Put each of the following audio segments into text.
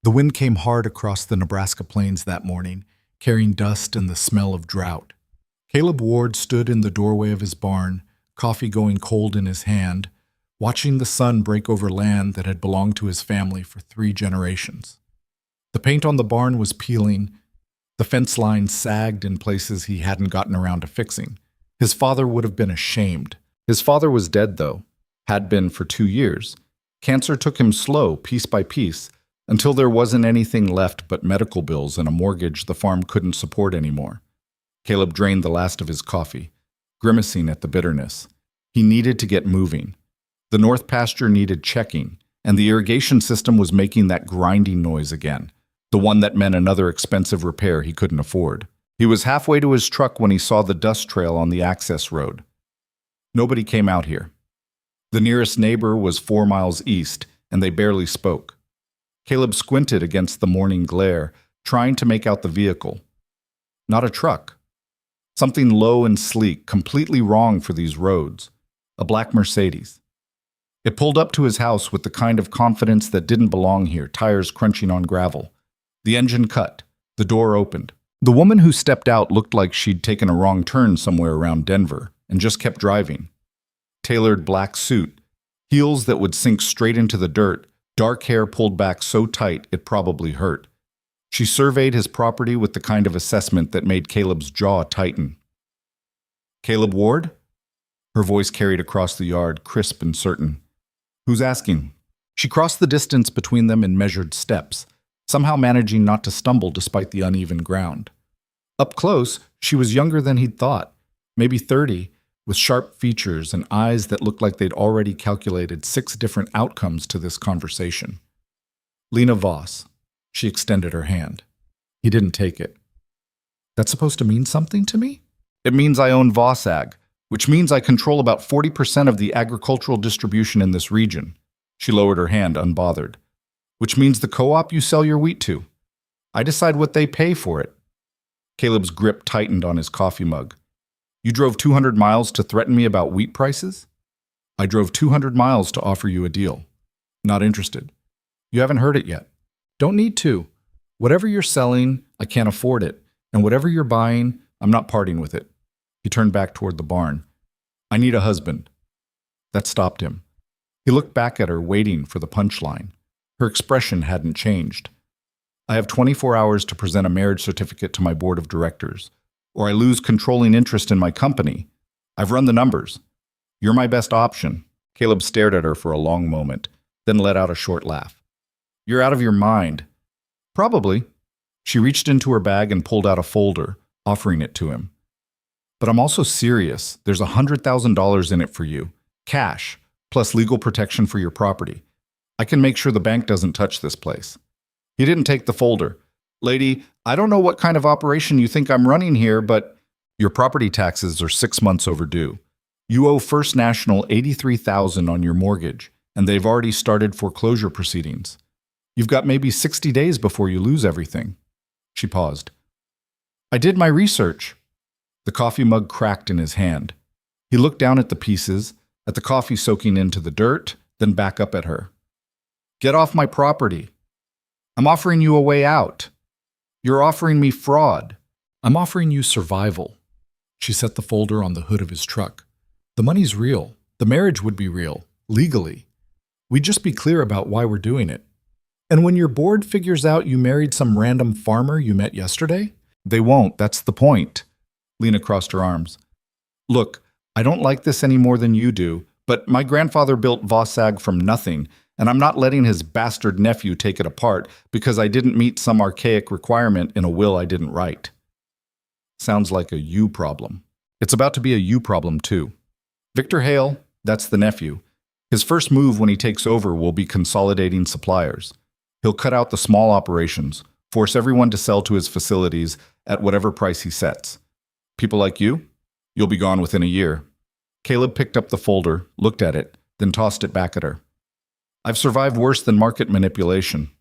The wind came hard across the Nebraska plains that morning, carrying dust and the smell of drought. Caleb Ward stood in the doorway of his barn, coffee going cold in his hand, watching the sun break over land that had belonged to his family for 3 generations. The paint on the barn was peeling. The fence lines sagged in places he hadn't gotten around to fixing. His father would have been ashamed. His father was dead, though. Had been for 2 years. Cancer took him slow, piece by piece, until there wasn't anything left but medical bills and a mortgage the farm couldn't support anymore. Caleb drained the last of his coffee, grimacing at the bitterness. He needed to get moving. The north pasture needed checking, and the irrigation system was making that grinding noise again, the one that meant another expensive repair he couldn't afford. He was halfway to his truck when he saw the dust trail on the access road. Nobody came out here. The nearest neighbor was 4 miles east, and they barely spoke. Caleb squinted against the morning glare, trying to make out the vehicle. Not a truck. Something low and sleek, completely wrong for these roads. A black Mercedes. It pulled up to his house with the kind of confidence that didn't belong here, tires crunching on gravel. The engine cut. The door opened. The woman who stepped out looked like she'd taken a wrong turn somewhere around Denver and just kept driving. Tailored black suit, heels that would sink straight into the dirt, dark hair pulled back so tight it probably hurt. She surveyed his property with the kind of assessment that made Caleb's jaw tighten. "Caleb Ward?" Her voice carried across the yard, crisp and certain. "Who's asking?" She crossed the distance between them in measured steps, somehow managing not to stumble despite the uneven ground. Up close, she was younger than he'd thought, maybe 30, with sharp features and eyes that looked like they'd already calculated 6 different outcomes to this conversation. "Lena Voss." She extended her hand. He didn't take it. "That's supposed to mean something to me?" "It means I own Voss Ag, which means I control about 40% of the agricultural distribution in this region." She lowered her hand, unbothered. "Which means the co-op you sell your wheat to. I decide what they pay for it." Caleb's grip tightened on his coffee mug. "You drove 200 miles to threaten me about wheat prices?" "I drove 200 miles to offer you a deal." "Not interested." "You haven't heard it yet." "Don't need to. Whatever you're selling, I can't afford it. And whatever you're buying, I'm not parting with it." He turned back toward the barn. "I need a husband." That stopped him. He looked back at her, waiting for the punchline. Her expression hadn't changed. "I have 24 hours to present a marriage certificate to my board of directors, or I lose controlling interest in my company. I've run the numbers. You're my best option." Caleb stared at her for a long moment, then let out a short laugh. "You're out of your mind." "Probably." She reached into her bag and pulled out a folder, offering it to him. "But I'm also serious. There's $100,000 in it for you. Cash, plus legal protection for your property. I can make sure the bank doesn't touch this place." He didn't take the folder. "Lady, I don't know what kind of operation you think I'm running here, but your property taxes are 6 months overdue. You owe First National $83,000 on your mortgage, and they've already started foreclosure proceedings. You've got maybe 60 days before you lose everything." She paused. "I did my research." The coffee mug cracked in his hand. He looked down at the pieces, at the coffee soaking into the dirt, then back up at her. "Get off my property. I'm offering you a way out. You're offering me fraud." "I'm offering you survival." She set the folder on the hood of his truck. "The money's real. The marriage would be real, legally. We'd just be clear about why we're doing it. And when your board figures out you married some random farmer you met yesterday, they won't. That's the point." Lena crossed her arms. "Look, I don't like this any more than you do, but my grandfather built Voss Ag from nothing, and I'm not letting his bastard nephew take it apart because I didn't meet some archaic requirement in a will I didn't write." Sounds like a you problem. It's about to be a you problem, too. Victor Hale, that's the nephew. His first move when he takes over will be consolidating suppliers. He'll cut out the small operations, force everyone to sell to his facilities at whatever price he sets. People like you? You'll be gone within a year. Caleb picked up the folder, looked at it, then tossed it back at her. "I've survived worse than market manipulation."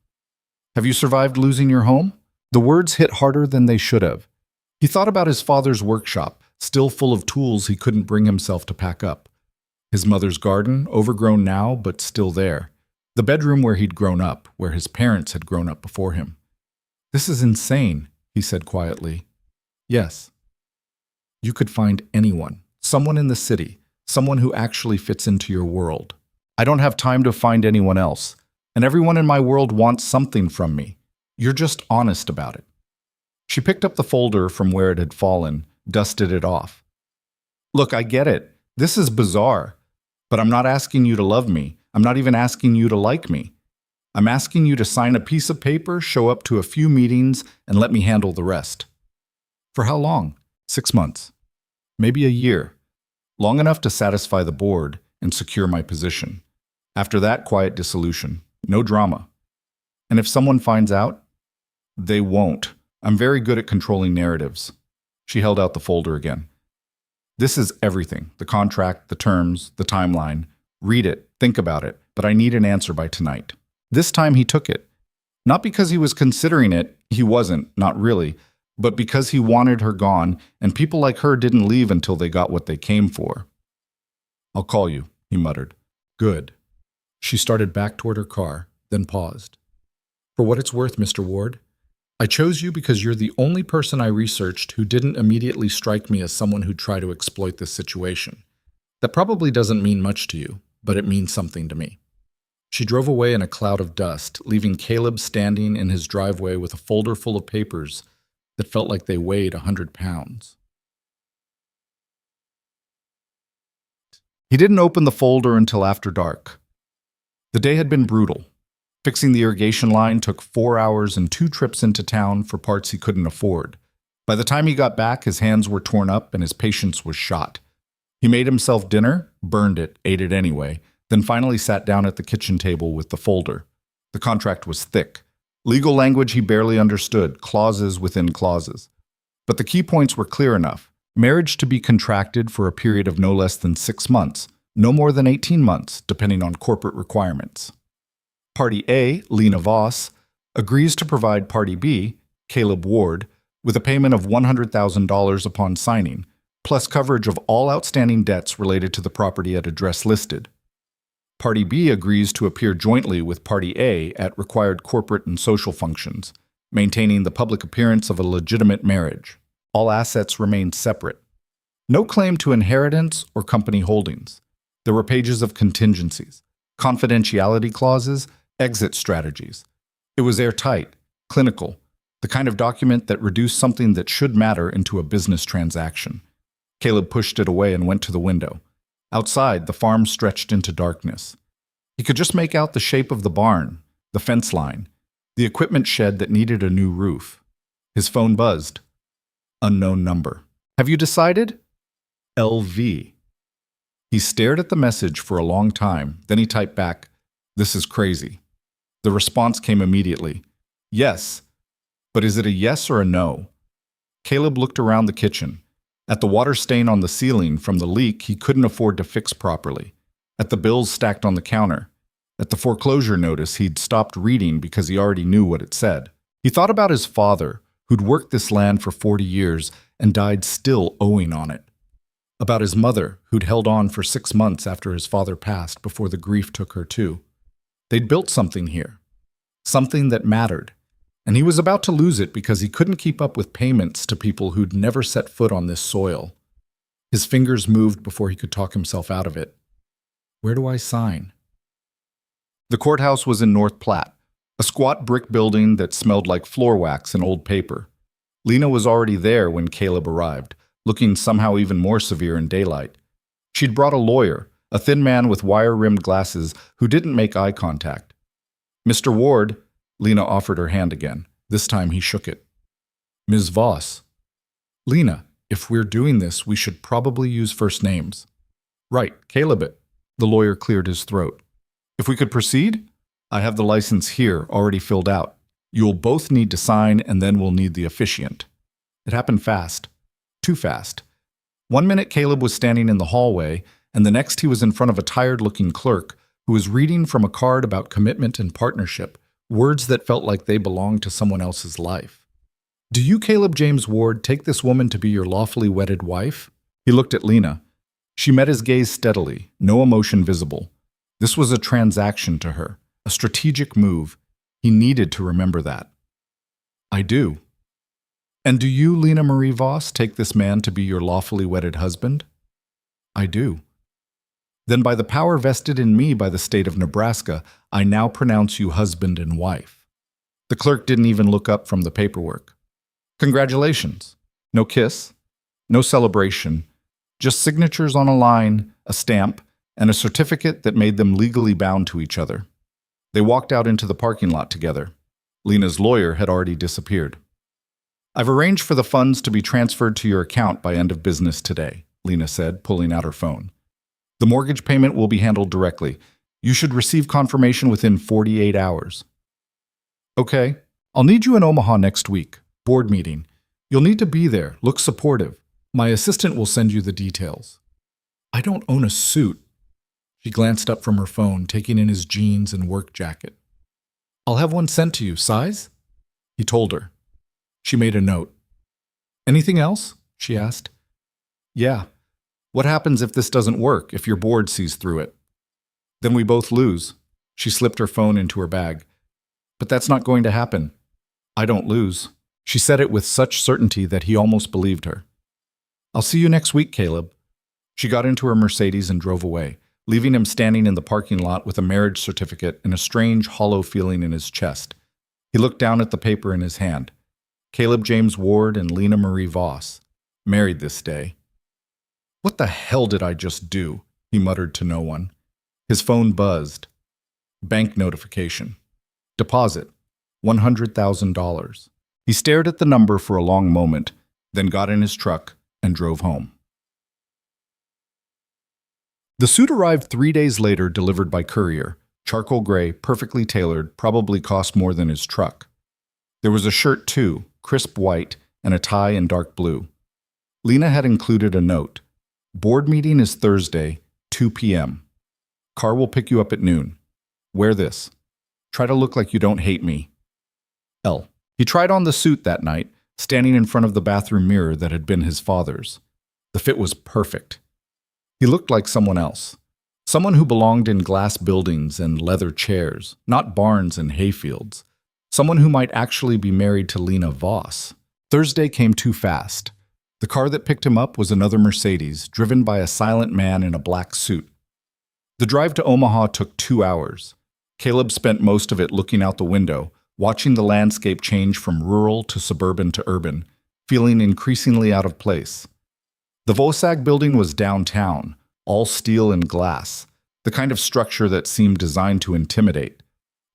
"Have you survived losing your home?" The words hit harder than they should have. He thought about his father's workshop, still full of tools he couldn't bring himself to pack up. His mother's garden, overgrown now, but still there. The bedroom where he'd grown up, where his parents had grown up before him. "This is insane," he said quietly. "Yes. You could find anyone, someone in the city, someone who actually fits into your world. I don't have time to find anyone else, and everyone in my world wants something from me. You're just honest about it." She picked up the folder from where it had fallen, dusted it off. "Look, I get it. This is bizarre. But I'm not asking you to love me. I'm not even asking you to like me. I'm asking you to sign a piece of paper, show up to a few meetings, and let me handle the rest." "For how long?" 6 months. "Maybe a year. Long enough to satisfy the board and secure my position. After that, quiet dissolution. No drama. And if someone finds out, they won't. I'm very good at controlling narratives." She held out the folder again. "This is everything. The contract, the terms, the timeline. Read it, think about it, but I need an answer by tonight." This time he took it. Not because he was considering it, he wasn't, not really, but because he wanted her gone, and people like her didn't leave until they got what they came for. "I'll call you," he muttered. "Good." She started back toward her car, then paused. "For what it's worth, Mr. Ward, I chose you because you're the only person I researched who didn't immediately strike me as someone who'd try to exploit this situation. That probably doesn't mean much to you, but it means something to me." She drove away in a cloud of dust, leaving Caleb standing in his driveway with a folder full of papers that felt like they weighed 100 pounds. He didn't open the folder until after dark. The day had been brutal. Fixing the irrigation line took 4 hours and 2 trips into town for parts he couldn't afford. By the time he got back, his hands were torn up and his patience was shot. He made himself dinner, burned it, ate it anyway, then finally sat down at the kitchen table with the folder. The contract was thick. Legal language he barely understood, clauses within clauses. But the key points were clear enough. Marriage to be contracted for a period of no less than 6 months, no more than 18 months, depending on corporate requirements. Party A, Lena Voss, agrees to provide Party B, Caleb Ward, with a payment of $100,000 upon signing, plus coverage of all outstanding debts related to the property at address listed. Party B agrees to appear jointly with Party A at required corporate and social functions, maintaining the public appearance of a legitimate marriage. All assets remain separate. No claim to inheritance or company holdings. There were pages of contingencies, confidentiality clauses, exit strategies. It was airtight, clinical, the kind of document that reduced something that should matter into a business transaction. Caleb pushed it away and went to the window. Outside, the farm stretched into darkness. He could just make out the shape of the barn, the fence line, the equipment shed that needed a new roof. His phone buzzed. Unknown number. "Have you decided?" LV. He stared at the message for a long time, then he typed back, "This is crazy." The response came immediately. "Yes, but is it a yes or a no?" Caleb looked around the kitchen. At the water stain on the ceiling from the leak he couldn't afford to fix properly. At the bills stacked on the counter. At the foreclosure notice he'd stopped reading because he already knew what it said. He thought about his father, who'd worked this land for 40 years and died still owing on it. About his mother, who'd held on for 6 months after his father passed before the grief took her too. They'd built something here. Something that mattered. And he was about to lose it because he couldn't keep up with payments to people who'd never set foot on this soil. His fingers moved before he could talk himself out of it. Where do I sign? The courthouse was in North Platte, a squat brick building that smelled like floor wax and old paper. Lena was already there when Caleb arrived, looking somehow even more severe in daylight. She'd brought a lawyer, a thin man with wire-rimmed glasses who didn't make eye contact. "Mr. Ward," Lena offered her hand again. This time he shook it. "Ms. Voss." "Lena, if we're doing this, we should probably use first names." "Right, Caleb it." The lawyer cleared his throat. "If we could proceed? I have the license here, already filled out. You'll both need to sign, and then we'll need the officiant." It happened fast. Too fast. 1 minute Caleb was standing in the hallway, and the next he was in front of a tired-looking clerk who was reading from a card about commitment and partnership, words that felt like they belonged to someone else's life. "Do you, Caleb James Ward, take this woman to be your lawfully wedded wife?" He looked at Lena. She met his gaze steadily, no emotion visible. This was a transaction to her, A strategic move. He needed to remember that. I do. And do you, Lena Marie Voss, take this man to be your lawfully wedded husband? I do. Then by the power vested in me by the state of Nebraska, I now pronounce you husband and wife. The clerk didn't even look up from the paperwork. Congratulations. No kiss, no celebration, just signatures on a line, a stamp, and a certificate that made them legally bound to each other. They walked out into the parking lot together. Lena's lawyer had already disappeared. I've arranged for the funds to be transferred to your account by end of business today, Lena said, pulling out her phone. The mortgage payment will be handled directly. You should receive confirmation within 48 hours. Okay, I'll need you in Omaha next week. Board meeting. You'll need to be there. Look supportive. My assistant will send you the details. I don't own a suit. She glanced up from her phone, taking in his jeans and work jacket. I'll have one sent to you. Size? He told her. She made a note. Anything else? She asked. Yeah. What happens if this doesn't work, if your board sees through it? Then we both lose. She slipped her phone into her bag. But that's not going to happen. I don't lose. She said it with such certainty that he almost believed her. I'll see you next week, Caleb. She got into her Mercedes and drove away, leaving him standing in the parking lot with a marriage certificate and a strange, hollow feeling in his chest. He looked down at the paper in his hand. Caleb James Ward and Lena Marie Voss, married this day. What the hell did I just do? He muttered to no one. His phone buzzed. Bank notification. Deposit. $100,000. He stared at the number for a long moment, then got in his truck and drove home. The suit arrived 3 days later, delivered by courier. Charcoal gray, perfectly tailored, probably cost more than his truck. There was a shirt too, crisp white, and a tie in dark blue. Lena had included a note. Board meeting is Thursday, 2 p.m. Car will pick you up at noon. Wear this. Try to look like you don't hate me. L. He tried on the suit that night, standing in front of the bathroom mirror that had been his father's. The fit was perfect. He looked like someone else. Someone who belonged in glass buildings and leather chairs, not barns and hayfields. Someone who might actually be married to Lena Voss. Thursday came too fast. The car that picked him up was another Mercedes, driven by a silent man in a black suit. The drive to Omaha took 2 hours. Caleb spent most of it looking out the window, watching the landscape change from rural to suburban to urban, feeling increasingly out of place. The Vosag building was downtown, all steel and glass, the kind of structure that seemed designed to intimidate.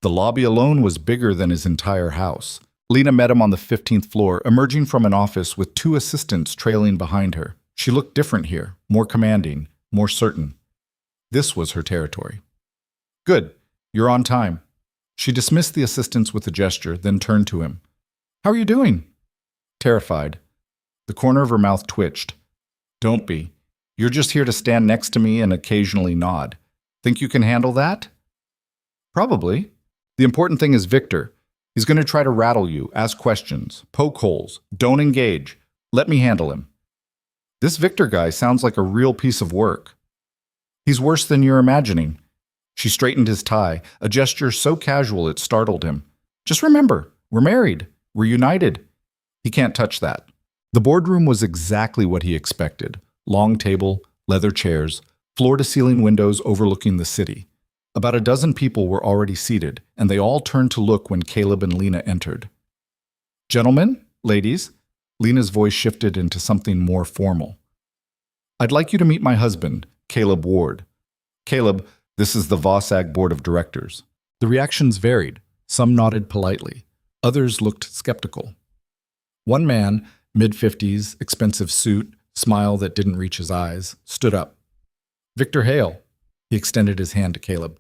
The lobby alone was bigger than his entire house. Lena met him on the 15th floor, emerging from an office with 2 assistants trailing behind her. She looked different here, more commanding, more certain. This was her territory. Good, you're on time. She dismissed the assistants with a gesture, then turned to him. How are you doing? Terrified. The corner of her mouth twitched. Don't be. You're just here to stand next to me and occasionally nod. Think you can handle that? Probably. The important thing is Victor. He's going to try to rattle you, ask questions, poke holes. Don't engage. Let me handle him. This Victor guy sounds like a real piece of work. He's worse than you're imagining. She straightened his tie, a gesture so casual it startled him. Just remember, we're married. We're united. He can't touch that. The boardroom was exactly what he expected. Long table, leather chairs, floor-to-ceiling windows overlooking the city. About a dozen people were already seated, and they all turned to look when Caleb and Lena entered. Gentlemen, ladies, Lena's voice shifted into something more formal. I'd like you to meet my husband, Caleb Ward. Caleb, this is the Vosag Board of Directors. The reactions varied. Some nodded politely. Others looked skeptical. One man, mid-50s, expensive suit, smile that didn't reach his eyes, stood up. Victor Hale. He extended his hand to Caleb.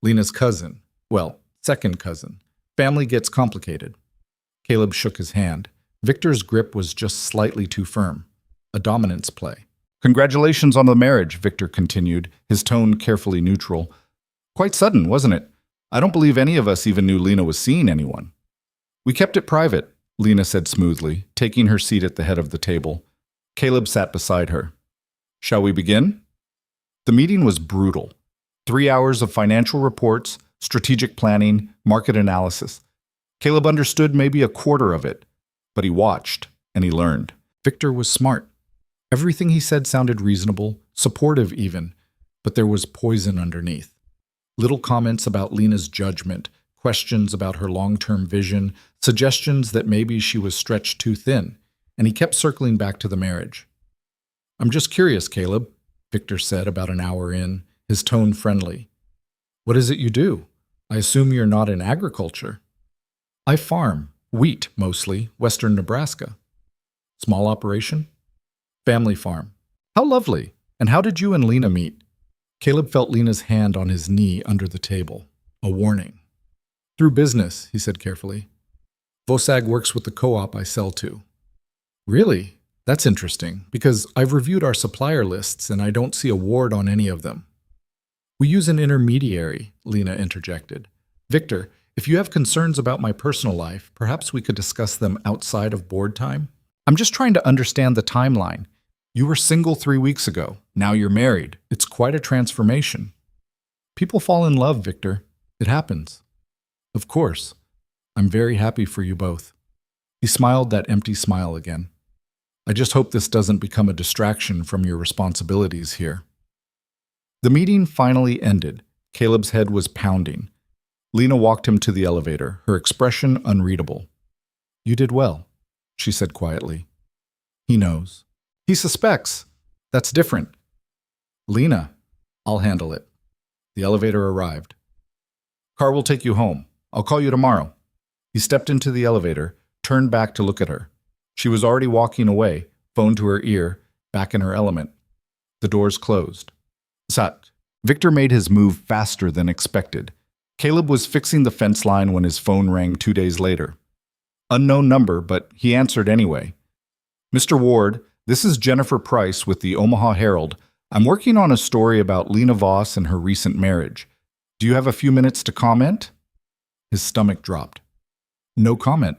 Lena's cousin. Well, second cousin. Family gets complicated. Caleb shook his hand. Victor's grip was just slightly too firm. A dominance play. Congratulations on the marriage, Victor continued, his tone carefully neutral. Quite sudden, wasn't it? I don't believe any of us even knew Lena was seeing anyone. We kept it private, Lena said smoothly, taking her seat at the head of the table. Caleb sat beside her. Shall we begin? The meeting was brutal. 3 hours of financial reports, strategic planning, market analysis. Caleb understood maybe a quarter of it, but he watched and he learned. Victor was smart. Everything he said sounded reasonable, supportive even, but there was poison underneath. Little comments about Lena's judgment, questions about her long-term vision, suggestions that maybe she was stretched too thin, and he kept circling back to the marriage. "I'm just curious, Caleb," Victor said about an hour in, his tone friendly. "What is it you do? I assume you're not in agriculture." "I farm, wheat mostly, western Nebraska." "Small operation?" "Family farm." "How lovely. And how did you and Lena meet?" Caleb felt Lena's hand on his knee under the table. A warning. "Through business," he said carefully. "Vosag works with the co-op I sell to." "Really? That's interesting, because I've reviewed our supplier lists and I don't see a Ward on any of them." "We use an intermediary," Lena interjected. "Victor, if you have concerns about my personal life, perhaps we could discuss them outside of board time." "I'm just trying to understand the timeline. You were single 3 weeks ago. Now you're married. It's quite a transformation." "People fall in love, Victor. It happens." "Of course. I'm very happy for you both." He smiled that empty smile again. "I just hope this doesn't become a distraction from your responsibilities here." The meeting finally ended. Caleb's head was pounding. Lena walked him to the elevator, her expression unreadable. "You did well," she said quietly. "He knows. He suspects. That's different." "Lena, I'll handle it." The elevator arrived. "Car will take you home. I'll call you tomorrow." He stepped into the elevator, turned back to look at her. She was already walking away, phone to her ear, back in her element. The doors closed. Sat. Victor made his move faster than expected. Caleb was fixing the fence line when his phone rang 2 days later. Unknown number, but he answered anyway. "Mr. Ward, this is Jennifer Price with the Omaha Herald. I'm working on a story about Lena Voss and her recent marriage. Do you have a few minutes to comment?" His stomach dropped. "No comment."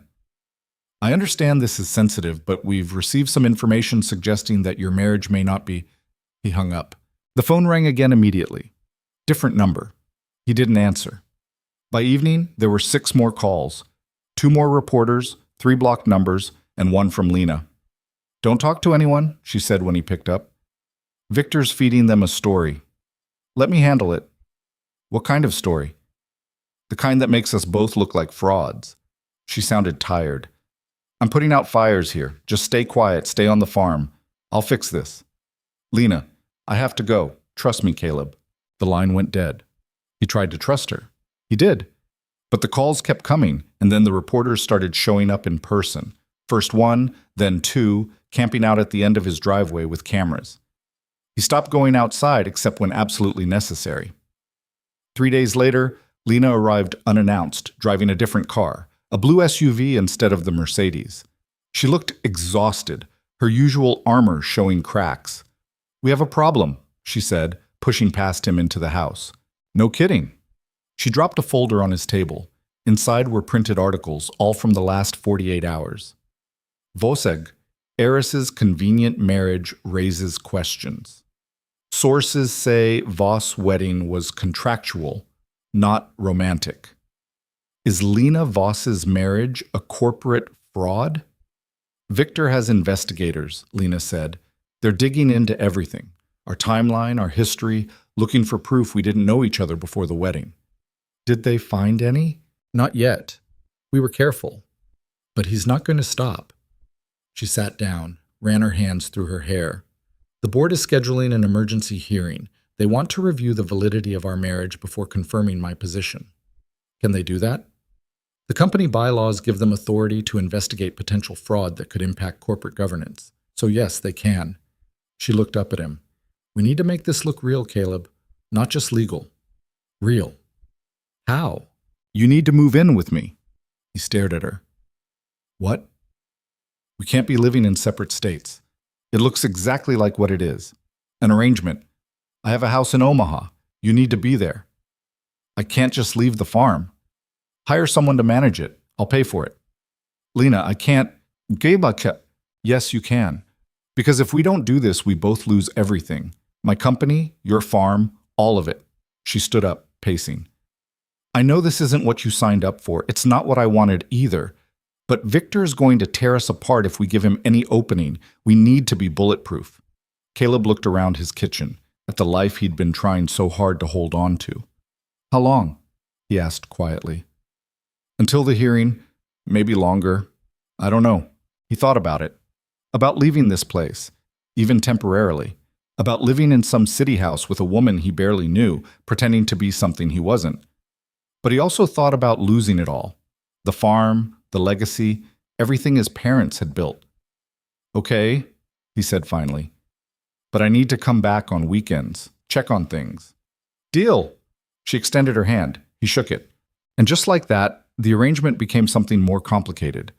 "I understand this is sensitive, but we've received some information suggesting that your marriage may not be—" He hung up. The phone rang again immediately. Different number. He didn't answer. By evening, there were 6 more calls. 2 more reporters, 3 blocked numbers, and 1 from Lena. "Don't talk to anyone," she said when he picked up. "Victor's feeding them a story." "Let me handle it." "What kind of story?" "The kind that makes us both look like frauds." She sounded tired. "I'm putting out fires here. Just stay quiet, stay on the farm. I'll fix this." "Lena, I have to go. Trust me, Caleb." The line went dead. He tried to trust her. He did. But the calls kept coming, and then the reporters started showing up in person. First 1, then 2, camping out at the end of his driveway with cameras. He stopped going outside except when absolutely necessary. 3 days later, Lena arrived unannounced, driving a different car, a blue SUV instead of the Mercedes. She looked exhausted, her usual armor showing cracks. "We have a problem," she said, pushing past him into the house. "No kidding." She dropped a folder on his table. Inside were printed articles, all from the last 48 hours. Voseg, heiress's convenient marriage raises questions. Sources say Voss' wedding was contractual, not romantic. Is Lena Voss's marriage a corporate fraud? "Victor has investigators," Lena said. "They're digging into everything. Our timeline, our history, looking for proof we didn't know each other before the wedding." "Did they find any?" "Not yet. We were careful. But he's not going to stop." She sat down, ran her hands through her hair. "The board is scheduling an emergency hearing. They want to review the validity of our marriage before confirming my position." "Can they do that?" "The company bylaws give them authority to investigate potential fraud that could impact corporate governance. So yes, they can." She looked up at him. "We need to make this look real, Caleb. Not just legal. Real." "How?" "You need to move in with me." He stared at her. "What?" "We can't be living in separate states. It looks exactly like what it is. An arrangement. I have a house in Omaha. You need to be there. I can't just leave the farm. Hire someone to manage it. I'll pay for it." "Lena, I can't." "Yes, you can. Because if we don't do this, we both lose everything. My company, your farm, all of it." She stood up, pacing. I know this isn't what you signed up for. It's not what I wanted either. But Victor is going to tear us apart if we give him any opening. We need to be bulletproof. Caleb looked around his kitchen, at the life he'd been trying so hard to hold on to. How long? He asked quietly. Until the hearing, maybe longer. I don't know. He thought about it. About leaving this place, even temporarily. About living in some city house with a woman he barely knew, pretending to be something he wasn't. But he also thought about losing it all. The farm, the legacy, everything his parents had built. Okay, he said finally. But I need to come back on weekends, check on things. Deal! She extended her hand. He shook it. And just like that, the arrangement became something more complicated.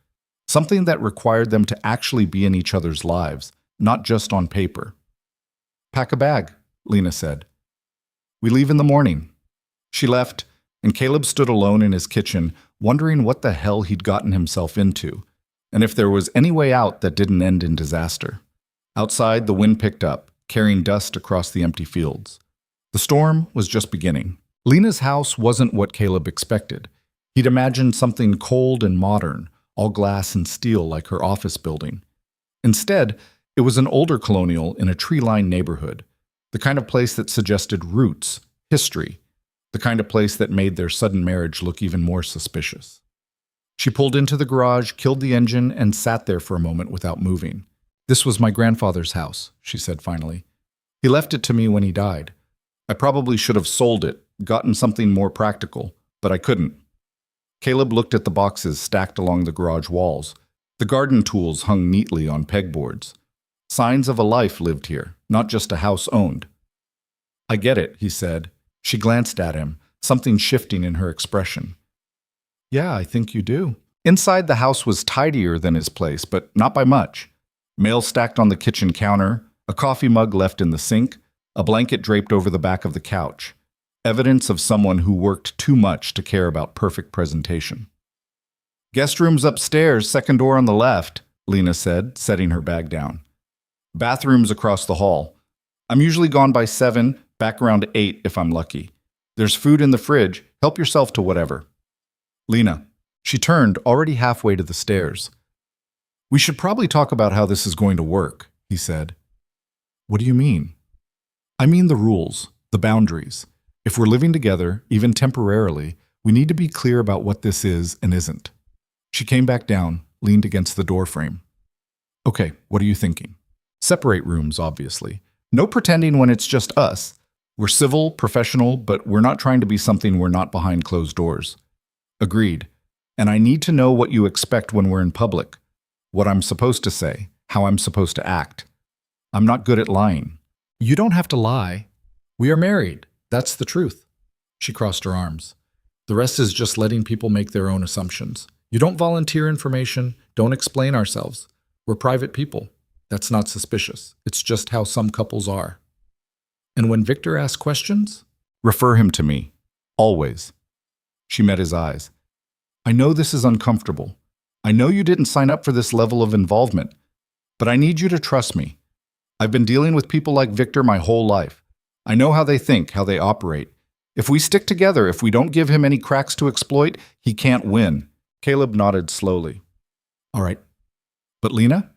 Something that required them to actually be in each other's lives, not just on paper. Pack a bag, Lena said. We leave in the morning. She left, and Caleb stood alone in his kitchen, wondering what the hell he'd gotten himself into, and if there was any way out that didn't end in disaster. Outside, the wind picked up, carrying dust across the empty fields. The storm was just beginning. Lena's house wasn't what Caleb expected. He'd imagined something cold and modern, all glass and steel like her office building. Instead, it was an older colonial in a tree-lined neighborhood, the kind of place that suggested roots, history, the kind of place that made their sudden marriage look even more suspicious. She pulled into the garage, killed the engine, and sat there for a moment without moving. This was my grandfather's house, she said finally. He left it to me when he died. I probably should have sold it, gotten something more practical, but I couldn't. Caleb looked at the boxes stacked along the garage walls. The garden tools hung neatly on pegboards. Signs of a life lived here, not just a house owned. I get it, he said. She glanced at him, something shifting in her expression. Yeah, I think you do. Inside, the house was tidier than his place, but not by much. Mail stacked on the kitchen counter, a coffee mug left in the sink, a blanket draped over the back of the couch. Evidence of someone who worked too much to care about perfect presentation. Guest room's upstairs, second door on the left, Lena said, setting her bag down. Bathroom's across the hall. I'm usually gone by 7, back around 8 if I'm lucky. There's food in the fridge. Help yourself to whatever. Lena. She turned, already halfway to the stairs. We should probably talk about how this is going to work, he said. What do you mean? I mean the rules, the boundaries. If we're living together, even temporarily, we need to be clear about what this is and isn't. She came back down, leaned against the doorframe. Okay, what are you thinking? Separate rooms, obviously. No pretending when it's just us. We're civil, professional, but we're not trying to be something we're not behind closed doors. Agreed. And I need to know what you expect when we're in public. What I'm supposed to say, how I'm supposed to act. I'm not good at lying. You don't have to lie. We are married. That's the truth. She crossed her arms. The rest is just letting people make their own assumptions. You don't volunteer information, don't explain ourselves. We're private people. That's not suspicious. It's just how some couples are. And when Victor asks questions, refer him to me. Always. She met his eyes. I know this is uncomfortable. I know you didn't sign up for this level of involvement, but I need you to trust me. I've been dealing with people like Victor my whole life. I know how they think, how they operate. If we stick together, if we don't give him any cracks to exploit, he can't win. Caleb nodded slowly. All right. But Lena,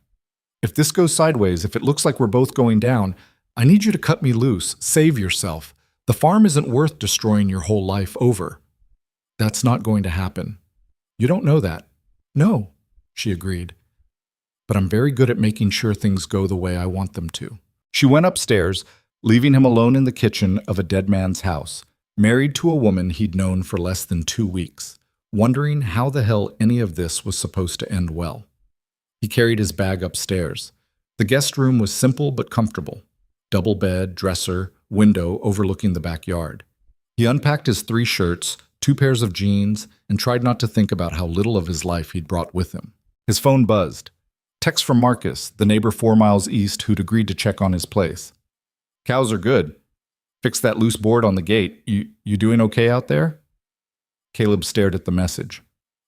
if this goes sideways, if it looks like we're both going down, I need you to cut me loose, save yourself. The farm isn't worth destroying your whole life over. That's not going to happen. You don't know that. No, she agreed. But I'm very good at making sure things go the way I want them to. She went upstairs, leaving him alone in the kitchen of a dead man's house, married to a woman he'd known for less than 2 weeks, wondering how the hell any of this was supposed to end well. He carried his bag upstairs. The guest room was simple but comfortable. Double bed, dresser, window overlooking the backyard. He unpacked his 3 shirts, 2 pairs of jeans, and tried not to think about how little of his life he'd brought with him. His phone buzzed. Text from Marcus, the neighbor 4 miles east who'd agreed to check on his place. Cows are good. Fixed that loose board on the gate. You doing okay out there? Caleb stared at the message.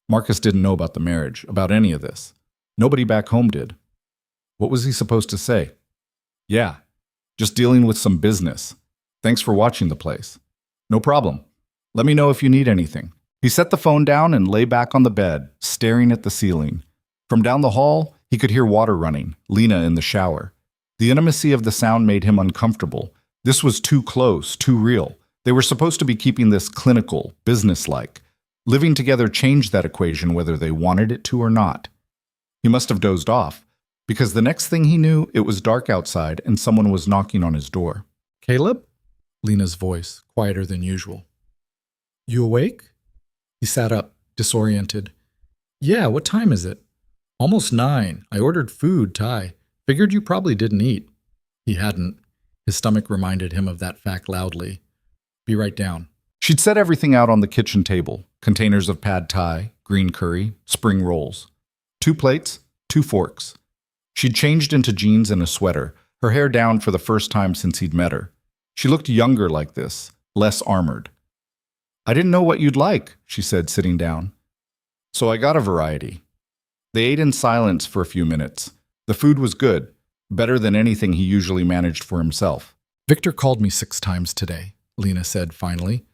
Marcus didn't know about the marriage, about any of this. Nobody back home did. What was he supposed to say? Yeah, just dealing with some business. Thanks for watching the place. No problem. Let me know if you need anything. He set the phone down and lay back on the bed, staring at the ceiling. From down the hall, he could hear water running, Lena in the shower. The intimacy of the sound made him uncomfortable. This was too close, too real. They were supposed to be keeping this clinical, businesslike. Living together changed that equation whether they wanted it to or not. He must have dozed off, because the next thing he knew, it was dark outside and someone was knocking on his door. "Caleb?" Lena's voice, quieter than usual. "You awake?" He sat up, disoriented. "Yeah, what time is it?" "Almost 9. I ordered food, Ty. Figured you probably didn't eat." He hadn't. His stomach reminded him of that fact loudly. "Be right down." She'd set everything out on the kitchen table. Containers of pad thai, green curry, spring rolls. 2 plates, 2 forks. She'd changed into jeans and a sweater, her hair down for the first time since he'd met her. She looked younger like this, less armored. "I didn't know what you'd like," she said, sitting down. "So I got a variety." They ate in silence for a few minutes. The food was good, better than anything he usually managed for himself. "Victor called me 6 times today," Lena said finally.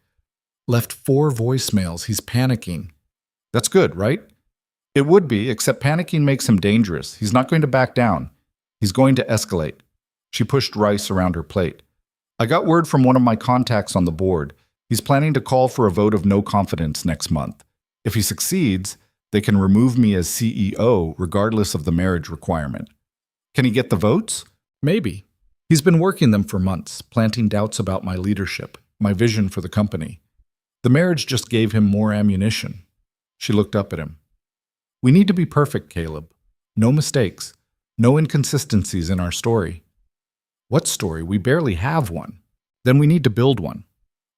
"Left 4 voicemails. He's panicking." "That's good, right?" "It would be, except panicking makes him dangerous. He's not going to back down. He's going to escalate." She pushed rice around her plate. "I got word from one of my contacts on the board. He's planning to call for a vote of no confidence next month. If he succeeds, they can remove me as CEO regardless of the marriage requirement." "Can he get the votes?" "Maybe. He's been working them for months, planting doubts about my leadership, my vision for the company. The marriage just gave him more ammunition." She looked up at him. "We need to be perfect, Caleb. No mistakes, no inconsistencies in our story." "What story? We barely have one." "Then we need to build one."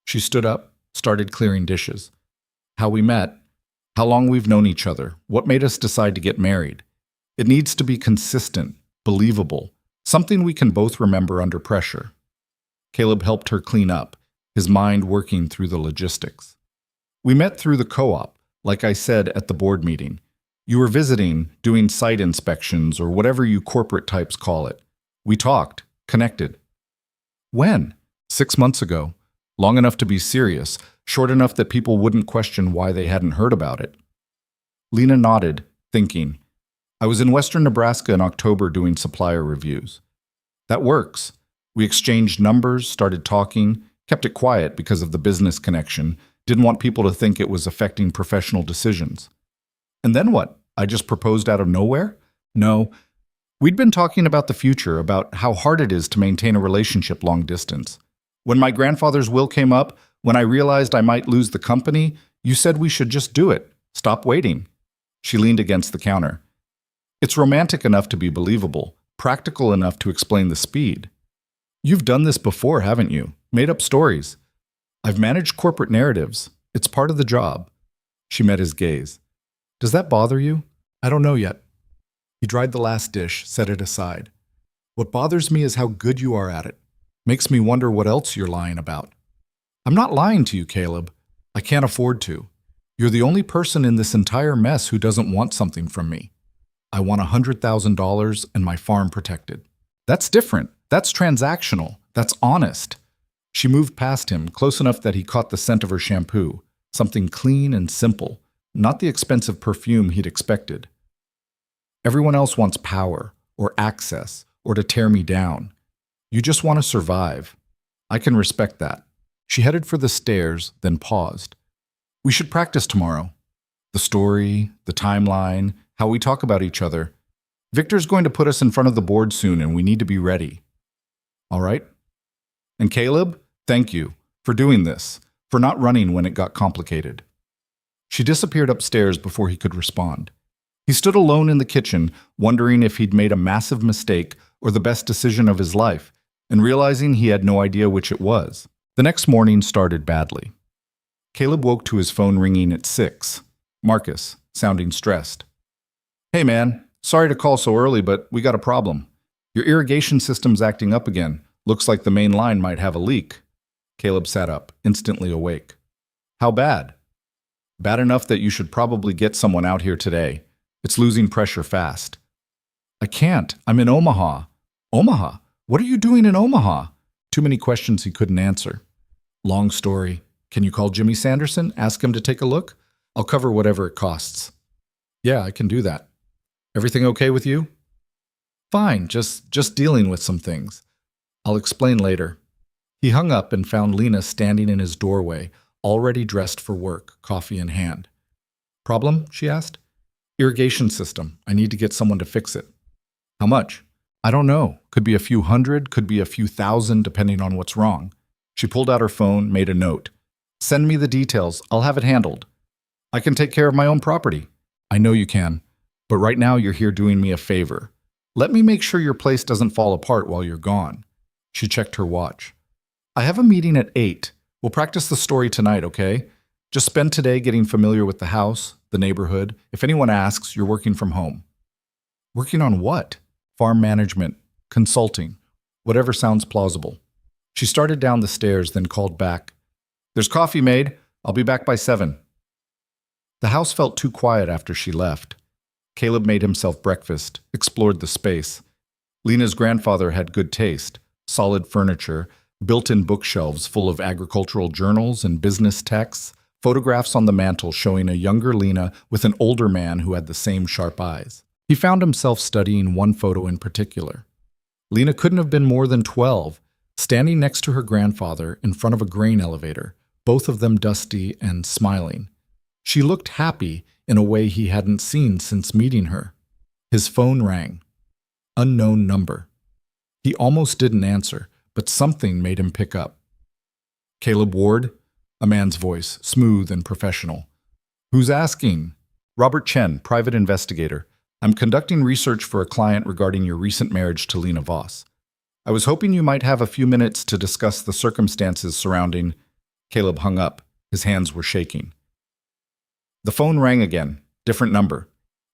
She stood up, started clearing dishes. "How we met, how long we've known each other, what made us decide to get married. It needs to be consistent, believable, something we can both remember under pressure." Caleb helped her clean up, his mind working through the logistics. "We met through the co-op, like I said at the board meeting. You were visiting, doing site inspections, or whatever you corporate types call it. We talked, connected." "When?" 6 months ago. Long enough to be serious, short enough that people wouldn't question why they hadn't heard about it. Lena nodded, thinking. "I was in western Nebraska in October doing supplier reviews." "That works." We exchanged numbers, started talking, kept it quiet because of the business connection, didn't want people to think it was affecting professional decisions. "And then what? I just proposed out of nowhere?" "No. We'd been talking about the future, about how hard it is to maintain a relationship long distance. When my grandfather's will came up, when I realized I might lose the company, you said we should just do it. Stop waiting." She leaned against the counter. "It's romantic enough to be believable, practical enough to explain the speed. You've done this before, haven't you? Made up stories." "I've managed corporate narratives. It's part of the job." She met his gaze. "Does that bother you?" "I don't know yet." He dried the last dish, set it aside. "What bothers me is how good you are at it. Makes me wonder what else you're lying about." "I'm not lying to you, Caleb. I can't afford to. You're the only person in this entire mess who doesn't want something from me. I want $100,000 and my farm protected." "That's different. That's transactional. That's honest." She moved past him, close enough that he caught the scent of her shampoo, something clean and simple, not the expensive perfume he'd expected. "Everyone else wants power, or access, or to tear me down. You just want to survive. I can respect that." She headed for the stairs, then paused. "We should practice tomorrow. The story, the timeline, how we talk about each other. Victor's going to put us in front of the board soon, and we need to be ready." "All right." "And Caleb, thank you for doing this, for not running when it got complicated." She disappeared upstairs before he could respond. He stood alone in the kitchen, wondering if he'd made a massive mistake or the best decision of his life, and realizing he had no idea which it was. The next morning started badly. Caleb woke to his phone ringing at 6. Marcus, sounding stressed. "Hey man, sorry to call so early, but we got a problem. Your irrigation system's acting up again. Looks like the main line might have a leak." Caleb sat up, instantly awake. "How bad?" "Bad enough that you should probably get someone out here today. It's losing pressure fast." "I can't. I'm in Omaha." "Omaha? What are you doing in Omaha?" Too many questions he couldn't answer. "Long story. Can you call Jimmy Sanderson? Ask him to take a look? I'll cover whatever it costs. Yeah, I can do that. Everything okay with you? Fine, just dealing with some things. I'll explain later. He hung up and found Lena standing in his doorway, already dressed for work, coffee in hand. Problem? She asked. Irrigation system. I need to get someone to fix it. How much? I don't know. Could be a few hundred, could be a few thousand, depending on what's wrong. She pulled out her phone, made a note. Send me the details. I'll have it handled. I can take care of my own property. I know you can. But right now you're here doing me a favor. Let me make sure your place doesn't fall apart while you're gone. She checked her watch. I have a meeting at 8. We'll practice the story tonight, okay? Just spend today getting familiar with the house, the neighborhood. If anyone asks, you're working from home. Working on what? Farm management, consulting, whatever sounds plausible. She started down the stairs, then called back. There's coffee made. I'll be back by 7. The house felt too quiet after she left. Caleb made himself breakfast, explored the space. Lena's grandfather had good taste, solid furniture, built-in bookshelves full of agricultural journals and business texts, photographs on the mantel showing a younger Lena with an older man who had the same sharp eyes. He found himself studying one photo in particular. Lena couldn't have been more than 12, standing next to her grandfather in front of a grain elevator, both of them dusty and smiling. She looked happy in a way he hadn't seen since meeting her. His phone rang. Unknown number. He almost didn't answer, but something made him pick up. Caleb Ward? A man's voice, smooth and professional. Who's asking? Robert Chen, private investigator. I'm conducting research for a client regarding your recent marriage to Lena Voss. I was hoping you might have a few minutes to discuss the circumstances surrounding... Caleb hung up. His hands were shaking. The phone rang again. Different number.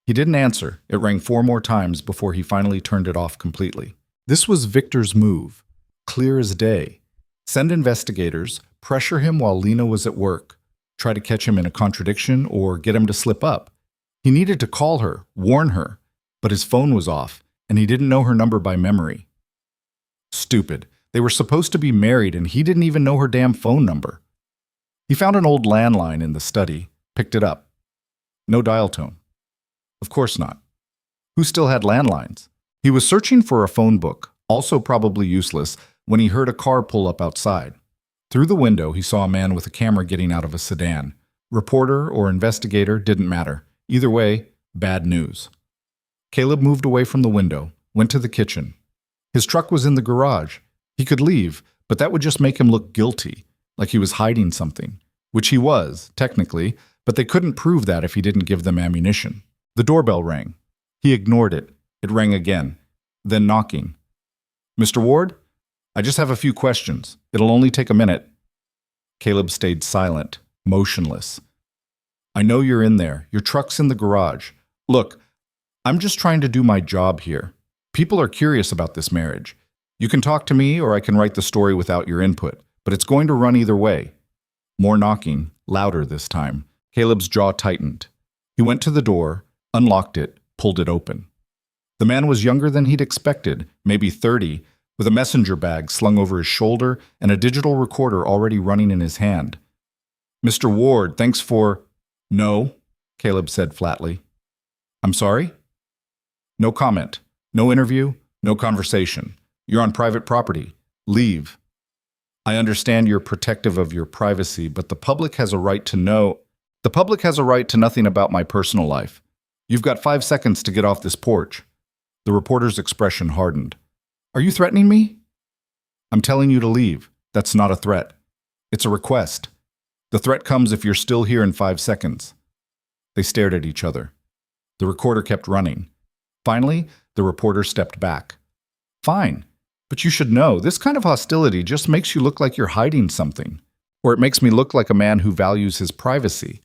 He didn't answer. It rang 4 more times before he finally turned it off completely. This was Victor's move. Clear as day. Send investigators, pressure him while Lena was at work, try to catch him in a contradiction or get him to slip up. He needed to call her, warn her, but his phone was off, and he didn't know her number by memory. Stupid. They were supposed to be married, and he didn't even know her damn phone number. He found an old landline in the study, picked it up. No dial tone. Of course not. Who still had landlines? He was searching for a phone book, also probably useless, when he heard a car pull up outside. Through the window, he saw a man with a camera getting out of a sedan. Reporter or investigator didn't matter. Either way, bad news. Caleb moved away from the window, went to the kitchen. His truck was in the garage. He could leave, but that would just make him look guilty, like he was hiding something, which he was, technically, but they couldn't prove that if he didn't give them ammunition. The doorbell rang. He ignored it. It rang again, then knocking. Mr. Ward? I just have a few questions. It'll only take a minute. Caleb stayed silent, motionless. I know you're in there. Your truck's in the garage. Look, I'm just trying to do my job here. People are curious about this marriage. You can talk to me or I can write the story without your input, but it's going to run either way. More knocking, louder this time. Caleb's jaw tightened. He went to the door, unlocked it, pulled it open. The man was younger than he'd expected, maybe 30, with a messenger bag slung over his shoulder and a digital recorder already running in his hand. Mr. Ward, thanks for... No, Caleb said flatly. I'm sorry? No comment. No interview. No conversation. You're on private property. Leave. I understand you're protective of your privacy, but the public has a right to know... The public has a right to nothing about my personal life. You've got 5 seconds to get off this porch. The reporter's expression hardened. Are you threatening me? I'm telling you to leave. That's not a threat. It's a request. The threat comes if you're still here in 5 seconds. They stared at each other. The recorder kept running. Finally, the reporter stepped back. Fine, but you should know, this kind of hostility just makes you look like you're hiding something. Or it makes me look like a man who values his privacy.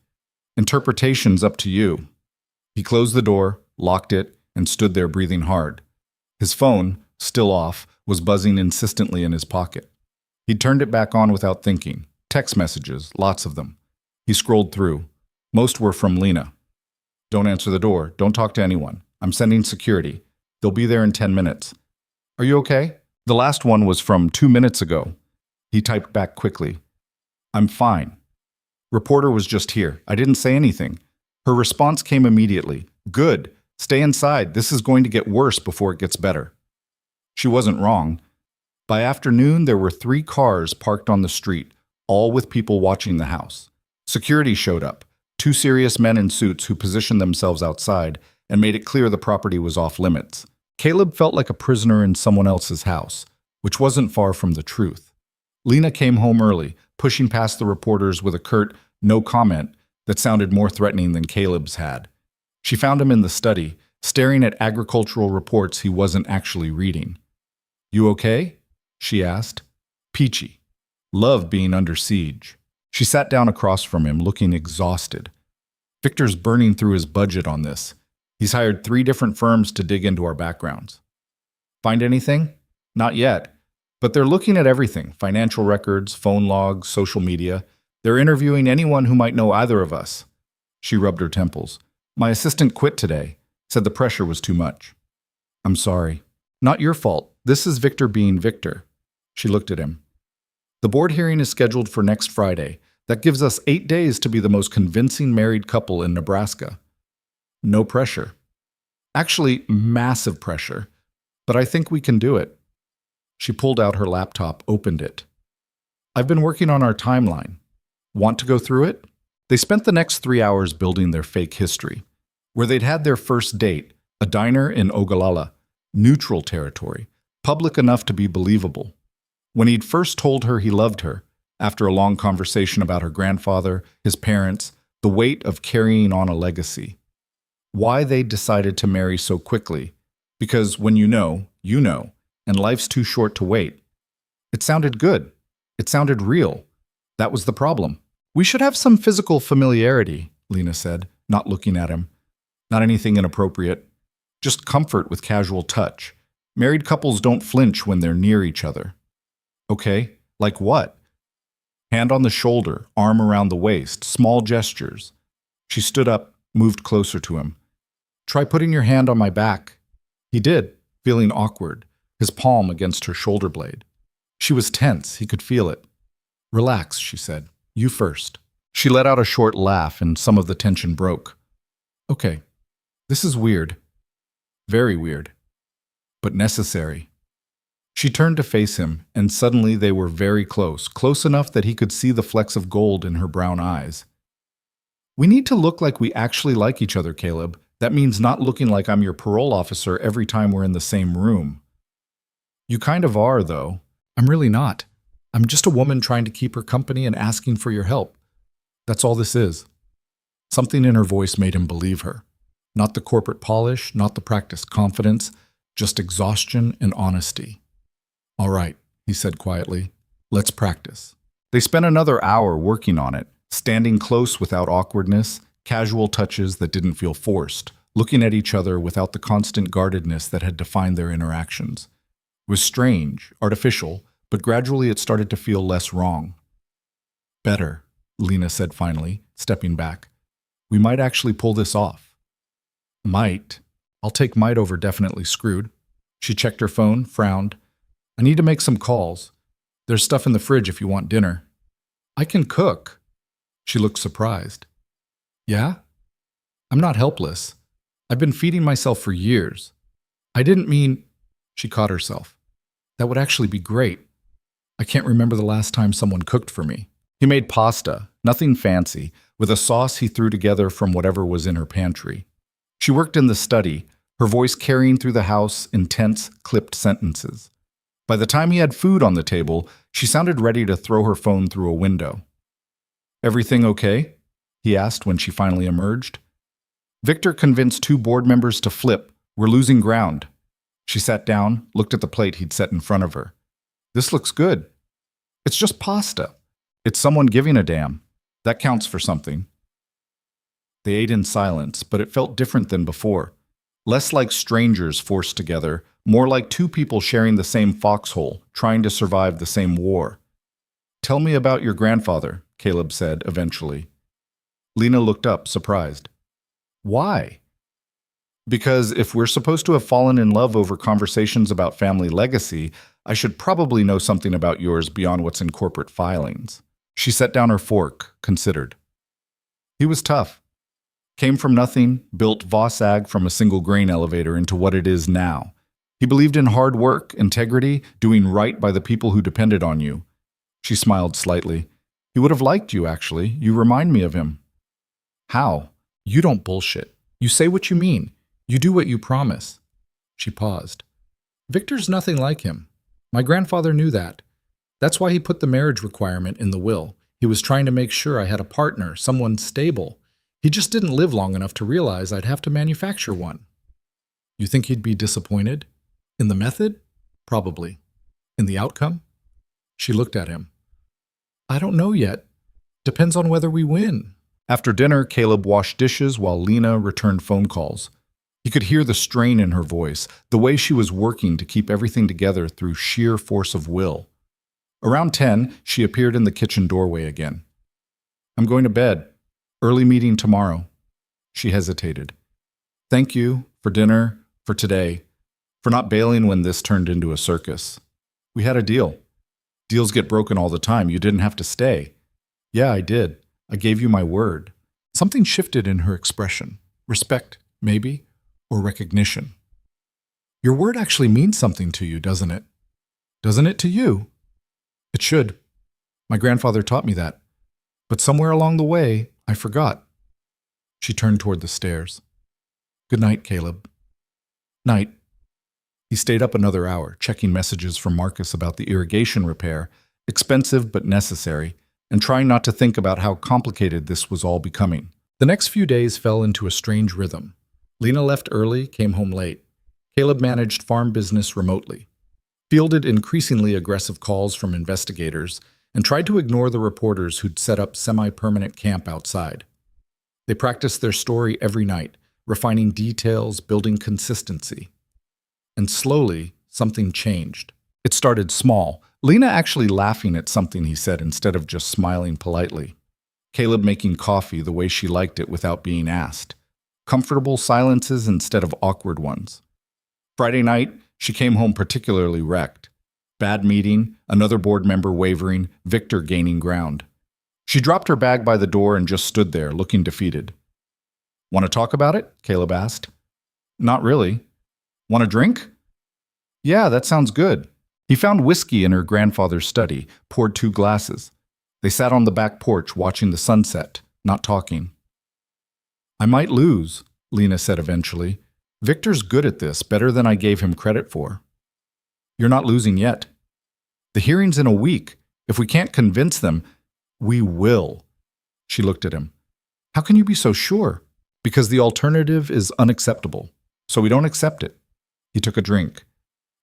Interpretation's up to you. He closed the door, locked it, and stood there breathing hard. His phone, still off, was buzzing insistently in his pocket. He turned it back on without thinking. Text messages, lots of them. He scrolled through. Most were from Lena. Don't answer the door. Don't talk to anyone. I'm sending security. They'll be there in 10 minutes. Are you okay? The last one was from 2 minutes ago. He typed back quickly. I'm fine. Reporter was just here. I didn't say anything. Her response came immediately. Good. Stay inside. This is going to get worse before it gets better. She wasn't wrong. By afternoon, there were 3 cars parked on the street, all with people watching the house. Security showed up, 2 serious men in suits who positioned themselves outside and made it clear the property was off limits. Caleb felt like a prisoner in someone else's house, which wasn't far from the truth. Lena came home early, pushing past the reporters with a curt, no comment that sounded more threatening than Caleb's had. She found him in the study, staring at agricultural reports he wasn't actually reading. You okay? She asked. Peachy. Loved being under siege. She sat down across from him, looking exhausted. Victor's burning through his budget on this. He's hired 3 different firms to dig into our backgrounds. Find anything? Not yet. But they're looking at everything, financial records, phone logs, social media. They're interviewing anyone who might know either of us. She rubbed her temples. My assistant quit today, said the pressure was too much. I'm sorry. Not your fault. This is Victor being Victor. She looked at him. The board hearing is scheduled for next Friday. That gives us 8 days to be the most convincing married couple in Nebraska. No pressure. Actually, massive pressure. But I think we can do it. She pulled out her laptop, opened it. I've been working on our timeline. Want to go through it? They spent the next 3 hours building their fake history, where they'd had their first date, a diner in Ogallala, neutral territory, public enough to be believable. When he'd first told her he loved her, after a long conversation about her grandfather, his parents, the weight of carrying on a legacy. Why they decided to marry so quickly. Because when you know, and life's too short to wait. It sounded good. It sounded real. That was the problem. We should have some physical familiarity, Lena said, not looking at him. Not anything inappropriate. Just comfort with casual touch. Married couples don't flinch when they're near each other. Okay, like what? Hand on the shoulder, arm around the waist, small gestures. She stood up, moved closer to him. Try putting your hand on my back. He did, feeling awkward, his palm against her shoulder blade. She was tense, he could feel it. Relax, she said. You first. She let out a short laugh and some of the tension broke. Okay, this is weird. Very weird. But necessary. She turned to face him, and suddenly they were very close, close enough that he could see the flecks of gold in her brown eyes. We need to look like we actually like each other, Caleb. That means not looking like I'm your parole officer every time we're in the same room. You kind of are, though. I'm really not. I'm just a woman trying to keep her company and asking for your help. That's all this is. Something in her voice made him believe her. Not the corporate polish, not the practiced confidence, just exhaustion and honesty. All right, he said quietly. Let's practice. They spent another hour working on it, standing close without awkwardness, casual touches that didn't feel forced, looking at each other without the constant guardedness that had defined their interactions. It was strange, artificial, but gradually it started to feel less wrong. Better, Lena said finally, stepping back. We might actually pull this off. Might. I'll take might over definitely screwed. She checked her phone, frowned. I need to make some calls. There's stuff in the fridge if you want dinner. I can cook. She looked surprised. Yeah? I'm not helpless. I've been feeding myself for years. I didn't mean... She caught herself. That would actually be great. I can't remember the last time someone cooked for me. He made pasta, nothing fancy, with a sauce he threw together from whatever was in her pantry. She worked in the study, her voice carrying through the house in tense, clipped sentences. By the time he had food on the table, she sounded ready to throw her phone through a window. Everything okay? He asked when she finally emerged. Victor convinced 2 board members to flip. We're losing ground. She sat down, looked at the plate he'd set in front of her. This looks good. It's just pasta. It's someone giving a damn. That counts for something. They ate in silence, but it felt different than before. Less like strangers forced together, more like 2 people sharing the same foxhole, trying to survive the same war. Tell me about your grandfather, Caleb said eventually. Lena looked up, surprised. Why? Because if we're supposed to have fallen in love over conversations about family legacy, I should probably know something about yours beyond what's in corporate filings. She set down her fork, considered. He was tough. Came from nothing, built Vossag from a single grain elevator into what it is now. He believed in hard work, integrity, doing right by the people who depended on you. She smiled slightly. He would have liked you, actually. You remind me of him. How? You don't bullshit. You say what you mean. You do what you promise. She paused. Victor's nothing like him. My grandfather knew that. That's why he put the marriage requirement in the will. He was trying to make sure I had a partner, someone stable. He just didn't live long enough to realize I'd have to manufacture one. You think he'd be disappointed? In the method? Probably. In the outcome? She looked at him. I don't know yet. Depends on whether we win. After dinner, Caleb washed dishes while Lena returned phone calls. He could hear the strain in her voice, the way she was working to keep everything together through sheer force of will. Around 10, she appeared in the kitchen doorway again. I'm going to bed. Early meeting tomorrow. She hesitated. Thank you for dinner, for today, for not bailing when this turned into a circus. We had a deal. Deals get broken all the time. You didn't have to stay. Yeah, I did. I gave you my word. Something shifted in her expression. Respect, maybe, or recognition. Your word actually means something to you, doesn't it? Doesn't it to you? It should. My grandfather taught me that. But somewhere along the way, I forgot. She turned toward the stairs. Good night, Caleb. Night. He stayed up another hour, checking messages from Marcus about the irrigation repair, expensive but necessary, and trying not to think about how complicated this was all becoming. The next few days fell into a strange rhythm. Lena left early, came home late. Caleb managed farm business remotely, fielded increasingly aggressive calls from investigators, and tried to ignore the reporters who'd set up semi-permanent camp outside. They practiced their story every night, refining details, building consistency. And slowly, something changed. It started small, Lena actually laughing at something he said instead of just smiling politely. Caleb making coffee the way she liked it without being asked. Comfortable silences instead of awkward ones. Friday night, she came home particularly wrecked. Bad meeting, another board member wavering, Victor gaining ground. She dropped her bag by the door and just stood there, looking defeated. Want to talk about it? Caleb asked. Not really. Want a drink? Yeah, that sounds good. He found whiskey in her grandfather's study, poured 2 glasses. They sat on the back porch watching the sunset, not talking. I might lose, Lena said eventually. Victor's good at this, better than I gave him credit for. You're not losing yet. The hearing's in a week. If we can't convince them, we will. She looked at him. How can you be so sure? Because the alternative is unacceptable, so we don't accept it. He took a drink.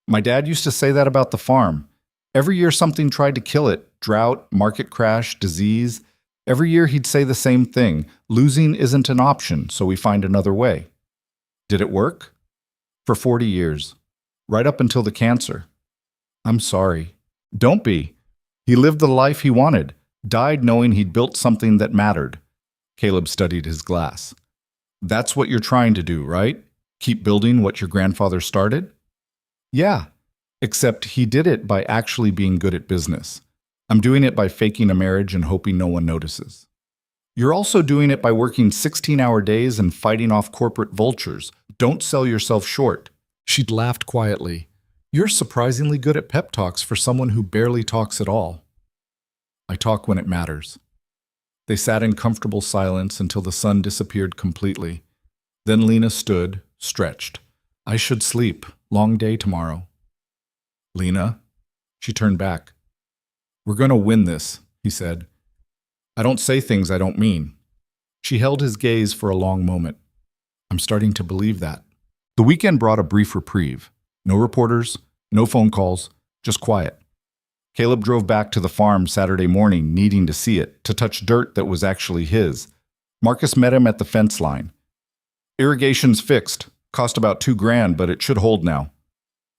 My dad used to say that about the farm. Every year something tried to kill it. Drought, market crash, disease. Every year he'd say the same thing. Losing isn't an option, so we find another way. Did it work? For 40 years. Right up until the cancer. I'm sorry. Don't be. He lived the life he wanted. Died knowing he'd built something that mattered. Caleb studied his glass. That's what you're trying to do, right? Keep building what your grandfather started? Yeah, except he did it by actually being good at business. I'm doing it by faking a marriage and hoping no one notices. You're also doing it by working 16-hour days and fighting off corporate vultures. Don't sell yourself short. She'd laughed quietly. You're surprisingly good at pep talks for someone who barely talks at all. I talk when it matters. They sat in comfortable silence until the sun disappeared completely. Then Lena stood, stretched. I should sleep. Long day tomorrow. Lena? She turned back. We're going to win this, he said. I don't say things I don't mean. She held his gaze for a long moment. I'm starting to believe that. The weekend brought a brief reprieve. No reporters, no phone calls, just quiet. Caleb drove back to the farm Saturday morning, needing to see it, to touch dirt that was actually his. Marcus met him at the fence line. Irrigation's fixed. Cost about $2,000, but it should hold now.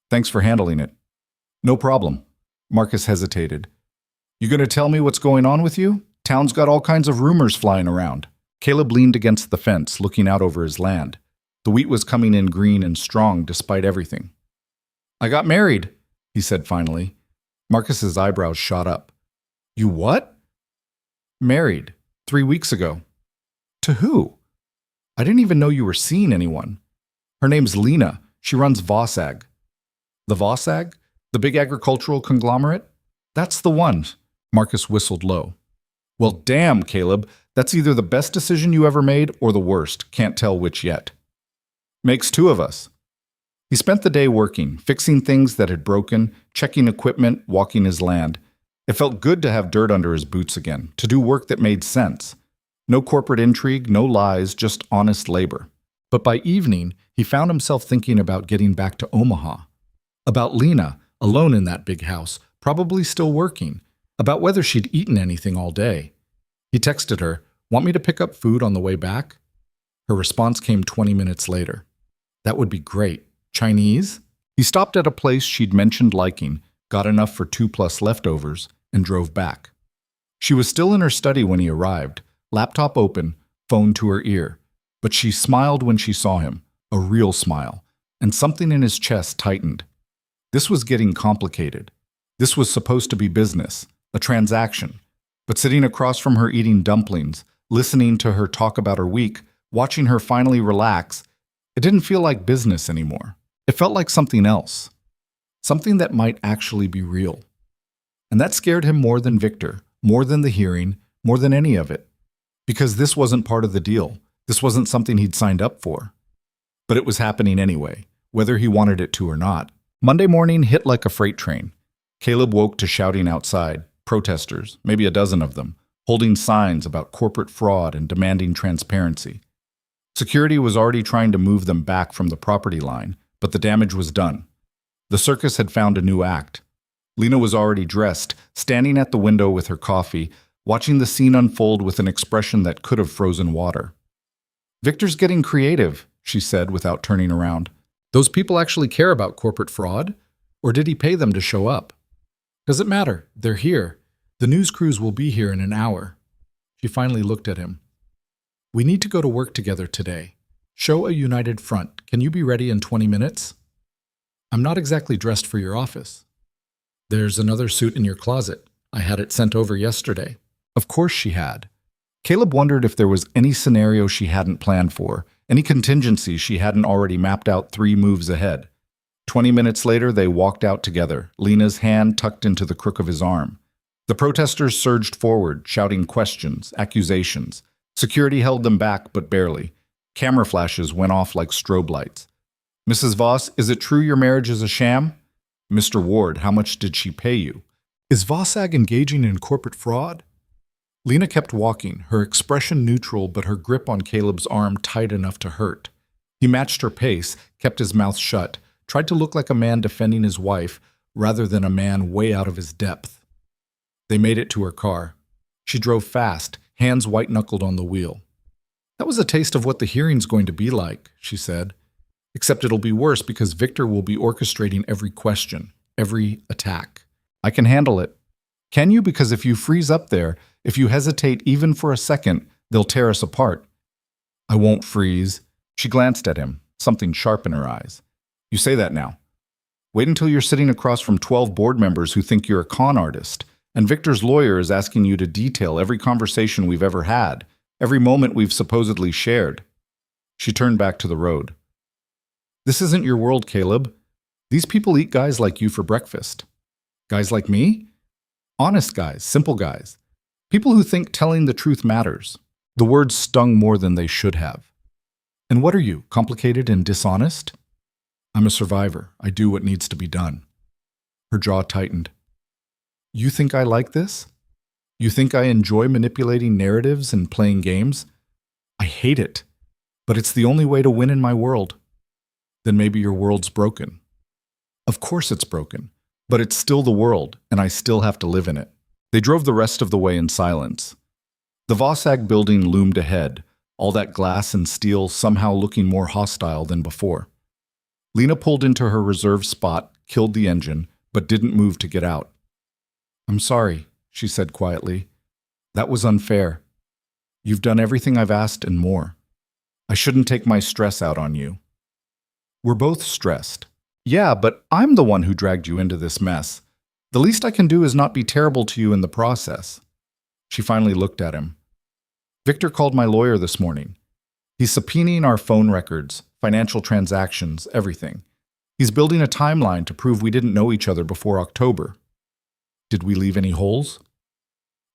Thanks for handling it. No problem. Marcus hesitated. You going to tell me what's going on with you? Town's got all kinds of rumors flying around. Caleb leaned against the fence, looking out over his land. The wheat was coming in green and strong despite everything. I got married, he said finally. Marcus's eyebrows shot up. You what? Married. 3 weeks ago. To who? I didn't even know you were seeing anyone. Her name's Lena. She runs Vossag. The Vossag? The big agricultural conglomerate? That's the one. Marcus whistled low. Well, damn, Caleb. That's either the best decision you ever made or the worst. Can't tell which yet. Makes two of us. He spent the day working, fixing things that had broken, checking equipment, walking his land. It felt good to have dirt under his boots again, to do work that made sense. No corporate intrigue, no lies, just honest labor. But by evening, he found himself thinking about getting back to Omaha. About Lena, alone in that big house, probably still working. About whether she'd eaten anything all day. He texted her, "Want me to pick up food on the way back?" Her response came 20 minutes later. That would be great. Chinese? He stopped at a place she'd mentioned liking, got enough for 2+ leftovers, and drove back. She was still in her study when he arrived, laptop open, phone to her ear. But she smiled when she saw him, a real smile, and something in his chest tightened. This was getting complicated. This was supposed to be business, a transaction. But sitting across from her eating dumplings, listening to her talk about her week, watching her finally relax, it didn't feel like business anymore. It felt like something else. Something that might actually be real. And that scared him more than Victor, more than the hearing, more than any of it. Because this wasn't part of the deal. This wasn't something he'd signed up for. But it was happening anyway, whether he wanted it to or not. Monday morning hit like a freight train. Caleb woke to shouting outside, protesters, maybe a dozen of them, holding signs about corporate fraud and demanding transparency. Security was already trying to move them back from the property line, but the damage was done. The circus had found a new act. Lena was already dressed, standing at the window with her coffee, watching the scene unfold with an expression that could have frozen water. "Victor's getting creative," she said without turning around. "Those people actually care about corporate fraud? Or did he pay them to show up?" "Does it matter? They're here. The news crews will be here in an hour." She finally looked at him. "We need to go to work together today. Show a united front. Can you be ready in 20 minutes? I'm not exactly dressed for your office." "There's another suit in your closet. I had it sent over yesterday." Of course she had. Caleb wondered if there was any scenario she hadn't planned for, any contingency she hadn't already mapped out 3 moves ahead. 20 minutes later, they walked out together, Lena's hand tucked into the crook of his arm. The protesters surged forward, shouting questions, accusations. Security held them back, but barely. Camera flashes went off like strobe lights. "Mrs. Voss, is it true your marriage is a sham?" "Mr. Ward, how much did she pay you?" "Is Vossag engaging in corporate fraud?" Lena kept walking, her expression neutral but her grip on Caleb's arm tight enough to hurt. He matched her pace, kept his mouth shut, tried to look like a man defending his wife rather than a man way out of his depth. They made it to her car. She drove fast, hands white-knuckled on the wheel. "That was a taste of what the hearing's going to be like," she said. "Except it'll be worse because Victor will be orchestrating every question, every attack. I can handle it." "Can you? Because if you freeze up there, if you hesitate even for a second, they'll tear us apart." "I won't freeze." She glanced at him, something sharp in her eyes. "You say that now. Wait until you're sitting across from 12 board members who think you're a con artist, and Victor's lawyer is asking you to detail every conversation we've ever had, every moment we've supposedly shared." She turned back to the road. "This isn't your world, Caleb. These people eat guys like you for breakfast." "Guys like me?" "Honest guys, simple guys. People who think telling the truth matters." The words stung more than they should have. "And what are you, complicated and dishonest?" "I'm a survivor. I do what needs to be done." Her jaw tightened. "You think I like this? You think I enjoy manipulating narratives and playing games? I hate it. But it's the only way to win in my world." "Then maybe your world's broken." "Of course it's broken. But it's still the world, and I still have to live in it." They drove the rest of the way in silence. The Vossag building loomed ahead, all that glass and steel somehow looking more hostile than before. Lena pulled into her reserved spot, killed the engine, but didn't move to get out. "I'm sorry," she said quietly. "That was unfair. You've done everything I've asked and more. I shouldn't take my stress out on you." "We're both stressed." "Yeah, but I'm the one who dragged you into this mess. The least I can do is not be terrible to you in the process." She finally looked at him. Victor called my lawyer this morning. He's subpoenaing our phone records, financial transactions, everything. He's building a timeline to prove we didn't know each other before October. Did we leave any holes?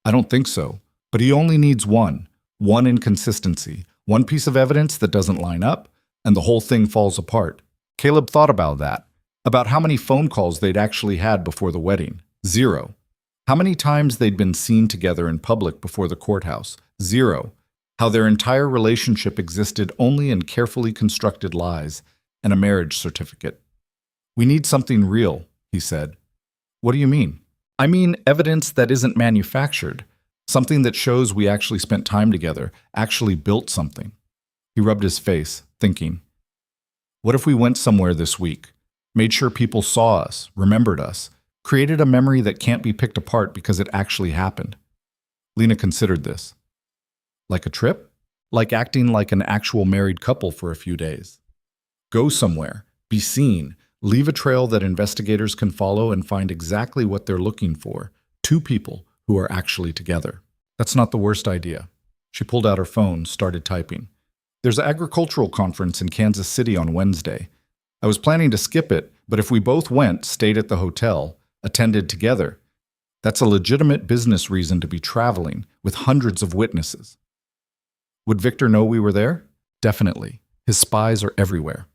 I don't think so, but he only needs one inconsistency, one piece of evidence that doesn't line up, and the whole thing falls apart. Caleb thought about that, about how many phone calls they'd actually had before the wedding. 0. How many times they'd been seen together in public before the courthouse. 0. How their entire relationship existed only in carefully constructed lies and a marriage certificate. We need something real, he said. What do you mean? I mean evidence that isn't manufactured. Something that shows we actually spent time together, actually built something. He rubbed his face, thinking. What if we went somewhere this week, made sure people saw us, remembered us, created a memory that can't be picked apart because it actually happened? Lena considered this. Like a trip? Like acting like an actual married couple for a few days. Go somewhere, be seen, leave a trail that investigators can follow and find exactly what they're looking for. 2 people who are actually together. That's not the worst idea. She pulled out her phone, started typing. There's an agricultural conference in Kansas City on Wednesday. I was planning to skip it, but if we both went, stayed at the hotel, attended together, that's a legitimate business reason to be traveling with hundreds of witnesses. Would Victor know we were there? Definitely. His spies are everywhere.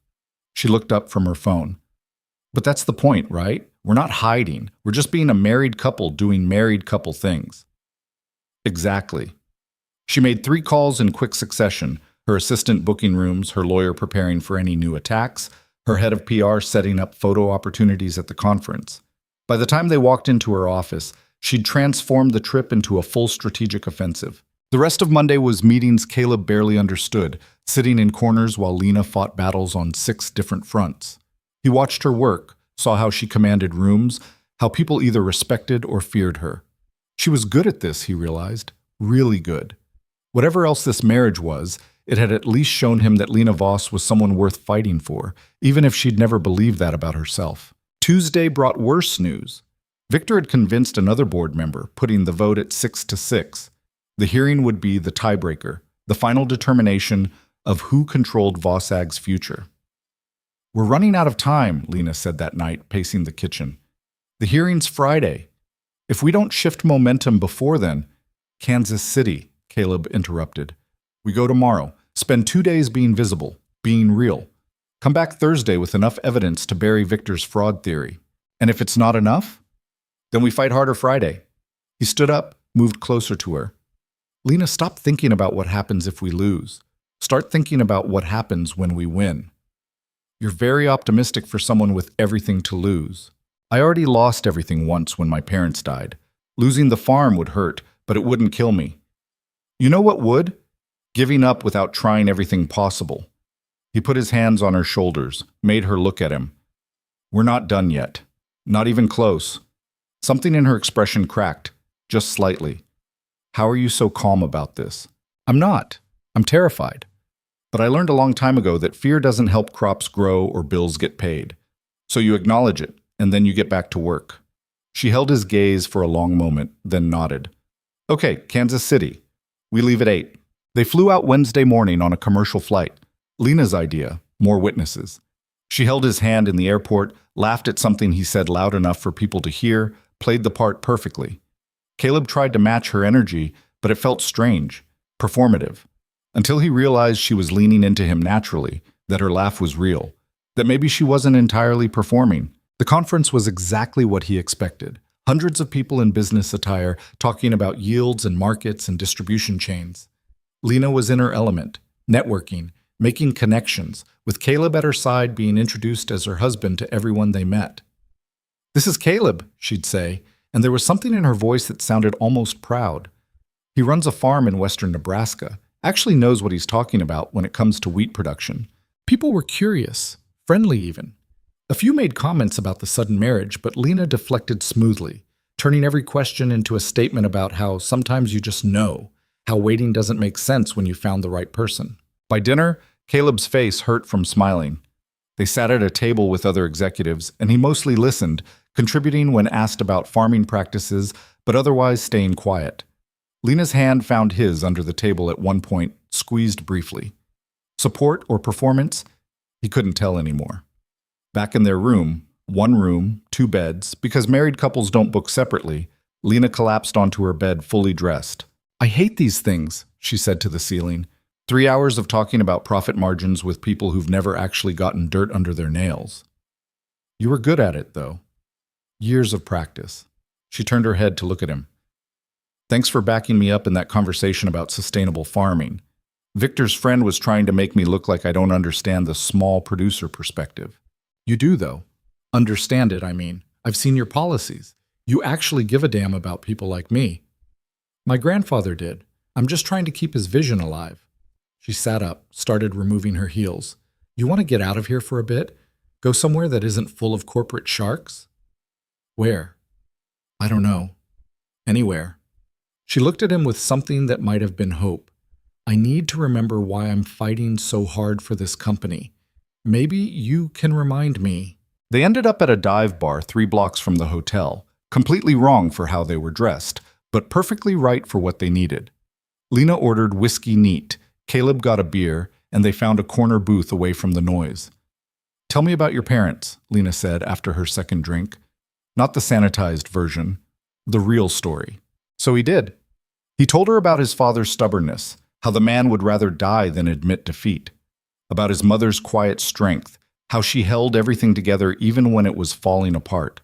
She looked up from her phone. But that's the point, right? We're not hiding. We're just being a married couple doing married couple things. Exactly. She made 3 calls in quick succession, her assistant booking rooms, her lawyer preparing for any new attacks, her head of PR setting up photo opportunities at the conference. By the time they walked into her office, she'd transformed the trip into a full strategic offensive. The rest of Monday was meetings Caleb barely understood, sitting in corners while Lena fought battles on 6 different fronts. He watched her work, saw how she commanded rooms, how people either respected or feared her. She was good at this, he realized. Really good. Whatever else this marriage was, it had at least shown him that Lena Voss was someone worth fighting for, even if she'd never believed that about herself. Tuesday brought worse news. Victor had convinced another board member, putting the vote at 6-6. The hearing would be the tiebreaker, the final determination of who controlled Vossag's future. We're running out of time, Lena said that night, pacing the kitchen. The hearing's Friday. If we don't shift momentum before then— Kansas City, Caleb interrupted. We go tomorrow, spend 2 days being visible, being real. Come back Thursday with enough evidence to bury Victor's fraud theory. And if it's not enough, then we fight harder Friday. He stood up, moved closer to her. Lena, stop thinking about what happens if we lose. Start thinking about what happens when we win. You're very optimistic for someone with everything to lose. I already lost everything once when my parents died. Losing the farm would hurt, but it wouldn't kill me. You know what would? Giving up without trying everything possible. He put his hands on her shoulders, made her look at him. We're not done yet. Not even close. Something in her expression cracked, just slightly. How are you so calm about this? I'm not. I'm terrified. But I learned a long time ago that fear doesn't help crops grow or bills get paid. So you acknowledge it, and then you get back to work. She held his gaze for a long moment, then nodded. Okay, Kansas City. We leave at 8. They flew out Wednesday morning on a commercial flight. Lena's idea, more witnesses. She held his hand in the airport, laughed at something he said loud enough for people to hear, played the part perfectly. Caleb tried to match her energy, but it felt strange, performative, until he realized she was leaning into him naturally, that her laugh was real, that maybe she wasn't entirely performing. The conference was exactly what he expected. Hundreds of people in business attire talking about yields and markets and distribution chains. Lena was in her element, networking, making connections, with Caleb at her side being introduced as her husband to everyone they met. This is Caleb, she'd say, and there was something in her voice that sounded almost proud. He runs a farm in western Nebraska, actually knows what he's talking about when it comes to wheat production. People were curious, friendly even. A few made comments about the sudden marriage, but Lena deflected smoothly, turning every question into a statement about how sometimes you just know, how waiting doesn't make sense when you found the right person. By dinner, Caleb's face hurt from smiling. They sat at a table with other executives, and he mostly listened, contributing when asked about farming practices, but otherwise staying quiet. Lena's hand found his under the table at one point, squeezed briefly. Support or performance? He couldn't tell anymore. Back in their room, one room, two beds, because married couples don't book separately, Lena collapsed onto her bed fully dressed. "I hate these things," she said to the ceiling. 3 hours of talking about profit margins with people who've never actually gotten dirt under their nails. "You were good at it, though. Years of practice." She turned her head to look at him. "Thanks for backing me up in that conversation about sustainable farming. Victor's friend was trying to make me look like I don't understand the small producer perspective. You do, though. Understand it, I mean. I've seen your policies. You actually give a damn about people like me. My grandfather did. I'm just trying to keep his vision alive." She sat up, started removing her heels. "You want to get out of here for a bit? Go somewhere that isn't full of corporate sharks?" "Where?" "I don't know. Anywhere." She looked at him with something that might have been hope. "I need to remember why I'm fighting so hard for this company. Maybe you can remind me." They ended up at a dive bar 3 blocks from the hotel, completely wrong for how they were dressed, but perfectly right for what they needed. Lena ordered whiskey neat, Caleb got a beer, and they found a corner booth away from the noise. "Tell me about your parents," Lena said after her second drink. Not the sanitized version, the real story. So he did. He told her about his father's stubbornness, how the man would rather die than admit defeat, about his mother's quiet strength, how she held everything together even when it was falling apart.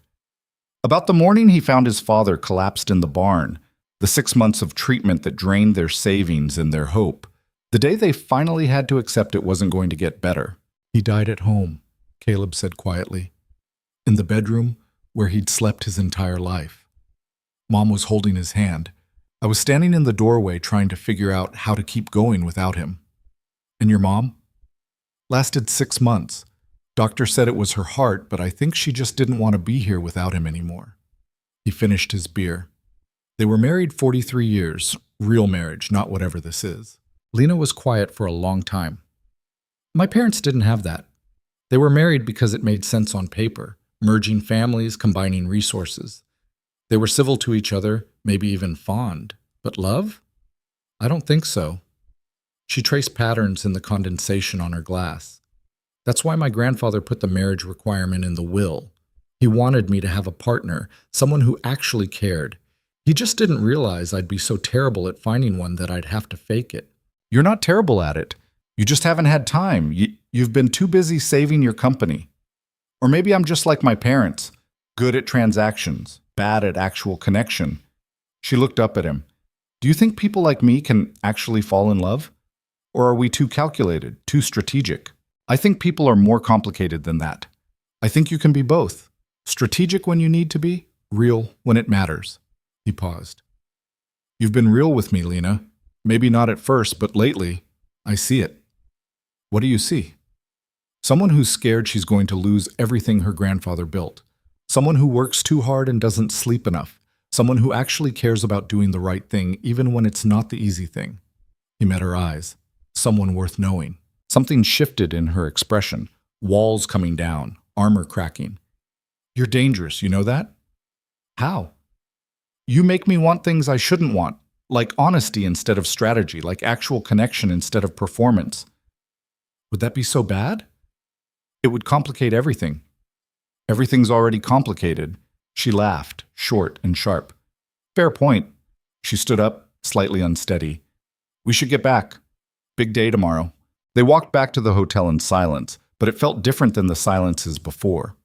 About the morning he found his father collapsed in the barn, the 6 months of treatment that drained their savings and their hope, the day they finally had to accept it wasn't going to get better. "He died at home," Caleb said quietly, "in the bedroom where he'd slept his entire life. Mom was holding his hand. I was standing in the doorway trying to figure out how to keep going without him." "And your mom?" "Lasted 6 months. Doctor said it was her heart, but I think she just didn't want to be here without him anymore." He finished his beer. They were married 43 years, real marriage, not whatever this is. Lena was quiet for a long time. "My parents didn't have that. They were married because it made sense on paper, merging families, combining resources. They were civil to each other, maybe even fond. But love? I don't think so." She traced patterns in the condensation on her glass. "That's why my grandfather put the marriage requirement in the will. He wanted me to have a partner, someone who actually cared. He just didn't realize I'd be so terrible at finding one that I'd have to fake it." "You're not terrible at it. You just haven't had time. You've been too busy saving your company. Or maybe I'm just like my parents, good at transactions, bad at actual connection." She looked up at him. "Do you think people like me can actually fall in love? Or are we too calculated, too strategic? I think people are more complicated than that. I think you can be both. Strategic when you need to be, real when it matters." He paused. "You've been real with me, Lena. Maybe not at first, but lately, I see it." "What do you see?" "Someone who's scared she's going to lose everything her grandfather built. Someone who works too hard and doesn't sleep enough. Someone who actually cares about doing the right thing, even when it's not the easy thing." He met her eyes. Someone worth knowing. Something shifted in her expression. Walls coming down, armor cracking. "You're dangerous, you know that?" "How?" "You make me want things I shouldn't want. Like honesty instead of strategy, like actual connection instead of performance." "Would that be so bad?" "It would complicate everything." "Everything's already complicated." She laughed, short and sharp. "Fair point." She stood up, slightly unsteady. "We should get back. Big day tomorrow." They walked back to the hotel in silence, but it felt different than the silences before.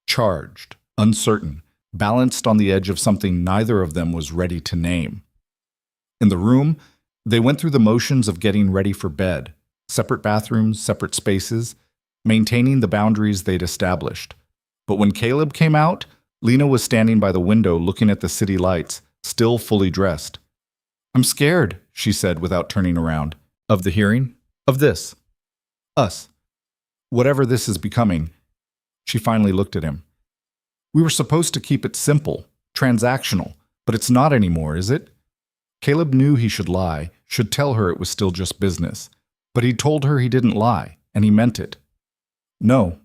Charged, uncertain, balanced on the edge of something neither of them was ready to name. In the room, they went through the motions of getting ready for bed. Separate bathrooms, separate spaces, maintaining the boundaries they'd established. But when Caleb came out, Lena was standing by the window looking at the city lights, still fully dressed. "I'm scared," she said without turning around. "Of the hearing? Of this? Us? Whatever this is becoming." She finally looked at him. "We were supposed to keep it simple, transactional, but it's not anymore, is it?" Caleb knew he should lie, should tell her it was still just business. But he told her he didn't lie, and he meant it. "No,"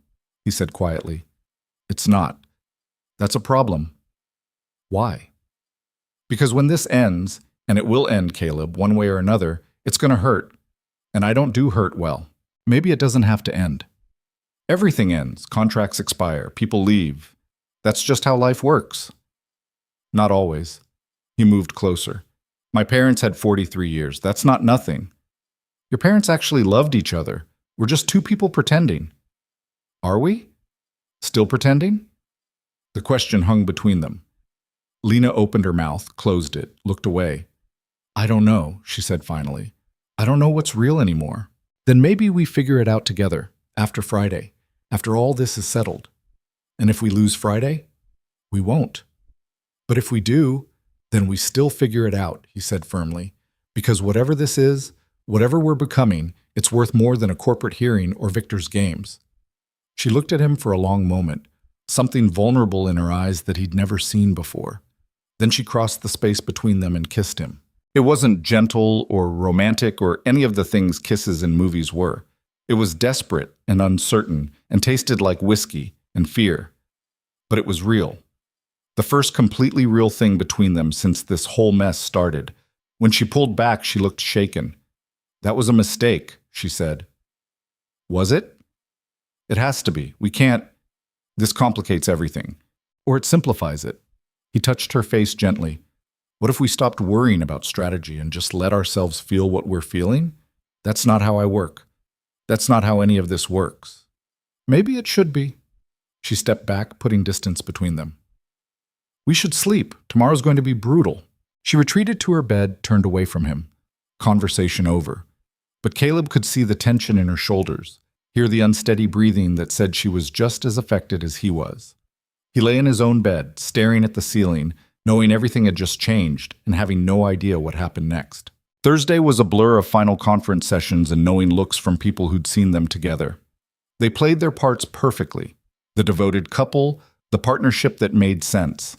he said quietly. "It's not. That's a problem." "Why?" "Because when this ends, And it will end, Caleb, one way or another. It's going to hurt. And I don't do hurt well. Maybe it doesn't have to end. Everything ends. Contracts expire. People leave. That's just how life works. Not always. He moved closer. My parents had 43 years. That's not nothing. Your parents actually loved each other. We're just two people pretending. Are we? Still pretending? The question hung between them. Lena opened her mouth, closed it, looked away. I don't know, she said finally. I don't know what's real anymore. Then maybe we figure it out together, after Friday, after all this is settled. And if we lose Friday, we won't. But if we do, then we still figure it out, he said firmly, because whatever this is, whatever we're becoming, it's worth more than a corporate hearing or Victor's games. She looked at him for a long moment, something vulnerable in her eyes that he'd never seen before. Then she crossed the space between them and kissed him. It wasn't gentle or romantic or any of the things kisses in movies were. It was desperate and uncertain and tasted like whiskey and fear. But it was real. The first completely real thing between them since this whole mess started. When she pulled back, she looked shaken. That was a mistake, she said. Was it? It has to be. We can't. This complicates everything. Or it simplifies it. He touched her face gently. What if we stopped worrying about strategy and just let ourselves feel what we're feeling? That's not how I work. That's not how any of this works. Maybe it should be. She stepped back, putting distance between them. We should sleep. Tomorrow's going to be brutal. She retreated to her bed, turned away from him. Conversation over. But Caleb could see the tension in her shoulders, hear the unsteady breathing that said she was just as affected as he was. He lay in his own bed, staring at the ceiling, knowing everything had just changed and having no idea what happened next. Thursday was a blur of final conference sessions and knowing looks from people who'd seen them together. They played their parts perfectly. The devoted couple, the partnership that made sense.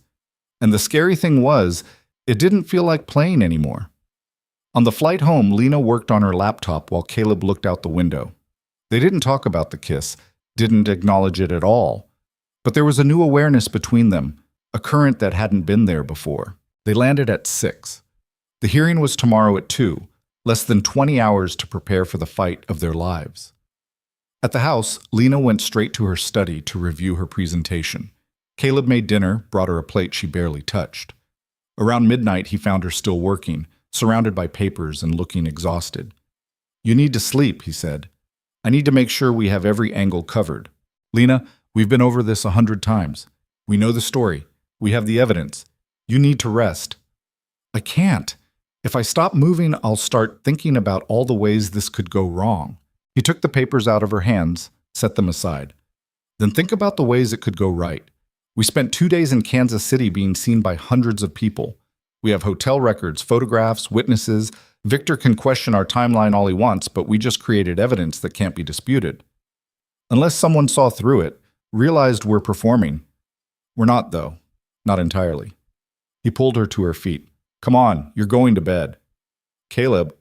And the scary thing was, it didn't feel like playing anymore. On the flight home, Lena worked on her laptop while Caleb looked out the window. They didn't talk about the kiss, didn't acknowledge it at all. But there was a new awareness between them, a current that hadn't been there before. They landed at 6. The hearing was tomorrow at 2, less than 20 hours to prepare for the fight of their lives. At the house, Lena went straight to her study to review her presentation. Caleb made dinner, brought her a plate she barely touched. Around midnight, he found her still working, surrounded by papers and looking exhausted. You need to sleep, he said. I need to make sure we have every angle covered. Lena, we've been over this 100 times. We know the story. We have the evidence. You need to rest. I can't. If I stop moving, I'll start thinking about all the ways this could go wrong. He took the papers out of her hands, set them aside. Then think about the ways it could go right. We spent 2 days in Kansas City being seen by hundreds of people. We have hotel records, photographs, witnesses. Victor can question our timeline all he wants, but we just created evidence that can't be disputed. Unless someone saw through it, realized we're performing. We're not, though. Not entirely. He pulled her to her feet. Come on, you're going to bed. Caleb,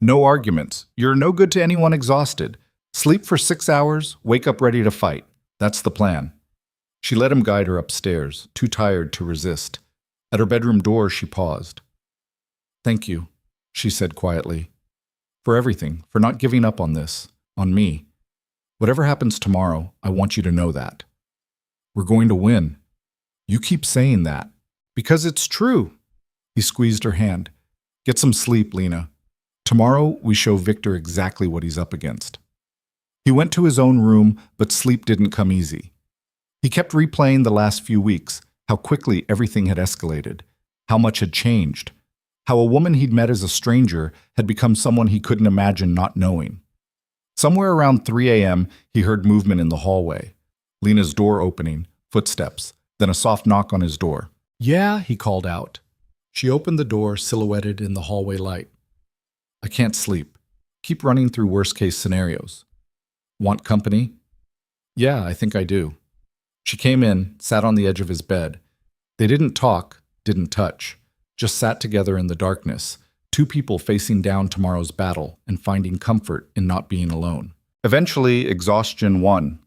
no arguments. You're no good to anyone exhausted. Sleep for 6 hours, wake up ready to fight. That's the plan. She let him guide her upstairs, too tired to resist. At her bedroom door, she paused. Thank you, she said quietly. For everything, for not giving up on this, on me. Whatever happens tomorrow, I want you to know that. We're going to win. You keep saying that. Because it's true. He squeezed her hand. Get some sleep, Lena. Tomorrow, we show Victor exactly what he's up against. He went to his own room, but sleep didn't come easy. He kept replaying the last few weeks, how quickly everything had escalated, how much had changed, how a woman he'd met as a stranger had become someone he couldn't imagine not knowing. Somewhere around 3 a.m., he heard movement in the hallway. Lena's door opening, footsteps, then a soft knock on his door. Yeah, he called out. She opened the door, silhouetted in the hallway light. I can't sleep. Keep running through worst-case scenarios. Want company? Yeah, I think I do. She came in, sat on the edge of his bed. They didn't talk, didn't touch, just sat together in the darkness, two people facing down tomorrow's battle and finding comfort in not being alone. Eventually, exhaustion won.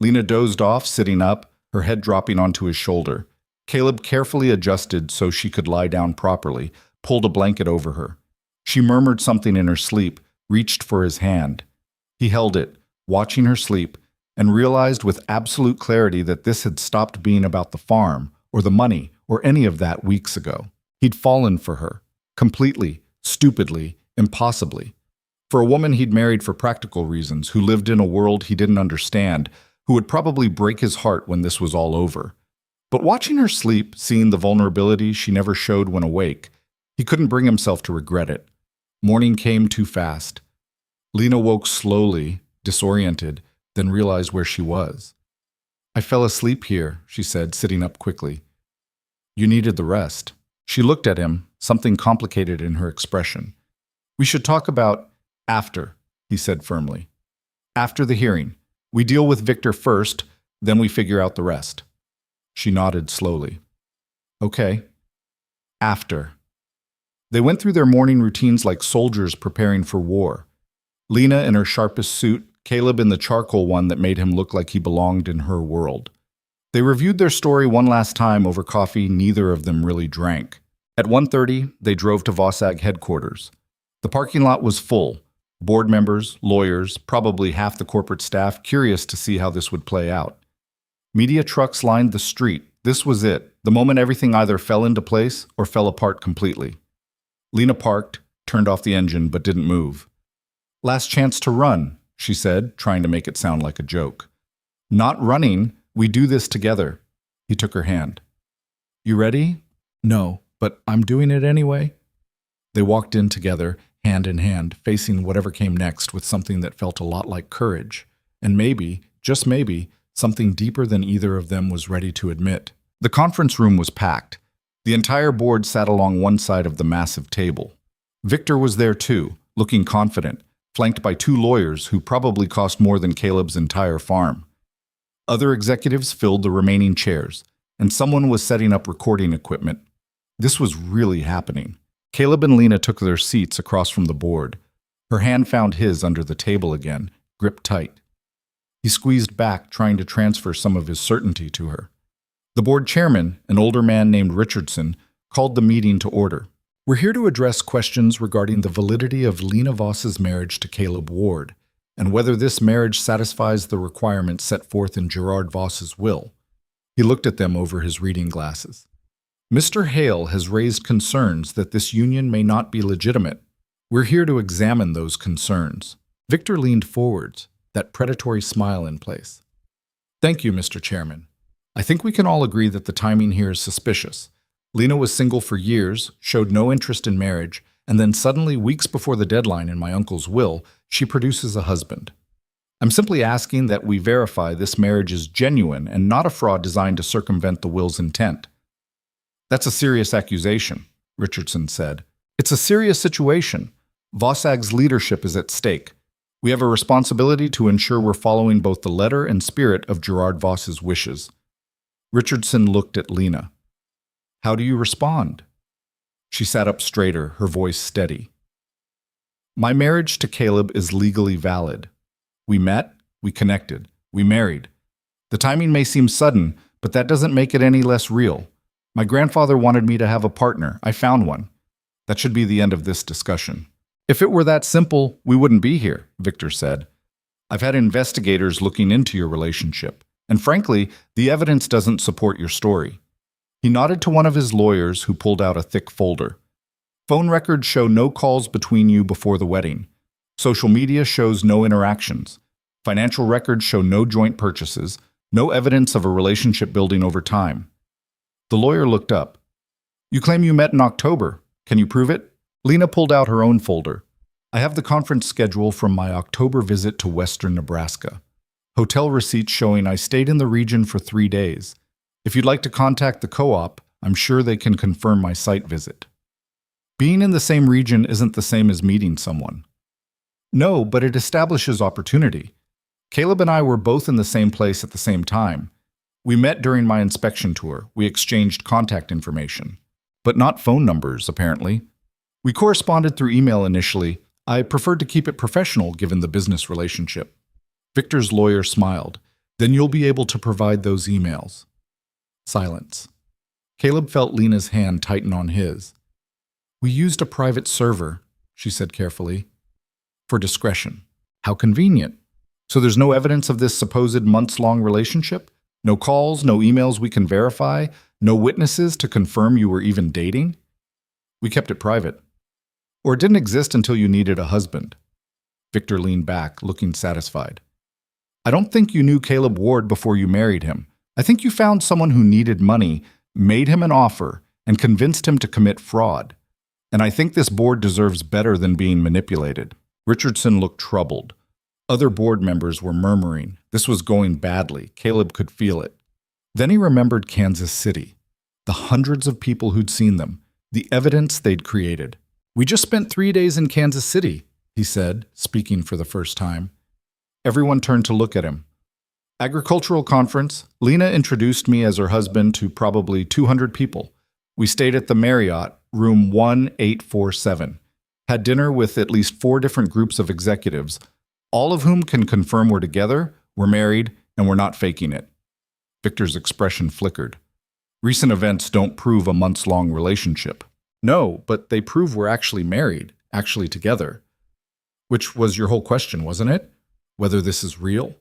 Lena dozed off, sitting up, her head dropping onto his shoulder. Caleb carefully adjusted so she could lie down properly, pulled a blanket over her. She murmured something in her sleep, reached for his hand. He held it, watching her sleep, and realized with absolute clarity that this had stopped being about the farm, or the money, or any of that weeks ago. He'd fallen for her, completely, stupidly, impossibly. For a woman he'd married for practical reasons, who lived in a world he didn't understand, who would probably break his heart when this was all over. But watching her sleep, seeing the vulnerability she never showed when awake, he couldn't bring himself to regret it. Morning came too fast. Lena woke slowly, disoriented, then realized where she was. "I fell asleep here," she said, sitting up quickly. "You needed the rest." She looked at him, something complicated in her expression. "We should talk about after," he said firmly. "After the hearing. We deal with Victor first, then we figure out the rest." She nodded slowly. "Okay. After." They went through their morning routines like soldiers preparing for war. Lena in her sharpest suit, Caleb in the charcoal one that made him look like he belonged in her world. They reviewed their story one last time over coffee neither of them really drank. At 1:30, they drove to VOSAG headquarters. The parking lot was full. Board members, lawyers, probably half the corporate staff curious to see how this would play out. Media trucks lined the street. This was it, the moment everything either fell into place or fell apart completely. Lena parked, turned off the engine, but didn't move. "Last chance to run," she said, trying to make it sound like a joke. "Not running, we do this together." He took her hand. "You ready?" "No, but I'm doing it anyway." They walked in together, hand in hand, facing whatever came next with something that felt a lot like courage, and maybe, just maybe, something deeper than either of them was ready to admit. The conference room was packed. The entire board sat along one side of the massive table. Victor was there too, looking confident, flanked by two lawyers who probably cost more than Caleb's entire farm. Other executives filled the remaining chairs, and someone was setting up recording equipment. This was really happening. Caleb and Lena took their seats across from the board. Her hand found his under the table again, gripped tight. He squeezed back, trying to transfer some of his certainty to her. The board chairman, an older man named Richardson, called the meeting to order. "We're here to address questions regarding the validity of Lena Voss's marriage to Caleb Ward, and whether this marriage satisfies the requirements set forth in Gerard Voss's will." He looked at them over his reading glasses. "Mr. Hale has raised concerns that this union may not be legitimate. We're here to examine those concerns." Victor leaned forwards, that predatory smile in place. "Thank you, Mr. Chairman. I think we can all agree that the timing here is suspicious. Lena was single for years, showed no interest in marriage, and then suddenly, weeks before the deadline in my uncle's will, she produces a husband. I'm simply asking that we verify this marriage is genuine and not a fraud designed to circumvent the will's intent." "That's a serious accusation," Richardson said. "It's a serious situation. VOSAG's leadership is at stake. We have a responsibility to ensure we're following both the letter and spirit of Gerard Voss's wishes." Richardson looked at Lena. "How do you respond?" She sat up straighter, her voice steady. "My marriage to Caleb is legally valid. We met, we connected, we married. The timing may seem sudden, but that doesn't make it any less real. My grandfather wanted me to have a partner. I found one. That should be the end of this discussion." "If it were that simple, we wouldn't be here," Victor said. "I've had investigators looking into your relationship, and frankly, the evidence doesn't support your story." He nodded to one of his lawyers who pulled out a thick folder. "Phone records show no calls between you before the wedding. Social media shows no interactions. Financial records show no joint purchases, no evidence of a relationship building over time." The lawyer looked up. "You claim you met in October. Can you prove it?" Lena pulled out her own folder. "I have the conference schedule from my October visit to western Nebraska. Hotel receipts showing I stayed in the region for 3 days. If you'd like to contact the co-op, I'm sure they can confirm my site visit." "Being in the same region isn't the same as meeting someone." "No, but it establishes opportunity. Caleb and I were both in the same place at the same time. We met during my inspection tour. We exchanged contact information. But not phone numbers, apparently. We corresponded through email initially. I preferred to keep it professional given the business relationship." Victor's lawyer smiled. "Then you'll be able to provide those emails." Silence. Caleb felt Lena's hand tighten on his. We used a private server, she said carefully, for discretion. How convenient. So there's no evidence of this supposed months-long relationship? No calls, no emails we can verify, no witnesses to confirm you were even dating? We kept it private. Or it didn't exist until you needed a husband. Victor leaned back, looking satisfied. I don't think you knew Caleb Ward before you married him. I think you found someone who needed money, made him an offer, and convinced him to commit fraud. And I think this board deserves better than being manipulated. Richardson looked troubled. Other board members were murmuring. This was going badly. Caleb could feel it. Then he remembered Kansas City, the hundreds of people who'd seen them, the evidence they'd created. We just spent 3 days in Kansas City, he said, speaking for the first time. Everyone turned to look at him. Agricultural conference. Lena introduced me as her husband to probably 200 people. We stayed at the Marriott, room 1847. Had dinner with at least 4 different groups of executives, all of whom can confirm we're together, we're married, and we're not faking it. Victor's expression flickered. Recent events don't prove a months-long relationship. No, but they prove we're actually married, actually together. Which was your whole question, wasn't it? Whether this is real?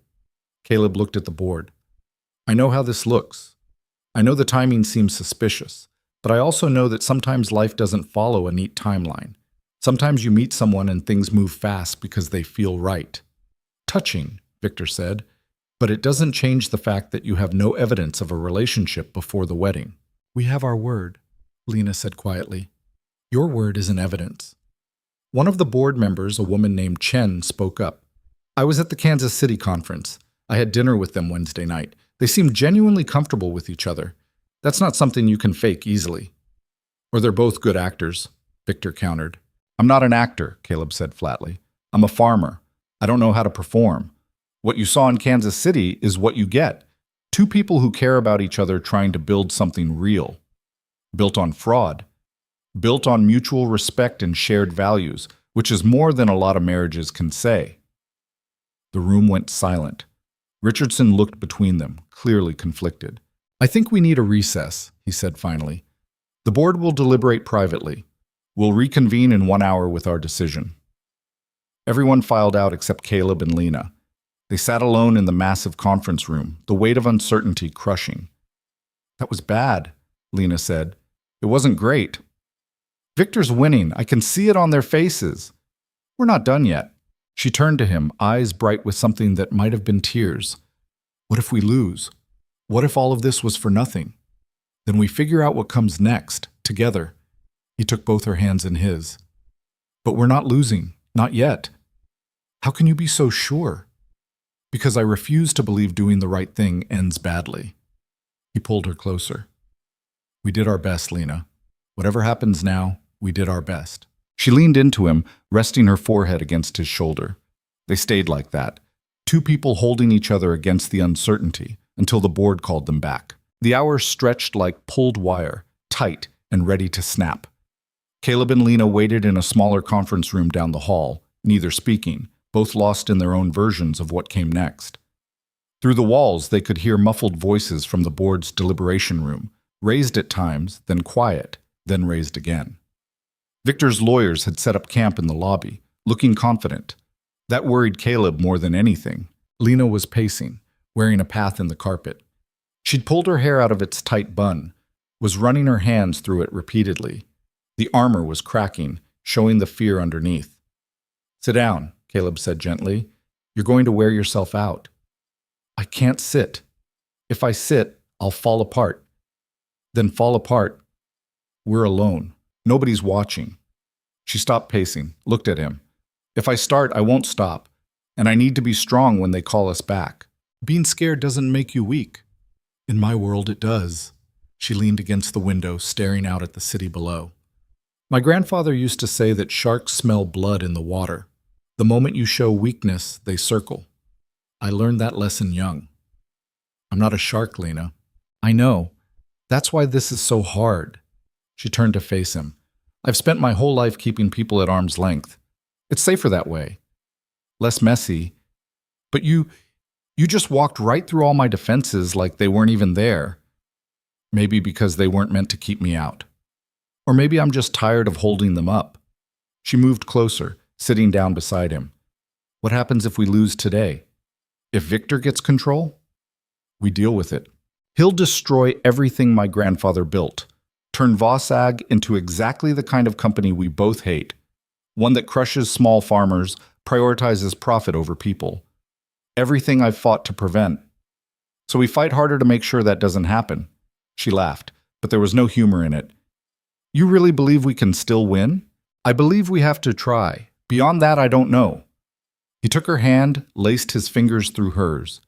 Caleb looked at the board. I know how this looks. I know the timing seems suspicious, but I also know that sometimes life doesn't follow a neat timeline. Sometimes you meet someone and things move fast because they feel right. Touching, Victor said, but it doesn't change the fact that you have no evidence of a relationship before the wedding. We have our word, Lena said quietly. Your word isn't evidence. One of the board members, a woman named Chen, spoke up. I was at the Kansas City conference. I had dinner with them Wednesday night. They seemed genuinely comfortable with each other. That's not something you can fake easily. Or they're both good actors, Victor countered. I'm not an actor, Caleb said flatly. I'm a farmer. I don't know how to perform. What you saw in Kansas City is what you get. 2 people who care about each other trying to build something real. Built on fraud. Built on mutual respect and shared values, which is more than a lot of marriages can say. The room went silent. Richardson looked between them, clearly conflicted. I think we need a recess, he said finally. The board will deliberate privately. We'll reconvene in 1 hour with our decision. Everyone filed out except Caleb and Lena. They sat alone in the massive conference room, the weight of uncertainty crushing. That was bad, Lena said. It wasn't great. Victor's winning. I can see it on their faces. We're not done yet. She turned to him, eyes bright with something that might have been tears. What if we lose? What if all of this was for nothing? Then we figure out what comes next, together. He took both her hands in his. But we're not losing, not yet. How can you be so sure? Because I refuse to believe doing the right thing ends badly. He pulled her closer. We did our best, Lena. Whatever happens now, we did our best. She leaned into him, resting her forehead against his shoulder. They stayed like that, 2 people holding each other against the uncertainty, until the board called them back. The hours stretched like pulled wire, tight and ready to snap. Caleb and Lena waited in a smaller conference room down the hall, neither speaking, both lost in their own versions of what came next. Through the walls, they could hear muffled voices from the board's deliberation room, raised at times, then quiet, then raised again. Victor's lawyers had set up camp in the lobby, looking confident. That worried Caleb more than anything. Lena was pacing, wearing a path in the carpet. She'd pulled her hair out of its tight bun, was running her hands through it repeatedly. The armor was cracking, showing the fear underneath. Sit down, Caleb said gently. You're going to wear yourself out. I can't sit. If I sit, I'll fall apart. Then fall apart. We're alone. Nobody's watching. She stopped pacing, looked at him. If I start, I won't stop, and I need to be strong when they call us back. Being scared doesn't make you weak. In my world, it does. She leaned against the window, staring out at the city below. My grandfather used to say that sharks smell blood in the water. The moment you show weakness, they circle. I learned that lesson young. I'm not a shark, Lena. I know. That's why this is so hard. She turned to face him. I've spent my whole life keeping people at arm's length. It's safer that way. Less messy. But you just walked right through all my defenses like they weren't even there. Maybe because they weren't meant to keep me out. Or maybe I'm just tired of holding them up. She moved closer, sitting down beside him. What happens if we lose today? If Victor gets control? We deal with it. He'll destroy everything my grandfather built, turn Vossag into exactly the kind of company we both hate, one that crushes small farmers, prioritizes profit over people. Everything I've fought to prevent. So we fight harder to make sure that doesn't happen. She laughed, but there was no humor in it. You really believe we can still win? I believe we have to try. Beyond that, I don't know. He took her hand, laced his fingers through hers.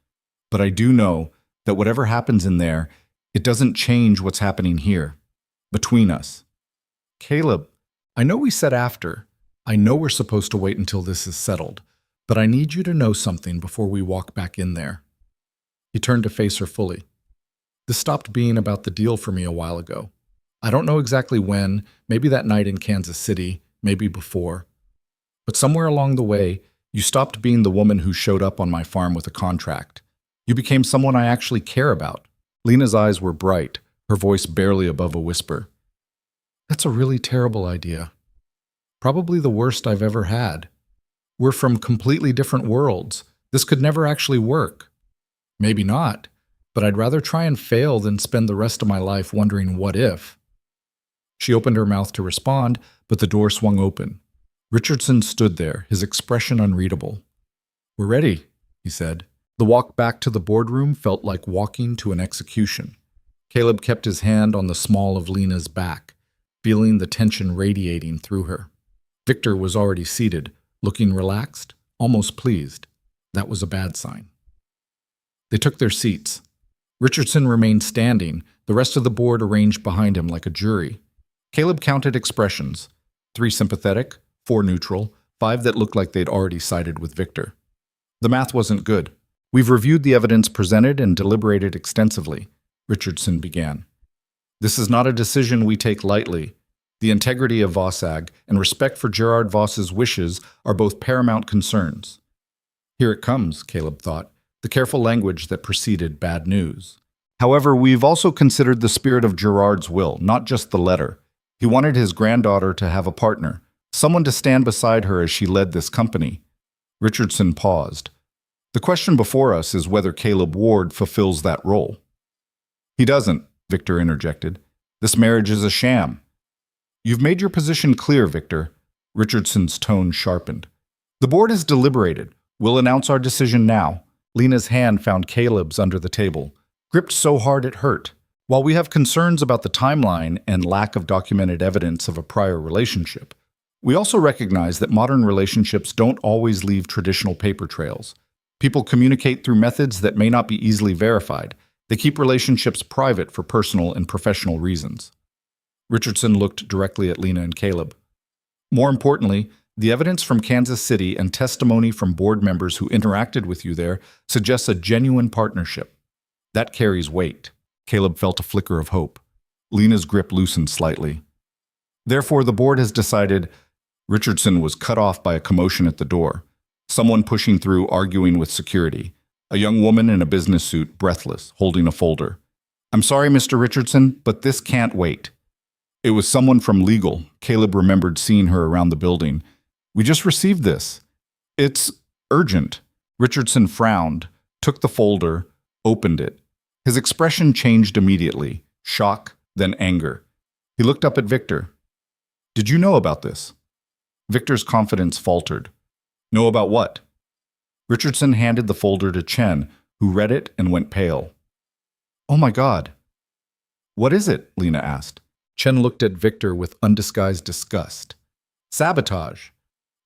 But I do know that whatever happens in there, it doesn't change what's happening here, between us. Caleb, I know we said after. I know we're supposed to wait until this is settled, but I need you to know something before we walk back in there. He turned to face her fully. This stopped being about the deal for me a while ago. I don't know exactly when, maybe that night in Kansas City, maybe before. But somewhere along the way, you stopped being the woman who showed up on my farm with a contract. You became someone I actually care about. Lena's eyes were bright, her voice barely above a whisper. That's a really terrible idea. Probably the worst I've ever had. We're from completely different worlds. This could never actually work. Maybe not, but I'd rather try and fail than spend the rest of my life wondering what if. She opened her mouth to respond, but the door swung open. Richardson stood there, his expression unreadable. We're ready, he said. The walk back to the boardroom felt like walking to an execution. Caleb kept his hand on the small of Lena's back, feeling the tension radiating through her. Victor was already seated, looking relaxed, almost pleased. That was a bad sign. They took their seats. Richardson remained standing, the rest of the board arranged behind him like a jury. Caleb counted expressions, 3 sympathetic, 4 neutral, 5 that looked like they'd already sided with Victor. The math wasn't good. We've reviewed the evidence presented and deliberated extensively, Richardson began. This is not a decision we take lightly. The integrity of Vossag and respect for Gerard Voss's wishes are both paramount concerns. Here it comes, Caleb thought, the careful language that preceded bad news. However, we've also considered the spirit of Gerard's will, not just the letter. He wanted his granddaughter to have a partner, someone to stand beside her as she led this company. Richardson paused. The question before us is whether Caleb Ward fulfills that role. He doesn't, Victor interjected. This marriage is a sham. You've made your position clear, Victor. Richardson's tone sharpened. The board has deliberated. We'll announce our decision now. Lena's hand found Caleb's under the table, gripped so hard it hurt. While we have concerns about the timeline and lack of documented evidence of a prior relationship, we also recognize that modern relationships don't always leave traditional paper trails. People communicate through methods that may not be easily verified. They keep relationships private for personal and professional reasons. Richardson looked directly at Lena and Caleb. More importantly, the evidence from Kansas City and testimony from board members who interacted with you there suggests a genuine partnership. That carries weight. Caleb felt a flicker of hope. Lena's grip loosened slightly. Therefore, the board has decided. Richardson was cut off by a commotion at the door. Someone pushing through, arguing with security. A young woman in a business suit, breathless, holding a folder. I'm sorry, Mr. Richardson, but this can't wait. It was someone from legal. Caleb remembered seeing her around the building. We just received this. It's urgent. Richardson frowned, took the folder, opened it. His expression changed immediately, shock, then anger. He looked up at Victor. Did you know about this? Victor's confidence faltered. Know about what? Richardson handed the folder to Chen, who read it and went pale. Oh my God. What is it? Lena asked. Chen looked at Victor with undisguised disgust. Sabotage.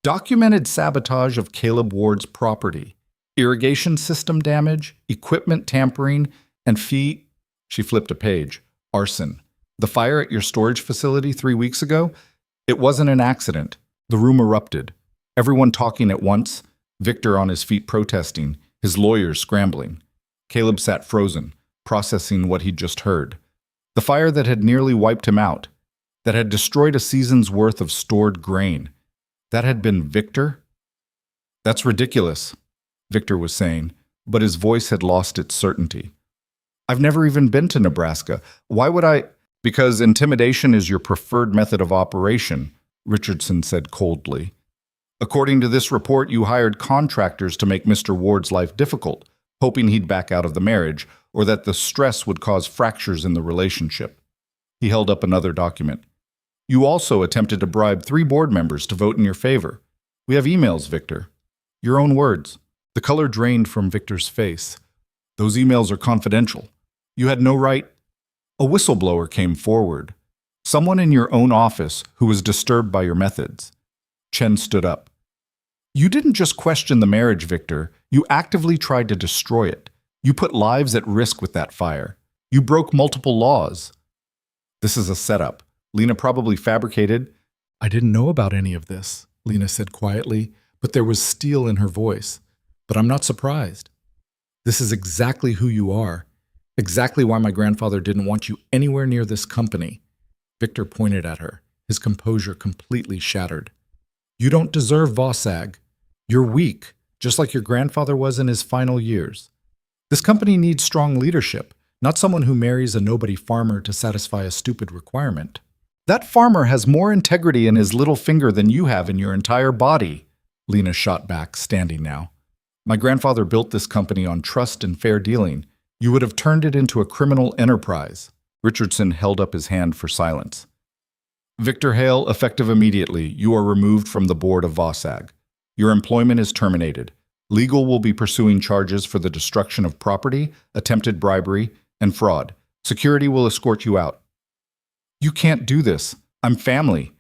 Documented sabotage of Caleb Ward's property. Irrigation system damage, equipment tampering, and She flipped a page. Arson. The fire at your storage facility 3 weeks ago? It wasn't an accident. The room erupted. Everyone talking at once, Victor on his feet protesting, his lawyers scrambling. Caleb sat frozen, processing what he'd just heard. The fire that had nearly wiped him out, that had destroyed a season's worth of stored grain, that had been Victor? That's ridiculous, Victor was saying, but his voice had lost its certainty. I've never even been to Nebraska. Why would I? Because intimidation is your preferred method of operation, Richardson said coldly. According to this report, you hired contractors to make Mr. Ward's life difficult, hoping he'd back out of the marriage, or that the stress would cause fractures in the relationship. He held up another document. You also attempted to bribe 3 board members to vote in your favor. We have emails, Victor. Your own words. The color drained from Victor's face. Those emails are confidential. You had no right. A whistleblower came forward. Someone in your own office who was disturbed by your methods. Chen stood up. You didn't just question the marriage, Victor. You actively tried to destroy it. You put lives at risk with that fire. You broke multiple laws. This is a setup. Lena probably fabricated. I didn't know about any of this, Lena said quietly, but there was steel in her voice. But I'm not surprised. This is exactly who you are. Exactly why my grandfather didn't want you anywhere near this company. Victor pointed at her, his composure completely shattered. You don't deserve Vossag. You're weak, just like your grandfather was in his final years. This company needs strong leadership, not someone who marries a nobody farmer to satisfy a stupid requirement. That farmer has more integrity in his little finger than you have in your entire body, Lena shot back, standing now. My grandfather built this company on trust and fair dealing. You would have turned it into a criminal enterprise. Richardson held up his hand for silence. Victor Hale, effective immediately, you are removed from the board of Vossag. Your employment is terminated. Legal will be pursuing charges for the destruction of property, attempted bribery, and fraud. Security will escort you out. You can't do this. I'm family.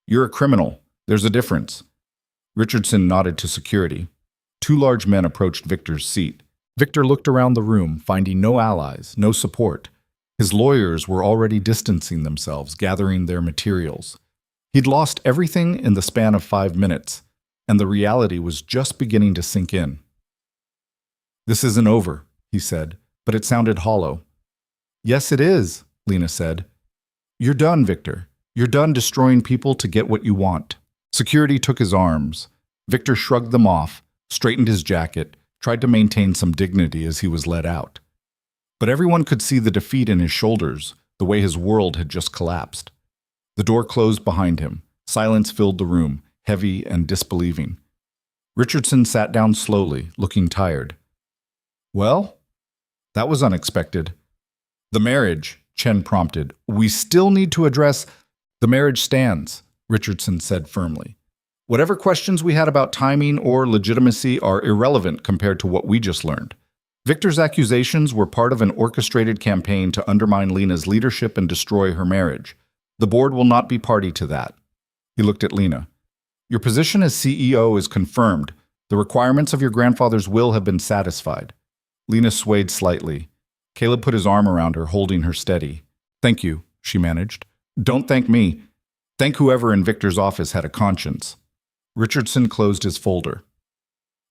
You're a criminal. There's a difference. Richardson nodded to security. 2 large men approached Victor's seat. Victor looked around the room, finding no allies, no support. His lawyers were already distancing themselves, gathering their materials. He'd lost everything in the span of 5 minutes, and the reality was just beginning to sink in. This isn't over, he said, but it sounded hollow. Yes, it is, Lena said. You're done, Victor. You're done destroying people to get what you want. Security took his arms. Victor shrugged them off, straightened his jacket, tried to maintain some dignity as he was led out. But everyone could see the defeat in his shoulders, the way his world had just collapsed. The door closed behind him. Silence filled the room, heavy and disbelieving. Richardson sat down slowly, looking tired. Well, that was unexpected. The marriage, Chen prompted. We still need to address. The marriage stands, Richardson said firmly. Whatever questions we had about timing or legitimacy are irrelevant compared to what we just learned. Victor's accusations were part of an orchestrated campaign to undermine Lena's leadership and destroy her marriage. The board will not be party to that. He looked at Lena. Your position as CEO is confirmed. The requirements of your grandfather's will have been satisfied. Lena swayed slightly. Caleb put his arm around her, holding her steady. Thank you, she managed. Don't thank me. Thank whoever in Victor's office had a conscience. Richardson closed his folder.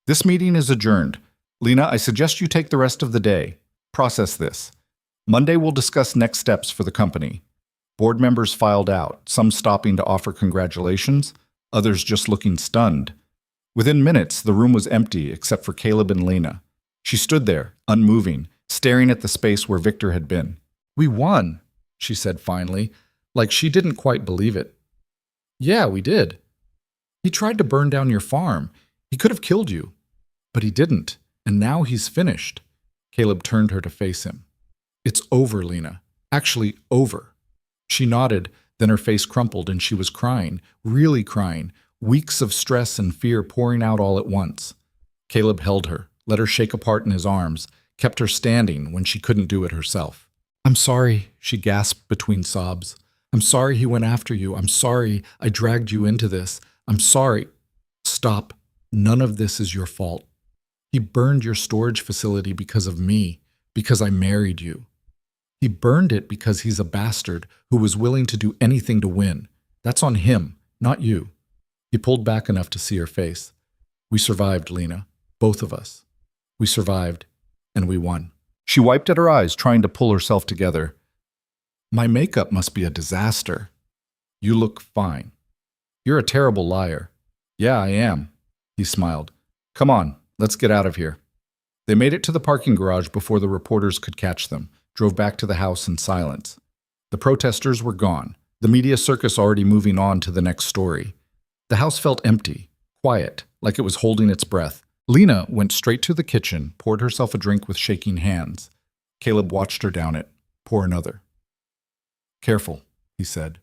This meeting is adjourned. Lena, I suggest you take the rest of the day. Process this. Monday we'll discuss next steps for the company. Board members filed out, some stopping to offer congratulations, others just looking stunned. Within minutes, the room was empty except for Caleb and Lena. She stood there, unmoving, staring at the space where Victor had been. We won, she said finally, like she didn't quite believe it. Yeah, we did. He tried to burn down your farm. He could have killed you. But he didn't, and now he's finished. Caleb turned her to face him. It's over, Lena. Actually, over. She nodded, then her face crumpled and she was crying, really crying, weeks of stress and fear pouring out all at once. Caleb held her, let her shake apart in his arms, kept her standing when she couldn't do it herself. I'm sorry, she gasped between sobs. I'm sorry he went after you. I'm sorry I dragged you into this. I'm sorry. Stop. None of this is your fault. He burned your storage facility because of me, because I married you. He burned it because he's a bastard who was willing to do anything to win. That's on him, not you. He pulled back enough to see her face. We survived, Lena. Both of us. We survived, and we won. She wiped at her eyes, trying to pull herself together. My makeup must be a disaster. You look fine. You're a terrible liar. Yeah, I am. He smiled. Come on, let's get out of here. They made it to the parking garage before the reporters could catch them, drove back to the house in silence. The protesters were gone, the media circus already moving on to the next story. The house felt empty, quiet, like it was holding its breath. Lena went straight to the kitchen, poured herself a drink with shaking hands. Caleb watched her down it. Pour another. Careful, he said.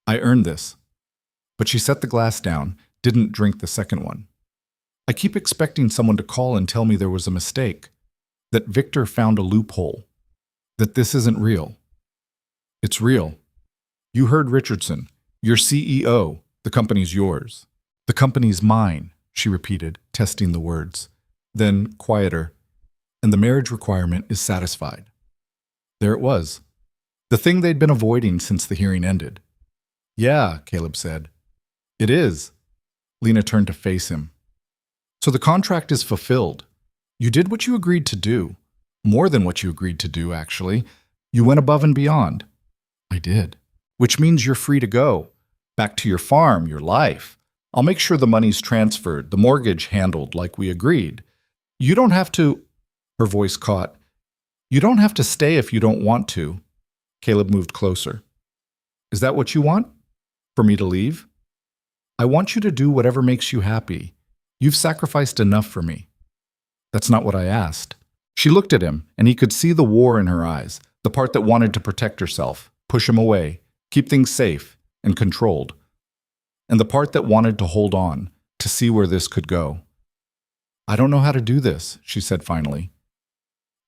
I earned this. But she set the glass down, didn't drink the second one. I keep expecting someone to call and tell me there was a mistake, that Victor found a loophole, that this isn't real. It's real. You heard Richardson. You're CEO. The company's yours. The company's mine, she repeated, testing the words. Then, quieter, and the marriage requirement is satisfied. There it was. The thing they'd been avoiding since the hearing ended. Yeah, Caleb said. It is. Lena turned to face him. So the contract is fulfilled. You did what you agreed to do. More than what you agreed to do, actually. You went above and beyond. I did. Which means you're free to go. Back to your farm, your life. I'll make sure the money's transferred, the mortgage handled like we agreed. You don't have to... Her voice caught. You don't have to stay if you don't want to. Caleb moved closer. Is that what you want? For me to leave? I want you to do whatever makes you happy. You've sacrificed enough for me. That's not what I asked. She looked at him, and he could see the war in her eyes, the part that wanted to protect herself, push him away, keep things safe and controlled, and the part that wanted to hold on, to see where this could go. I don't know how to do this, she said finally.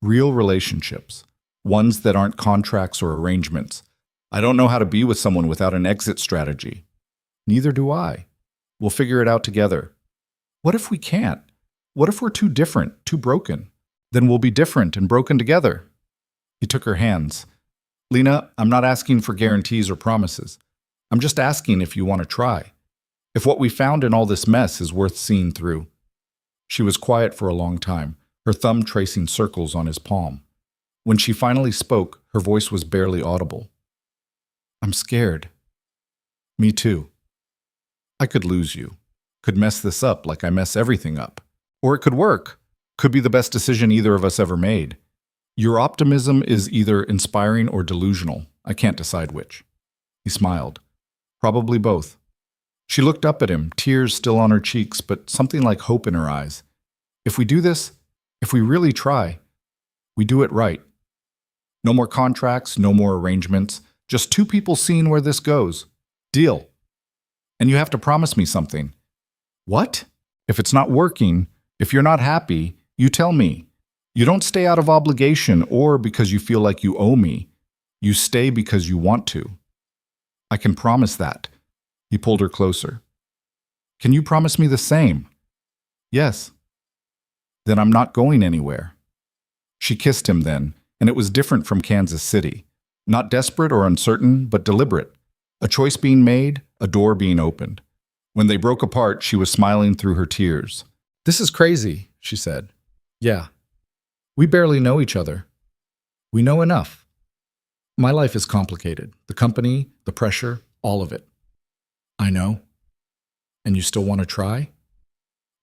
Real relationships, ones that aren't contracts or arrangements. I don't know how to be with someone without an exit strategy. Neither do I. We'll figure it out together. What if we can't? What if we're too different, too broken? Then we'll be different and broken together. He took her hands. Lena, I'm not asking for guarantees or promises. I'm just asking if you want to try. If what we found in all this mess is worth seeing through. She was quiet for a long time, her thumb tracing circles on his palm. When she finally spoke, her voice was barely audible. I'm scared. Me too. I could lose you. Could mess this up like I mess everything up. Or it could work. Could be the best decision either of us ever made. Your optimism is either inspiring or delusional. I can't decide which. He smiled. Probably both. She looked up at him, tears still on her cheeks, but something like hope in her eyes. If we do this, if we really try, we do it right. No more contracts, no more arrangements, just two people seeing where this goes. Deal. And you have to promise me something. What? If it's not working, if you're not happy, you tell me. You don't stay out of obligation or because you feel like you owe me. You stay because you want to. I can promise that. He pulled her closer. Can you promise me the same? Yes. Then I'm not going anywhere. She kissed him then, and it was different from Kansas City. Not desperate or uncertain, but deliberate. A choice being made, a door being opened. When they broke apart, she was smiling through her tears. This is crazy, she said. Yeah. We barely know each other. We know enough. My life is complicated. The company, the pressure, all of it. I know. And you still want to try?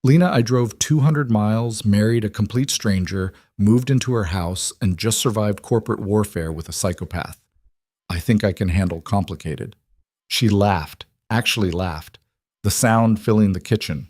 Lena, I drove 200 miles, married a complete stranger, moved into her house, and just survived corporate warfare with a psychopath. I think I can handle complicated. She laughed, actually laughed, the sound filling the kitchen.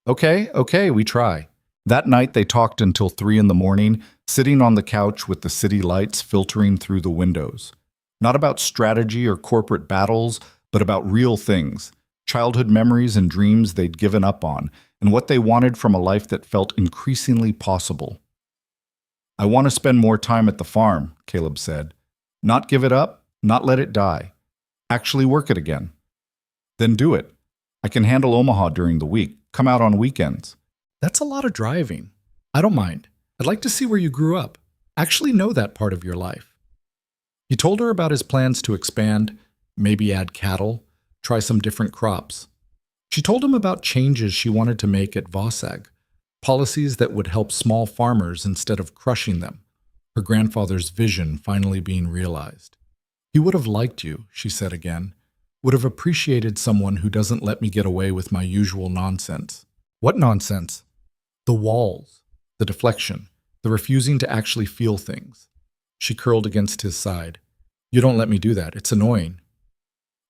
Okay, we try. That night they talked until 3 a.m, sitting on the couch with the city lights filtering through the windows. Not about strategy or corporate battles, but about real things, childhood memories and dreams they'd given up on, and what they wanted from a life that felt increasingly possible. I want to spend more time at the farm, Caleb said. Not give it up, not let it die. Actually work it again. Then do it. I can handle Omaha during the week, come out on weekends. That's a lot of driving. I don't mind. I'd like to see where you grew up. Actually know that part of your life. He told her about his plans to expand, maybe add cattle, try some different crops. She told him about changes she wanted to make at Vossag, policies that would help small farmers instead of crushing them, her grandfather's vision finally being realized. He would have liked you, she said again, would have appreciated someone who doesn't let me get away with my usual nonsense. What nonsense? The walls, the deflection, the refusing to actually feel things. She curled against his side. You don't let me do that. It's annoying.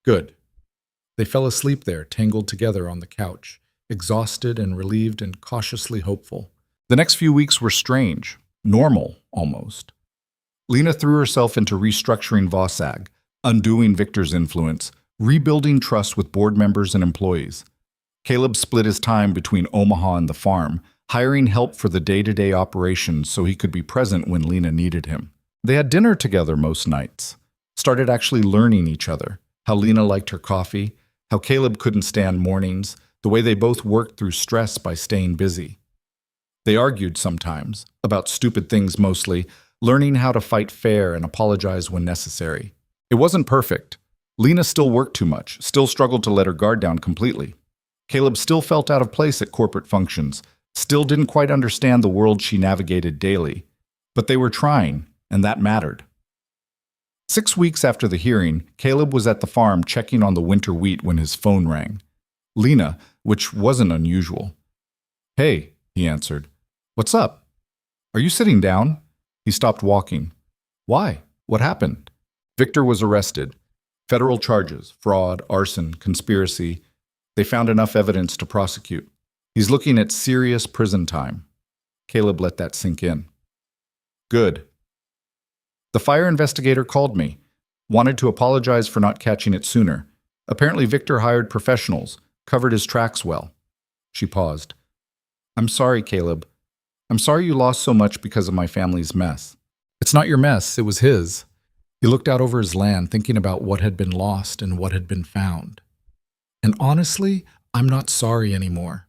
Good. They fell asleep there, tangled together on the couch, exhausted and relieved and cautiously hopeful. The next few weeks were strange, normal almost. Lena threw herself into restructuring Vossag, undoing Victor's influence, rebuilding trust with board members and employees. Caleb split his time between Omaha and the farm, hiring help for the day-to-day operations so he could be present when Lena needed him. They had dinner together most nights, started actually learning each other, how Lena liked her coffee, how Caleb couldn't stand mornings, the way they both worked through stress by staying busy. They argued sometimes, about stupid things mostly, learning how to fight fair and apologize when necessary. It wasn't perfect. Lena still worked too much, still struggled to let her guard down completely. Caleb still felt out of place at corporate functions, still didn't quite understand the world she navigated daily. But they were trying, and that mattered. 6 weeks after the hearing, Caleb was at the farm checking on the winter wheat when his phone rang. Lena, which wasn't unusual. "Hey," he answered. "What's up? Are you sitting down?" He stopped walking. "Why? What happened?" Victor was arrested. Federal charges, fraud, arson, conspiracy. They found enough evidence to prosecute. He's looking at serious prison time. Caleb let that sink in. Good. The fire investigator called me. Wanted to apologize for not catching it sooner. Apparently Victor hired professionals, covered his tracks well. She paused. "I'm sorry, Caleb. I'm sorry you lost so much because of my family's mess." "It's not your mess, it was his." He looked out over his land, thinking about what had been lost and what had been found. "And honestly, I'm not sorry anymore."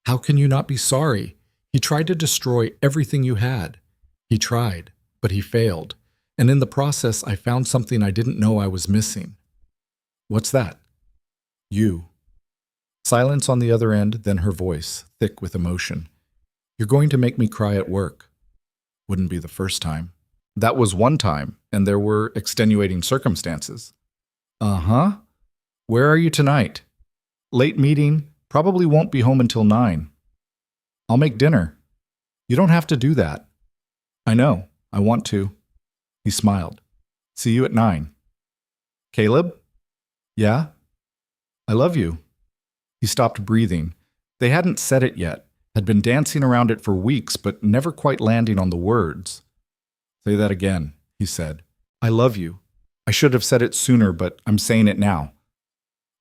"How can you not be sorry? He tried to destroy everything you had." "He tried, but he failed. And in the process, I found something I didn't know I was missing." "What's that?" "You." Silence on the other end, then her voice, thick with emotion. "You're going to make me cry at work." "Wouldn't be the first time." "That was one time, and there were extenuating circumstances." "Uh-huh. Where are you tonight?" "Late meeting. Probably won't be home until 9. "I'll make dinner." "You don't have to do that." "I know. I want to." He smiled. "See you at 9. "Caleb?" "Yeah?" "I love you." He stopped breathing. They hadn't said it yet, had been dancing around it for weeks, but never quite landing on the words. "Say that again," he said. "I love you. I should have said it sooner, but I'm saying it now.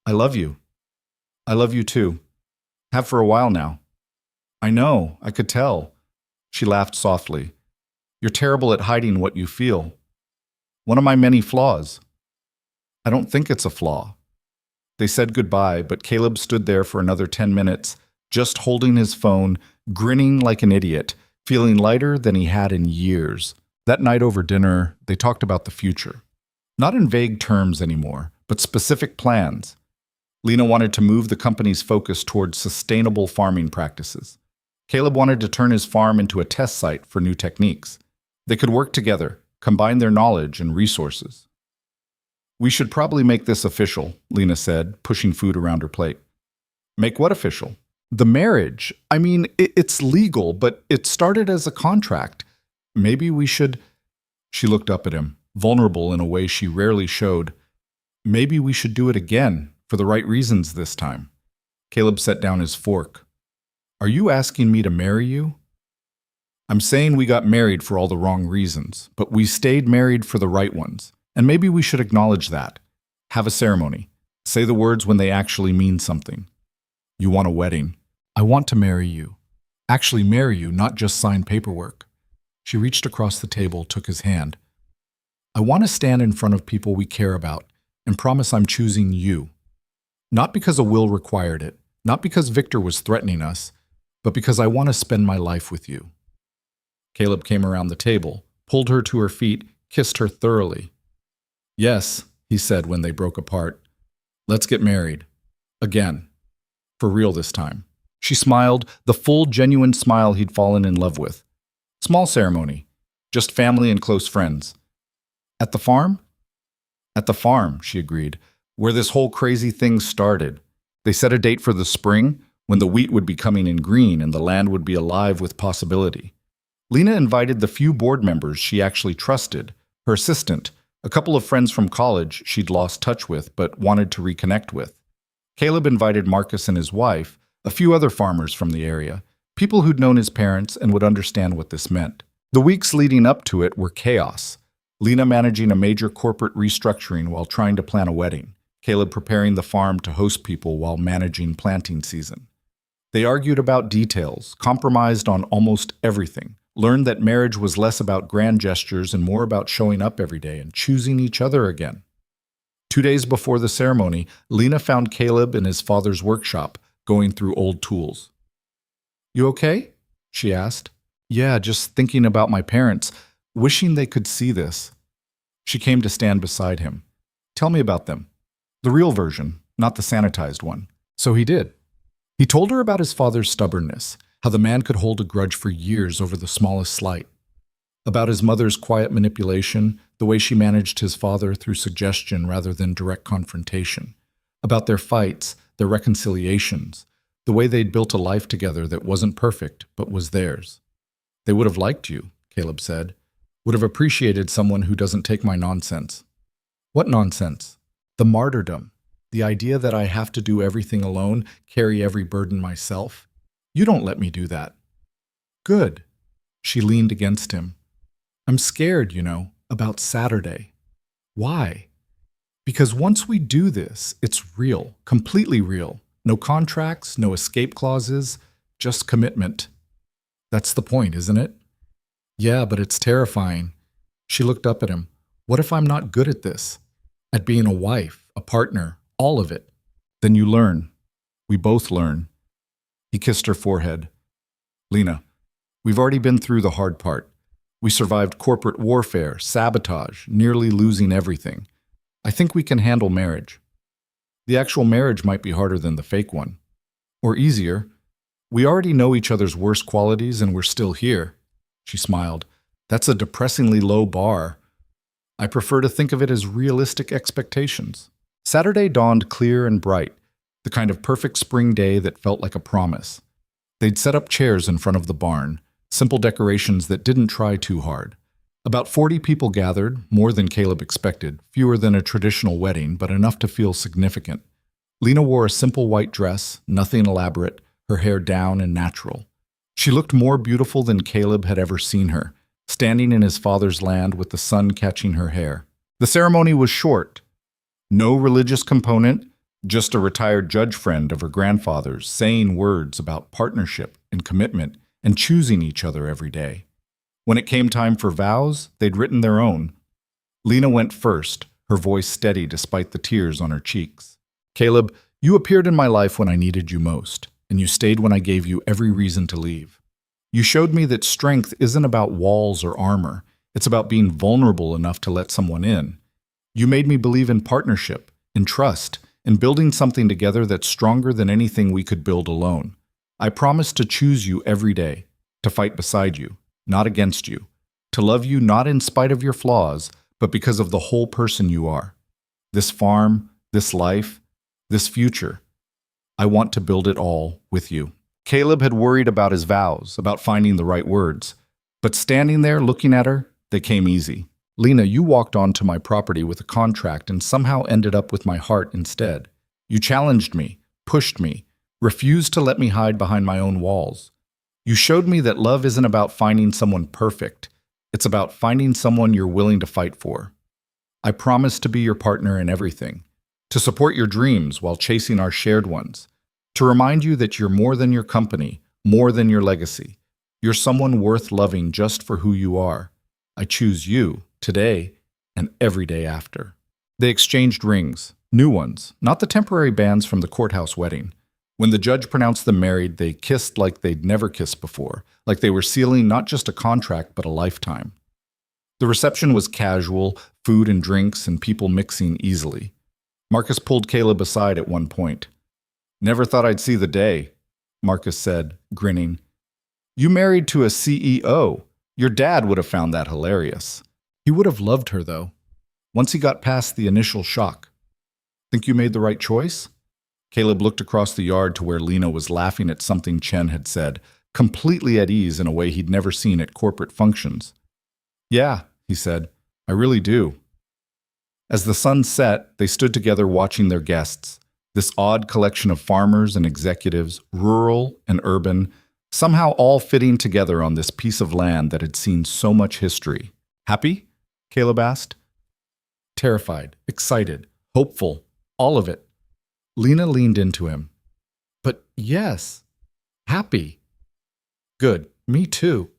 I love you." "I love you too. Have for a while now." "I know, I could tell." She laughed softly. "You're terrible at hiding what you feel." "One of my many flaws." "I don't think it's a flaw." They said goodbye, but Caleb stood there for another 10 minutes, just holding his phone, grinning like an idiot, feeling lighter than he had in years. That night over dinner, they talked about the future. Not in vague terms anymore, but specific plans. Lena wanted to move the company's focus towards sustainable farming practices. Caleb wanted to turn his farm into a test site for new techniques. They could work together, combine their knowledge and resources. "We should probably make this official," Lena said, pushing food around her plate. "Make what official?" "The marriage. I mean, it's legal, but it started as a contract. Maybe we should—" She looked up at him, vulnerable in a way she rarely showed. "Maybe we should do it again, for the right reasons this time." Caleb set down his fork. "Are you asking me to marry you?" "I'm saying we got married for all the wrong reasons, but we stayed married for the right ones. And maybe we should acknowledge that. Have a ceremony. Say the words when they actually mean something." "You want a wedding." "I want to marry you. Actually marry you, not just sign paperwork." She reached across the table, took his hand. "I want to stand in front of people we care about and promise I'm choosing you. Not because a will required it, not because Victor was threatening us, but because I want to spend my life with you." Caleb came around the table, pulled her to her feet, kissed her thoroughly. "Yes," he said when they broke apart. "Let's get married. Again. For real this time." She smiled, the full, genuine smile he'd fallen in love with. "Small ceremony. Just family and close friends." "At the farm?" "At the farm," she agreed, "where this whole crazy thing started. They set a date for the spring, when the wheat would be coming in green and the land would be alive with possibility. Lena invited the few board members she actually trusted, her assistant, A couple of friends from college she'd lost touch with but wanted to reconnect with. Caleb invited Marcus and his wife, a few other farmers from the area, people who'd known his parents and would understand what this meant. The weeks leading up to it were chaos. Lena managing a major corporate restructuring while trying to plan a wedding. Caleb preparing the farm to host people while managing planting season. They argued about details, compromised on almost everything, learned that marriage was less about grand gestures and more about showing up every day and choosing each other again. 2 days before the ceremony, Lena found Caleb in his father's workshop, going through old tools. "You okay?" she asked. "Yeah, just thinking about my parents, wishing they could see this." She came to stand beside him. "Tell me about them. The real version, not the sanitized one." So he did. He told her about his father's stubbornness, how the man could hold a grudge for years over the smallest slight. About his mother's quiet manipulation, the way she managed his father through suggestion rather than direct confrontation. About their fights, their reconciliations, the way they'd built a life together that wasn't perfect but was theirs. "They would have liked you," Caleb said. "Would have appreciated someone who doesn't take my nonsense." "What nonsense?" "The martyrdom. The idea that I have to do everything alone, carry every burden myself. You don't let me do that." "Good." She leaned against him. "I'm scared, about Saturday." "Why?" "Because once we do this, it's real, completely real. No contracts, no escape clauses, just commitment." "That's the point, isn't it?" "Yeah, but it's terrifying." She looked up at him. "What if I'm not good at this? At being a wife, a partner, all of it?" "Then you learn. We both learn." He kissed her forehead. "Lena, we've already been through the hard part. We survived corporate warfare, sabotage, nearly losing everything. I think we can handle marriage. The actual marriage might be harder than the fake one. Or easier. We already know each other's worst qualities and we're still here." She smiled. "That's a depressingly low bar. I prefer to think of it as realistic expectations." Saturday dawned clear and bright, the kind of perfect spring day that felt like a promise. They'd set up chairs in front of the barn, simple decorations that didn't try too hard. About 40 people gathered, more than Caleb expected, fewer than a traditional wedding, but enough to feel significant. Lena wore a simple white dress, nothing elaborate, her hair down and natural. She looked more beautiful than Caleb had ever seen her, standing in his father's land with the sun catching her hair. The ceremony was short. No religious component, just a retired judge friend of her grandfather's saying words about partnership and commitment and choosing each other every day. When it came time for vows, they'd written their own. Lena went first, her voice steady despite the tears on her cheeks. "Caleb, you appeared in my life when I needed you most, and you stayed when I gave you every reason to leave. You showed me that strength isn't about walls or armor. It's about being vulnerable enough to let someone in. You made me believe in partnership, in trust, in building something together that's stronger than anything we could build alone. I promise to choose you every day, to fight beside you, not against you, to love you not in spite of your flaws, but because of the whole person you are. This farm, this life, this future. I want to build it all with you." Caleb had worried about his vows, about finding the right words. But standing there looking at her, they came easy. "Lena, you walked onto my property with a contract and somehow ended up with my heart instead. You challenged me, pushed me, refused to let me hide behind my own walls. You showed me that love isn't about finding someone perfect. It's about finding someone you're willing to fight for. I promise to be your partner in everything, to support your dreams while chasing our shared ones, to remind you that you're more than your company, more than your legacy. You're someone worth loving just for who you are. I choose you, today and every day after." They exchanged rings, new ones, not the temporary bands from the courthouse wedding. When the judge pronounced them married, they kissed like they'd never kissed before, like they were sealing not just a contract but a lifetime. The reception was casual, food and drinks and people mixing easily. Marcus pulled Caleb aside at one point. "Never thought I'd see the day," Marcus said, grinning. "You married to a CEO. Your dad would have found that hilarious." He would have loved her, though, once he got past the initial shock. "Think you made the right choice?" Caleb looked across the yard to where Lena was laughing at something Chen had said, completely at ease in a way he'd never seen at corporate functions. "Yeah," he said, "I really do." As the sun set, they stood together watching their guests, this odd collection of farmers and executives, rural and urban, somehow all fitting together on this piece of land that had seen so much history. Happy? Caleb asked. Terrified, excited, hopeful, all of it. Lena leaned into him. But yes, happy. Good, me too.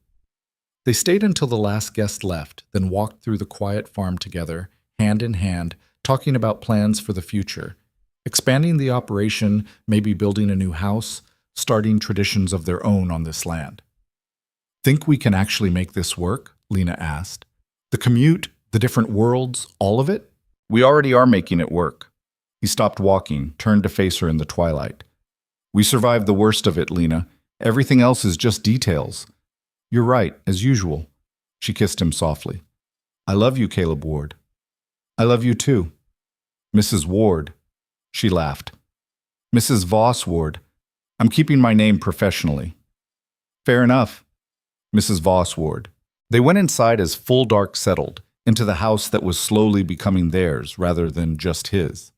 They stayed until the last guest left, then walked through the quiet farm together, hand in hand, talking about plans for the future, expanding the operation, maybe building a new house, starting traditions of their own on this land. Think we can actually make this work? Lena asked. The commute, the different worlds, all of it? We already are making it work. He stopped walking, turned to face her in the twilight. We survived the worst of it, Lena. Everything else is just details. You're right, as usual. She kissed him softly. I love you, Caleb Ward. I love you too. Mrs. Ward. She laughed. Mrs. Voss Ward. I'm keeping my name professionally. Fair enough. Mrs. Voss Ward. They went inside as full dark settled, into the house that was slowly becoming theirs rather than just his.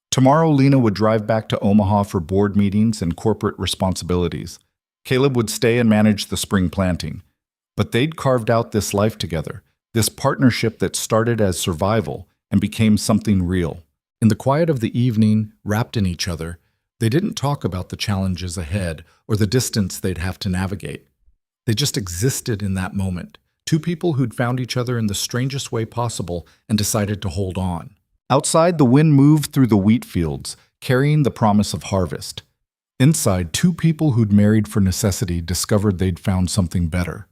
Tomorrow, Lena would drive back to Omaha for board meetings and corporate responsibilities. Caleb would stay and manage the spring planting. But they'd carved out this life together, this partnership that started as survival and became something real. In the quiet of the evening, wrapped in each other, they didn't talk about the challenges ahead or the distance they'd have to navigate. They just existed in that moment, two people who'd found each other in the strangest way possible and decided to hold on. Outside, the wind moved through the wheat fields, carrying the promise of harvest. Inside, two people who'd married for necessity discovered they'd found something better.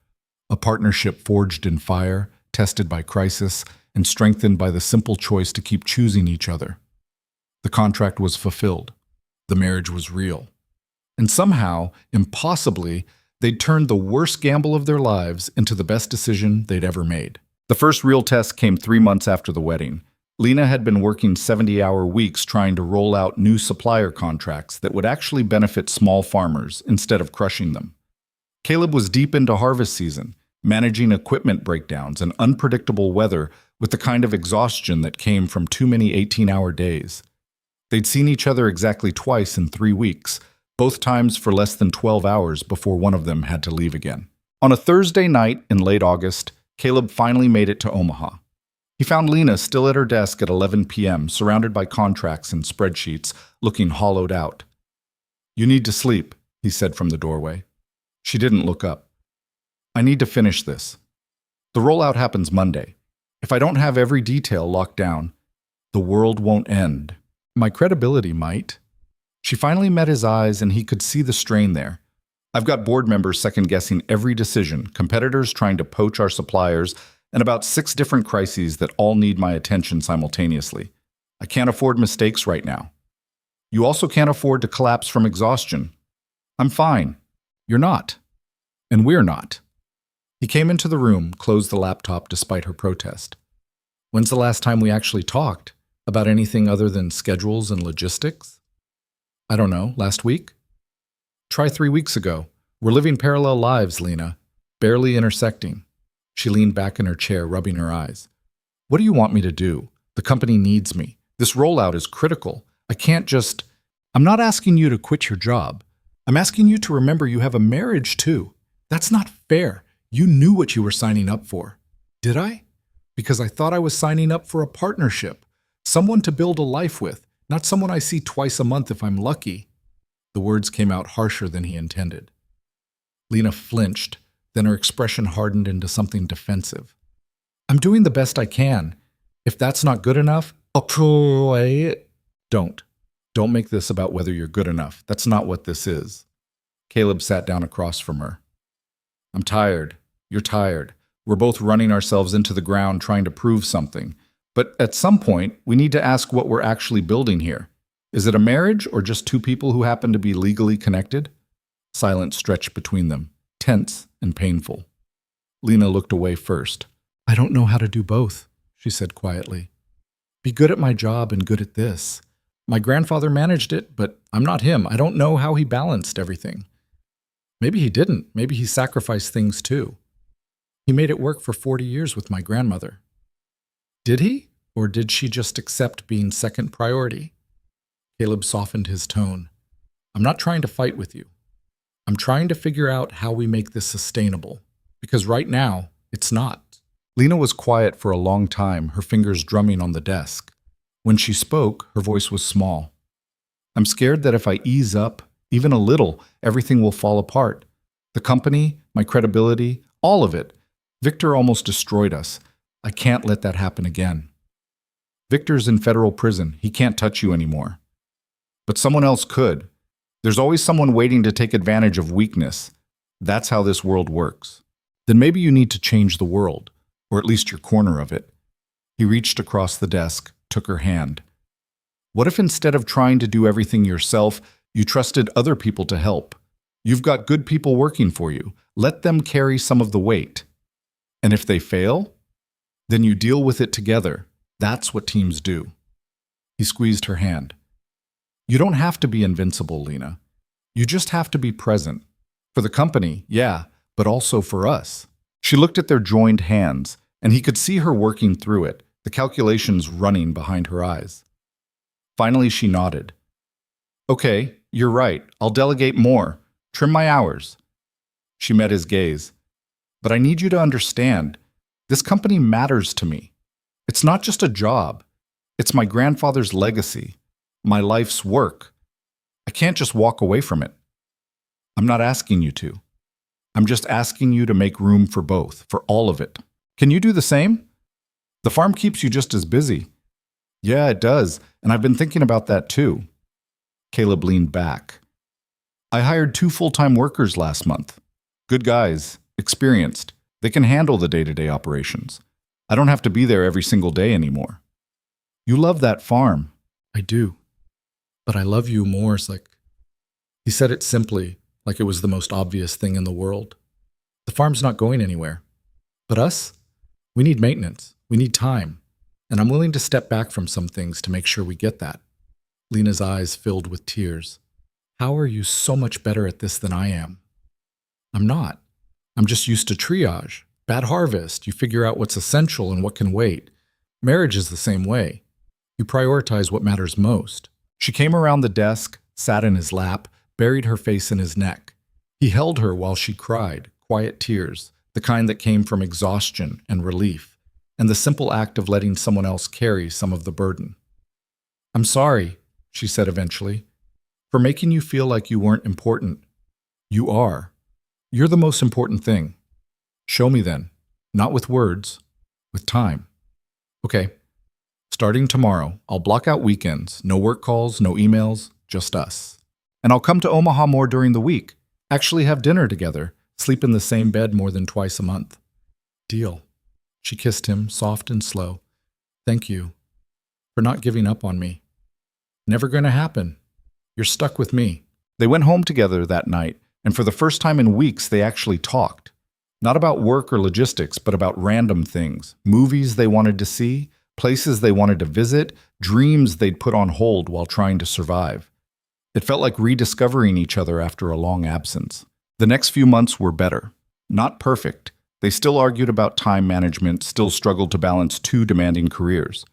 A partnership forged in fire, tested by crisis, and strengthened by the simple choice to keep choosing each other. The contract was fulfilled. The marriage was real. And somehow, impossibly, they'd turned the worst gamble of their lives into the best decision they'd ever made. The first real test came 3 months after the wedding. Lena had been working 70-hour weeks trying to roll out new supplier contracts that would actually benefit small farmers instead of crushing them. Caleb was deep into harvest season, managing equipment breakdowns and unpredictable weather with the kind of exhaustion that came from too many 18-hour days. They'd seen each other exactly twice in 3 weeks, both times for less than 12 hours before one of them had to leave again. On a Thursday night in late August, Caleb finally made it to Omaha. He found Lena still at her desk at 11 p.m., surrounded by contracts and spreadsheets, looking hollowed out. You need to sleep, he said from the doorway. She didn't look up. I need to finish this. The rollout happens Monday. If I don't have every detail locked down, the world won't end. My credibility might. She finally met his eyes and he could see the strain there. I've got board members second-guessing every decision, competitors trying to poach our suppliers, and about 6 different crises that all need my attention simultaneously. I can't afford mistakes right now. You also can't afford to collapse from exhaustion. I'm fine. You're not. And we're not. He came into the room, closed the laptop despite her protest. When's the last time we actually talked? About anything other than schedules and logistics? I don't know, last week? Try 3 weeks ago. We're living parallel lives, Lena, barely intersecting. She leaned back in her chair, rubbing her eyes. What do you want me to do? The company needs me. This rollout is critical. I can't just... I'm not asking you to quit your job. I'm asking you to remember you have a marriage too. That's not fair. You knew what you were signing up for. Did I? Because I thought I was signing up for a partnership. Someone to build a life with, not someone I see twice a month if I'm lucky. The words came out harsher than he intended. Lena flinched, then her expression hardened into something defensive. I'm doing the best I can. If that's not good enough, I'll try it. Don't. Don't make this about whether you're good enough. That's not what this is. Caleb sat down across from her. I'm tired. You're tired. We're both running ourselves into the ground trying to prove something. But at some point, we need to ask what we're actually building here. Is it a marriage or just two people who happen to be legally connected? Silence stretched between them, tense and painful. Lena looked away first. I don't know how to do both, she said quietly. Be good at my job and good at this. My grandfather managed it, but I'm not him. I don't know how he balanced everything. Maybe he didn't. Maybe he sacrificed things too. He made it work for 40 years with my grandmother. Did he? Or did she just accept being second priority? Caleb softened his tone. I'm not trying to fight with you. I'm trying to figure out how we make this sustainable. Because right now, it's not. Lena was quiet for a long time, her fingers drumming on the desk. When she spoke, her voice was small. I'm scared that if I ease up, even a little, everything will fall apart. The company, my credibility, all of it. Victor almost destroyed us. I can't let that happen again. Victor's in federal prison. He can't touch you anymore. But someone else could. There's always someone waiting to take advantage of weakness. That's how this world works. Then maybe you need to change the world, or at least your corner of it. He reached across the desk, took her hand. What if instead of trying to do everything yourself, you trusted other people to help? You've got good people working for you. Let them carry some of the weight. And if they fail, then you deal with it together. That's what teams do. He squeezed her hand. You don't have to be invincible, Lena. You just have to be present. For the company, yeah, but also for us. She looked at their joined hands, and he could see her working through it, the calculations running behind her eyes. Finally, she nodded. Okay, you're right. I'll delegate more. Trim my hours. She met his gaze. But I need you to understand, this company matters to me. It's not just a job. It's my grandfather's legacy, my life's work. I can't just walk away from it. I'm not asking you to. I'm just asking you to make room for both, for all of it. Can you do the same? The farm keeps you just as busy. Yeah, it does, and I've been thinking about that too. Caleb leaned back. I hired 2 full-time workers last month. Good guys, experienced. They can handle the day-to-day operations. I don't have to be there every single day anymore. You love that farm. I do. But I love you more. He said it simply, like it was the most obvious thing in the world. The farm's not going anywhere. But us? We need maintenance. We need time. And I'm willing to step back from some things to make sure we get that. Lena's eyes filled with tears. How are you so much better at this than I am? I'm not. I'm just used to triage. Bad harvest. You figure out what's essential and what can wait. Marriage is the same way. You prioritize what matters most. She came around the desk, sat in his lap, buried her face in his neck. He held her while she cried, quiet tears, the kind that came from exhaustion and relief, and the simple act of letting someone else carry some of the burden. I'm sorry, she said eventually, for making you feel like you weren't important. You are. You're the most important thing. Show me then, not with words, with time. Okay, starting tomorrow, I'll block out weekends, no work calls, no emails, just us. And I'll come to Omaha more during the week, actually have dinner together, sleep in the same bed more than twice a month. Deal. She kissed him, soft and slow. Thank you for not giving up on me. Never going to happen. You're stuck with me. They went home together that night, and for the first time in weeks, they actually talked. Not about work or logistics, but about random things. Movies they wanted to see, places they wanted to visit, dreams they'd put on hold while trying to survive. It felt like rediscovering each other after a long absence. The next few months were better. Not perfect. They still argued about time management, still struggled to balance 2 demanding careers.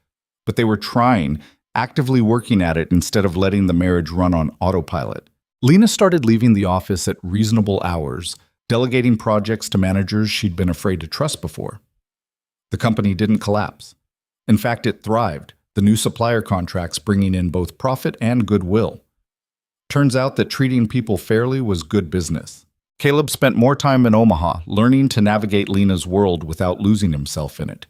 But they were trying, actively working at it instead of letting the marriage run on autopilot. Lena started leaving the office at reasonable hours, delegating projects to managers she'd been afraid to trust before. The company didn't collapse. In fact, it thrived, the new supplier contracts bringing in both profit and goodwill. Turns out that treating people fairly was good business. Caleb spent more time in Omaha, learning to navigate Lena's world without losing himself in it.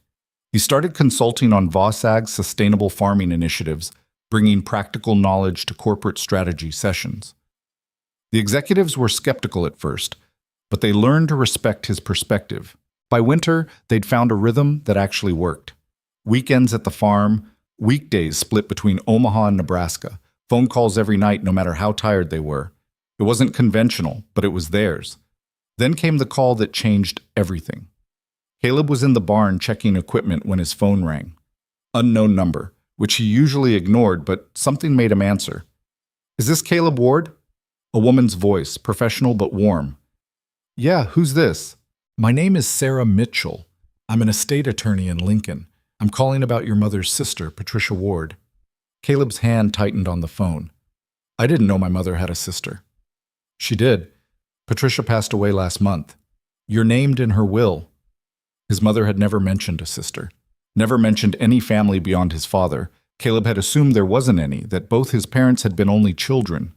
He started consulting on Vossag's sustainable farming initiatives, bringing practical knowledge to corporate strategy sessions. The executives were skeptical at first, but they learned to respect his perspective. By winter, they'd found a rhythm that actually worked. Weekends at the farm, weekdays split between Omaha and Nebraska, phone calls every night no matter how tired they were. It wasn't conventional, but it was theirs. Then came the call that changed everything. Caleb was in the barn checking equipment when his phone rang. Unknown number, which he usually ignored, but something made him answer. Is this Caleb Ward? A woman's voice, professional but warm. Yeah, who's this? My name is Sarah Mitchell. I'm an estate attorney in Lincoln. I'm calling about your mother's sister, Patricia Ward. Caleb's hand tightened on the phone. I didn't know my mother had a sister. She did. Patricia passed away last month. You're named in her will. His mother had never mentioned a sister, never mentioned any family beyond his father. Caleb had assumed there wasn't any, that both his parents had been only children.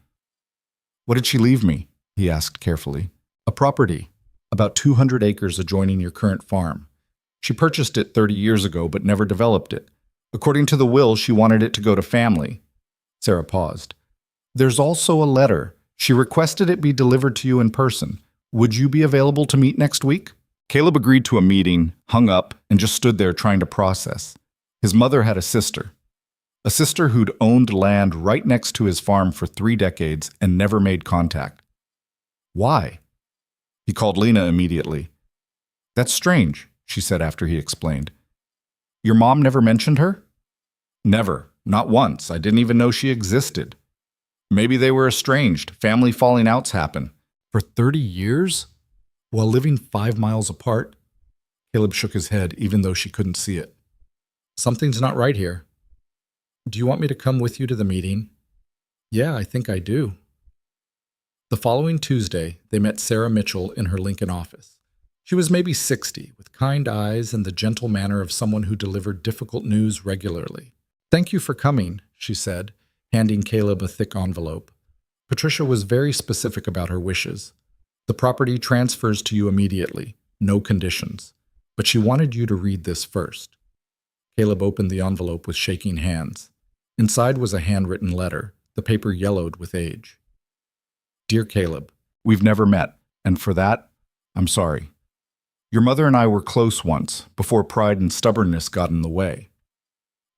What did she leave me? He asked carefully. A property, about 200 acres adjoining your current farm. She purchased it 30 years ago but never developed it. According to the will, she wanted it to go to family. Sarah paused. There's also a letter. She requested it be delivered to you in person. Would you be available to meet next week? Caleb agreed to a meeting, hung up, and just stood there trying to process. His mother had a sister who'd owned land right next to his farm for 3 decades and never made contact. Why? He called Lena immediately. That's strange, she said after he explained. Your mom never mentioned her? Never, not once. I didn't even know she existed. Maybe they were estranged. Family falling outs happen. For 30 years? While living 5 miles apart? Caleb shook his head, even though she couldn't see it. Something's not right here. Do you want me to come with you to the meeting? Yeah, I think I do. The following Tuesday, they met Sarah Mitchell in her Lincoln office. She was maybe 60, with kind eyes and the gentle manner of someone who delivered difficult news regularly. Thank you for coming, she said, handing Caleb a thick envelope. Patricia was very specific about her wishes. The property transfers to you immediately, no conditions. But she wanted you to read this first. Caleb opened the envelope with shaking hands. Inside was a handwritten letter, the paper yellowed with age. Dear Caleb, we've never met, and for that, I'm sorry. Your mother and I were close once, before pride and stubbornness got in the way.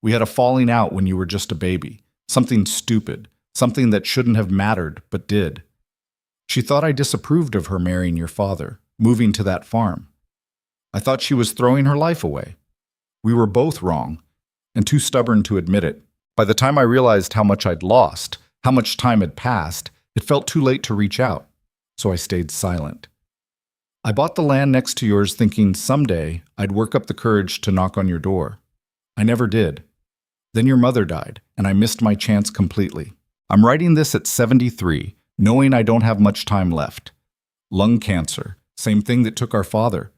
We had a falling out when you were just a baby, something stupid, something that shouldn't have mattered, but did. She thought I disapproved of her marrying your father, moving to that farm. I thought she was throwing her life away. We were both wrong, and too stubborn to admit it. By the time I realized how much I'd lost, how much time had passed, it felt too late to reach out, so I stayed silent. I bought the land next to yours thinking someday I'd work up the courage to knock on your door. I never did. Then your mother died, and I missed my chance completely. I'm writing this at 73, knowing I don't have much time left. Lung cancer, same thing that took our father.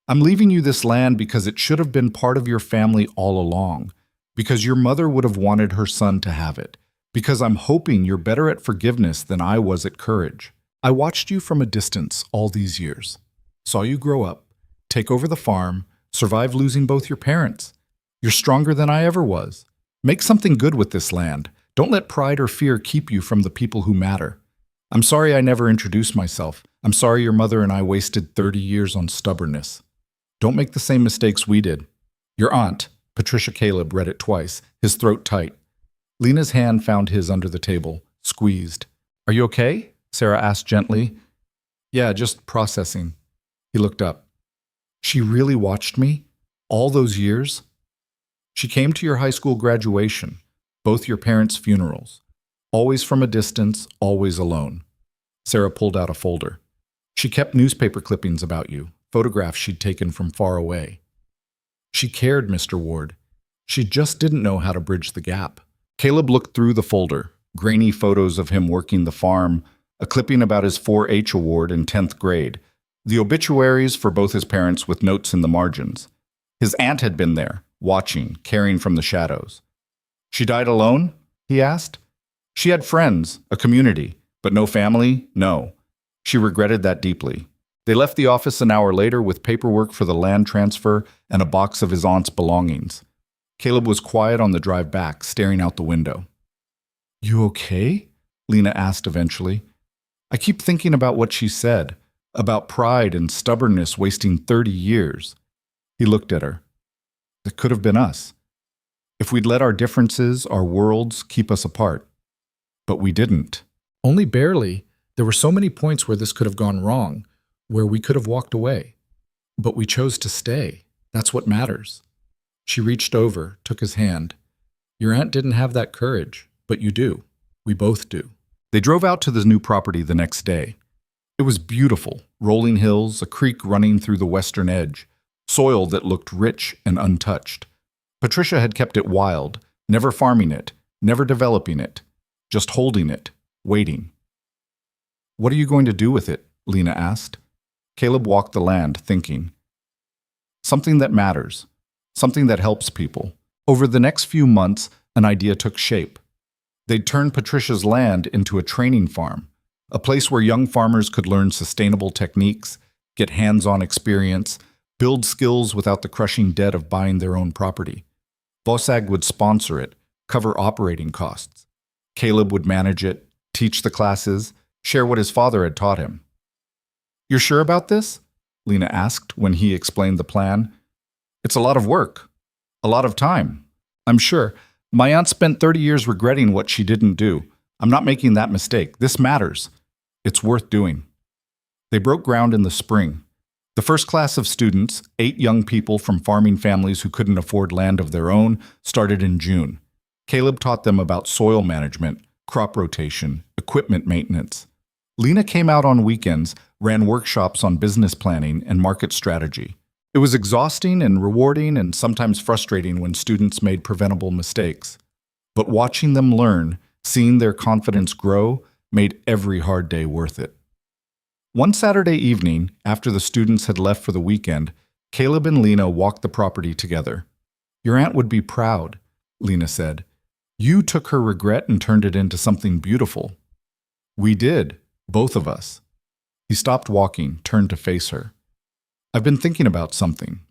I'm leaving you this land because it should have been part of your family all along, because your mother would have wanted her son to have it, because I'm hoping you're better at forgiveness than I was at courage. I watched you from a distance all these years, saw you grow up, take over the farm, survive losing both your parents. You're stronger than I ever was. Make something good with this land. Don't let pride or fear keep you from the people who matter. I'm sorry I never introduced myself. I'm sorry your mother and I wasted 30 years on stubbornness. Don't make the same mistakes we did. Your aunt, Patricia. Caleb read it twice, his throat tight. Lena's hand found his under the table, squeezed. Are you okay? Sarah asked gently. Yeah, just processing. He looked up. She really watched me? All those years? She came to your high school graduation, both your parents' funerals. Always from a distance, always alone. Sarah pulled out a folder. She kept newspaper clippings about you, photographs she'd taken from far away. She cared, Mr. Ward. She just didn't know how to bridge the gap. Caleb looked through the folder, grainy photos of him working the farm, a clipping about his 4-H award in 10th grade, the obituaries for both his parents with notes in the margins. His aunt had been there, watching, caring from the shadows. She died alone? He asked. She had friends, a community, but no family, no. She regretted that deeply. They left the office an hour later with paperwork for the land transfer and a box of his aunt's belongings. Caleb was quiet on the drive back, staring out the window. You okay? Lena asked eventually. I keep thinking about what she said, about pride and stubbornness wasting 30 years. He looked at her. It could have been us. If we'd let our differences, our worlds, keep us apart. But we didn't. Only barely. There were so many points where this could have gone wrong, where we could have walked away. But we chose to stay. That's what matters. She reached over, took his hand. Your aunt didn't have that courage, but you do. We both do. They drove out to the new property the next day. It was beautiful, rolling hills, a creek running through the western edge, soil that looked rich and untouched. Patricia had kept it wild, never farming it, never developing it, just holding it, waiting. "What are you going to do with it?" Lena asked. Caleb walked the land, thinking. Something that matters, something that helps people. Over the next few months, an idea took shape. They'd turn Patricia's land into a training farm, a place where young farmers could learn sustainable techniques, get hands-on experience, build skills without the crushing debt of buying their own property. Vosag would sponsor it, cover operating costs. Caleb would manage it, teach the classes, share what his father had taught him. "You're sure about this?" Lena asked when he explained the plan. "It's a lot of work, a lot of time. I'm sure. My aunt spent 30 years regretting what she didn't do. I'm not making that mistake. This matters. It's worth doing." They broke ground in the spring. The first class of students, 8 young people from farming families who couldn't afford land of their own, started in June. Caleb taught them about soil management, crop rotation, equipment maintenance. Lena came out on weekends, ran workshops on business planning and market strategy. It was exhausting and rewarding and sometimes frustrating when students made preventable mistakes. But watching them learn, seeing their confidence grow, made every hard day worth it. One Saturday evening, after the students had left for the weekend, Caleb and Lena walked the property together. "Your aunt would be proud," Lena said. "You took her regret and turned it into something beautiful." "We did, both of us." He stopped walking, turned to face her. "I've been thinking about something.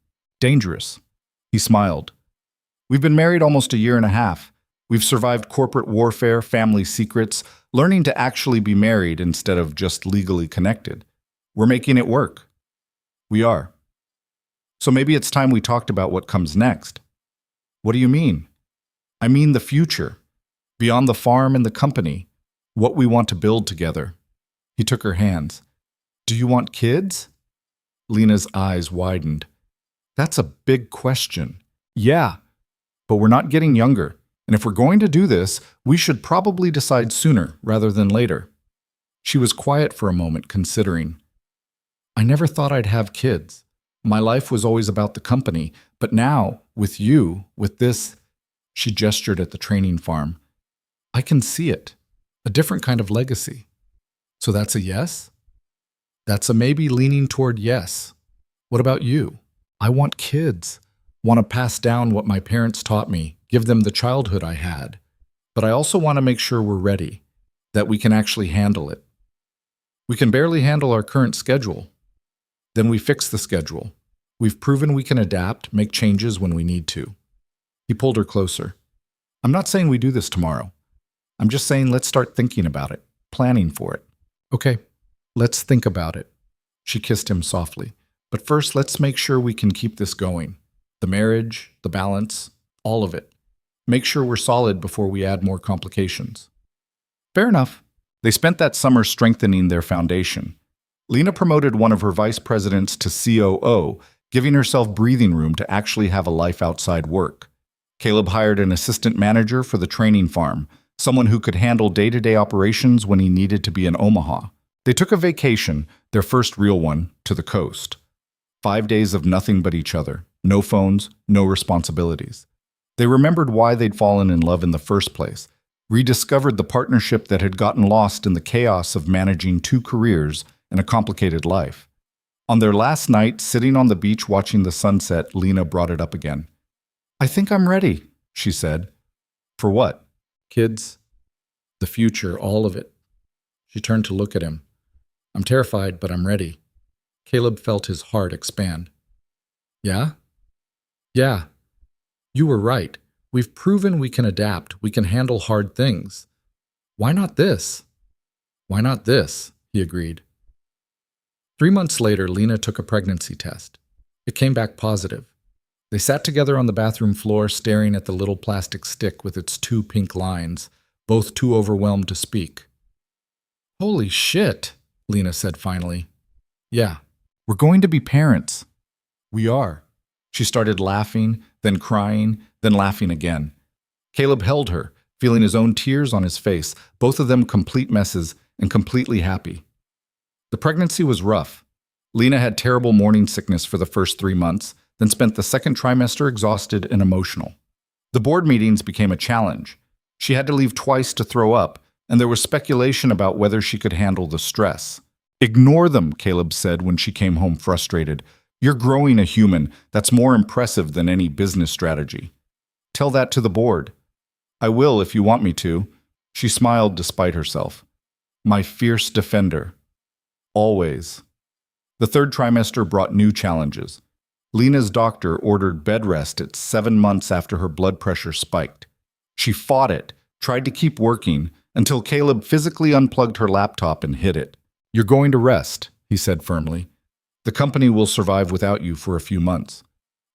Dangerous." He smiled. "We've been married almost a year and a half. We've survived corporate warfare, family secrets, learning to actually be married instead of just legally connected. We're making it work." "We are." "So maybe it's time we talked about what comes next." "What do you mean?" "I mean the future. Beyond the farm and the company. What we want to build together." He took her hands. "Do you want kids?" Lena's eyes widened. "That's a big question." "Yeah, but we're not getting younger. And if we're going to do this, we should probably decide sooner rather than later." She was quiet for a moment, considering. "I never thought I'd have kids. My life was always about the company. But now, with you, with this," she gestured at the training farm, "I can see it. A different kind of legacy." "So that's a yes?" "That's a maybe leaning toward yes. What about you?" "I want kids. Want to pass down what my parents taught me, give them the childhood I had. But I also want to make sure we're ready, that we can actually handle it. We can barely handle our current schedule. Then we fix the schedule. We've proven we can adapt, make changes when we need to." He pulled her closer. "I'm not saying we do this tomorrow. I'm just saying let's start thinking about it, planning for it." "Okay, let's think about it." She kissed him softly. "But first, let's make sure we can keep this going. The marriage, the balance, all of it. Make sure we're solid before we add more complications." "Fair enough." They spent that summer strengthening their foundation. Lena promoted one of her vice presidents to COO, giving herself breathing room to actually have a life outside work. Caleb hired an assistant manager for the training farm, someone who could handle day-to-day operations when he needed to be in Omaha. They took a vacation, their first real one, to the coast. 5 days of nothing but each other. No phones, no responsibilities. They remembered why they'd fallen in love in the first place, rediscovered the partnership that had gotten lost in the chaos of managing 2 careers and a complicated life. On their last night, sitting on the beach watching the sunset, Lena brought it up again. "I think I'm ready," she said. "For what?" "Kids. The future, all of it." She turned to look at him. "I'm terrified, but I'm ready." Caleb felt his heart expand. "Yeah? Yeah. You were right. We've proven we can adapt. We can handle hard things. Why not this?" "Why not this?" he agreed. 3 months later, Lena took a pregnancy test. It came back positive. They sat together on the bathroom floor, staring at the little plastic stick with its 2 pink lines, both too overwhelmed to speak. "Holy shit," Lena said finally. "Yeah, we're going to be parents." "We are." She started laughing, then crying, then laughing again. Caleb held her, feeling his own tears on his face, both of them complete messes and completely happy. The pregnancy was rough. Lena had terrible morning sickness for the first 3 months, then spent the second trimester exhausted and emotional. The board meetings became a challenge. She had to leave twice to throw up, and there was speculation about whether she could handle the stress. "Ignore them," Caleb said when she came home frustrated. "You're growing a human. That's more impressive than any business strategy. Tell that to the board." "I will if you want me to." She smiled despite herself. "My fierce defender. Always." The third trimester brought new challenges. Lena's doctor ordered bed rest at 7 months after her blood pressure spiked. She fought it, tried to keep working, until Caleb physically unplugged her laptop and hid it. "You're going to rest," he said firmly. "The company will survive without you for a few months.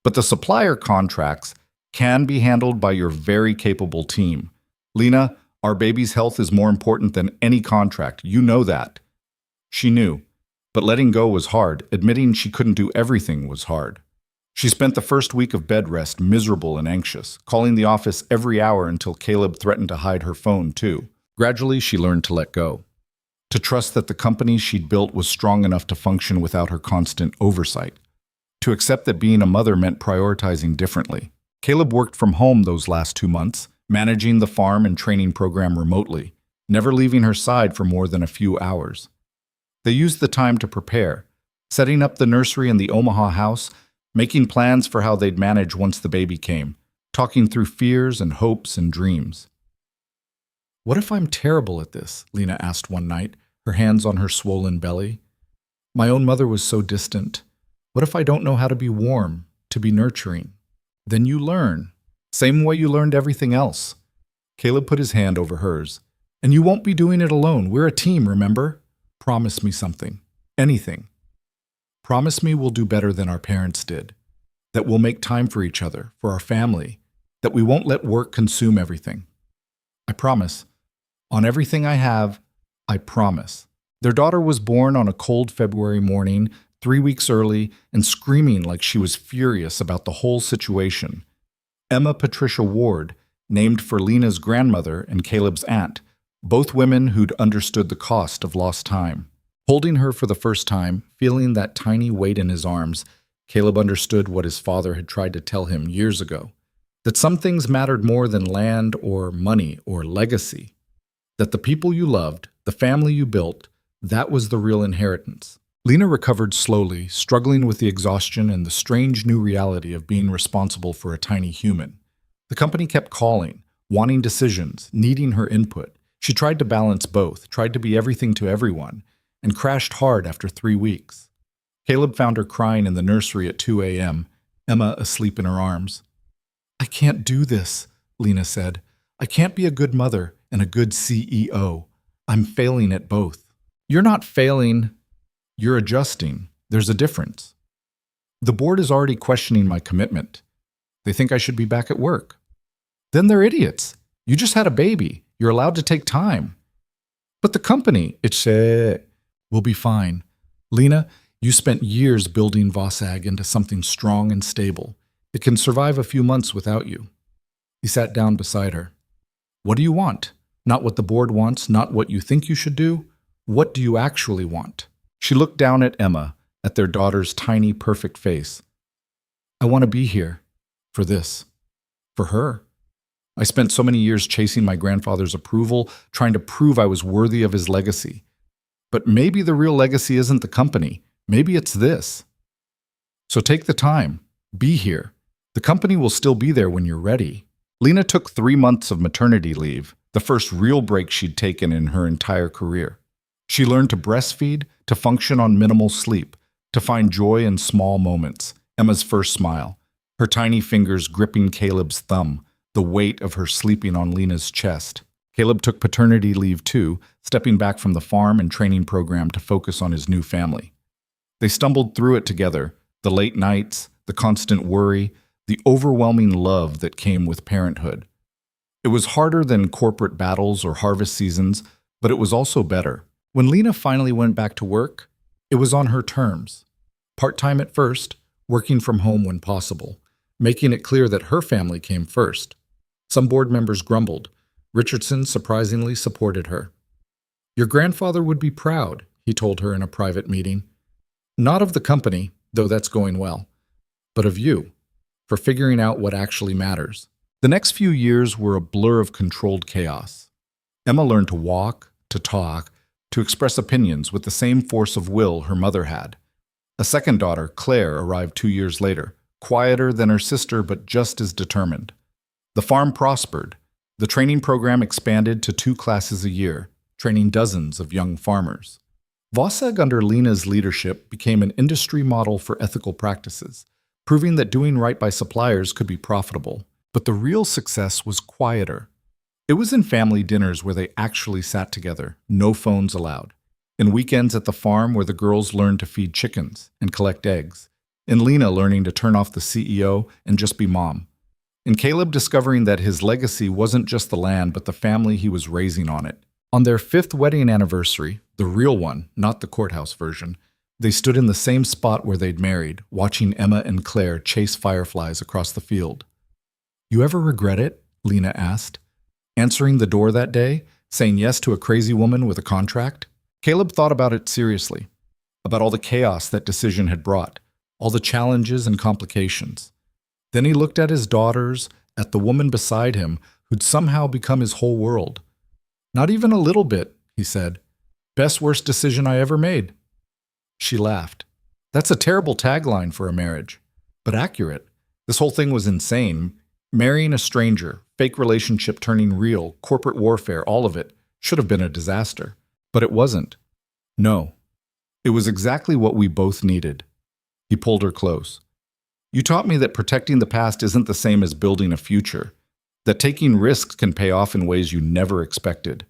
But the supplier contracts can be handled by your very capable team. Lena, our baby's health is more important than any contract. You know that." She knew, but letting go was hard. Admitting she couldn't do everything was hard. She spent the first week of bed rest miserable and anxious, calling the office every hour until Caleb threatened to hide her phone too. Gradually, she learned to let go, to trust that the company she'd built was strong enough to function without her constant oversight, to accept that being a mother meant prioritizing differently. Caleb worked from home those last 2 months, managing the farm and training program remotely, never leaving her side for more than a few hours. They used the time to prepare, setting up the nursery in the Omaha house, making plans for how they'd manage once the baby came, talking through fears and hopes and dreams. "What if I'm terrible at this?" Lena asked one night, her hands on her swollen belly. "My own mother was so distant. What if I don't know how to be warm, to be nurturing?" "Then you learn. Same way you learned everything else." Caleb put his hand over hers. "And you won't be doing it alone. We're a team, remember? Promise me something. Anything. Promise me we'll do better than our parents did. That we'll make time for each other, for our family. That we won't let work consume everything. I promise. On everything I have, I promise." Their daughter was born on a cold February morning, 3 weeks early, and screaming like she was furious about the whole situation. Emma Patricia Ward, named for Lena's grandmother and Caleb's aunt, both women who'd understood the cost of lost time. Holding her for the first time, feeling that tiny weight in his arms, Caleb understood what his father had tried to tell him years ago, that some things mattered more than land or money or legacy, that the people you loved, the family you built, that was the real inheritance. Lena recovered slowly, struggling with the exhaustion and the strange new reality of being responsible for a tiny human. The company kept calling, wanting decisions, needing her input. She tried to balance both, tried to be everything to everyone, and crashed hard after 3 weeks. Caleb found her crying in the nursery at 2 a.m., Emma asleep in her arms. "I can't do this," Lena said. "I can't be a good mother and a good CEO. I'm failing at both." "You're not failing. You're adjusting. There's a difference. The board is already questioning my commitment. They think I should be back at work." "Then they're idiots. You just had a baby. You're allowed to take time." "But the company, will be fine. Lena, you spent years building Vossag into something strong and stable. It can survive a few months without you." He sat down beside her. "What do you want? Not what the board wants, not what you think you should do. What do you actually want?" She looked down at Emma, at their daughter's tiny, perfect face. "I want to be here. For this. For her. I spent so many years chasing my grandfather's approval, trying to prove I was worthy of his legacy. But maybe the real legacy isn't the company. Maybe it's this. So take the time. Be here. The company will still be there when you're ready." Lena took 3 months of maternity leave, the first real break she'd taken in her entire career. She learned to breastfeed, to function on minimal sleep, to find joy in small moments. Emma's first smile, her tiny fingers gripping Caleb's thumb, the weight of her sleeping on Lena's chest. Caleb took paternity leave too, stepping back from the farm and training program to focus on his new family. They stumbled through it together, the late nights, the constant worry, the overwhelming love that came with parenthood. It was harder than corporate battles or harvest seasons, but it was also better. When Lena finally went back to work, it was on her terms. Part-time at first, working from home when possible, making it clear that her family came first. Some board members grumbled. Richardson surprisingly supported her. "Your grandfather would be proud," he told her in a private meeting. "Not of the company, though that's going well, but of you, for figuring out what actually matters. The next few years were a blur of controlled chaos. Emma learned to walk, to talk, to express opinions with the same force of will her mother had. A second daughter, Claire, arrived 2 years later, quieter than her sister but just as determined. The farm prospered. The training program expanded to 2 classes a year, training dozens of young farmers. Vossag, under Lena's leadership, became an industry model for ethical practices, proving that doing right by suppliers could be profitable. But the real success was quieter. It was in family dinners where they actually sat together, no phones allowed. In weekends at the farm where the girls learned to feed chickens and collect eggs. In Lena learning to turn off the CEO and just be mom. In Caleb discovering that his legacy wasn't just the land but the family he was raising on it. On their 5th wedding anniversary, the real one, not the courthouse version, they stood in the same spot where they'd married, watching Emma and Claire chase fireflies across the field. "You ever regret it?" Lena asked. "Answering the door that day, saying yes to a crazy woman with a contract?" Caleb thought about it seriously, about all the chaos that decision had brought, all the challenges and complications. Then he looked at his daughters, at the woman beside him who'd somehow become his whole world. "Not even a little bit," he said. "Best worst decision I ever made." She laughed. "That's a terrible tagline for a marriage, but accurate. This whole thing was insane. Marrying a stranger, fake relationship turning real, corporate warfare, all of it, should have been a disaster. But it wasn't. No. It was exactly what we both needed." He pulled her close. "You taught me that protecting the past isn't the same as building a future, that taking risks can pay off in ways you never expected.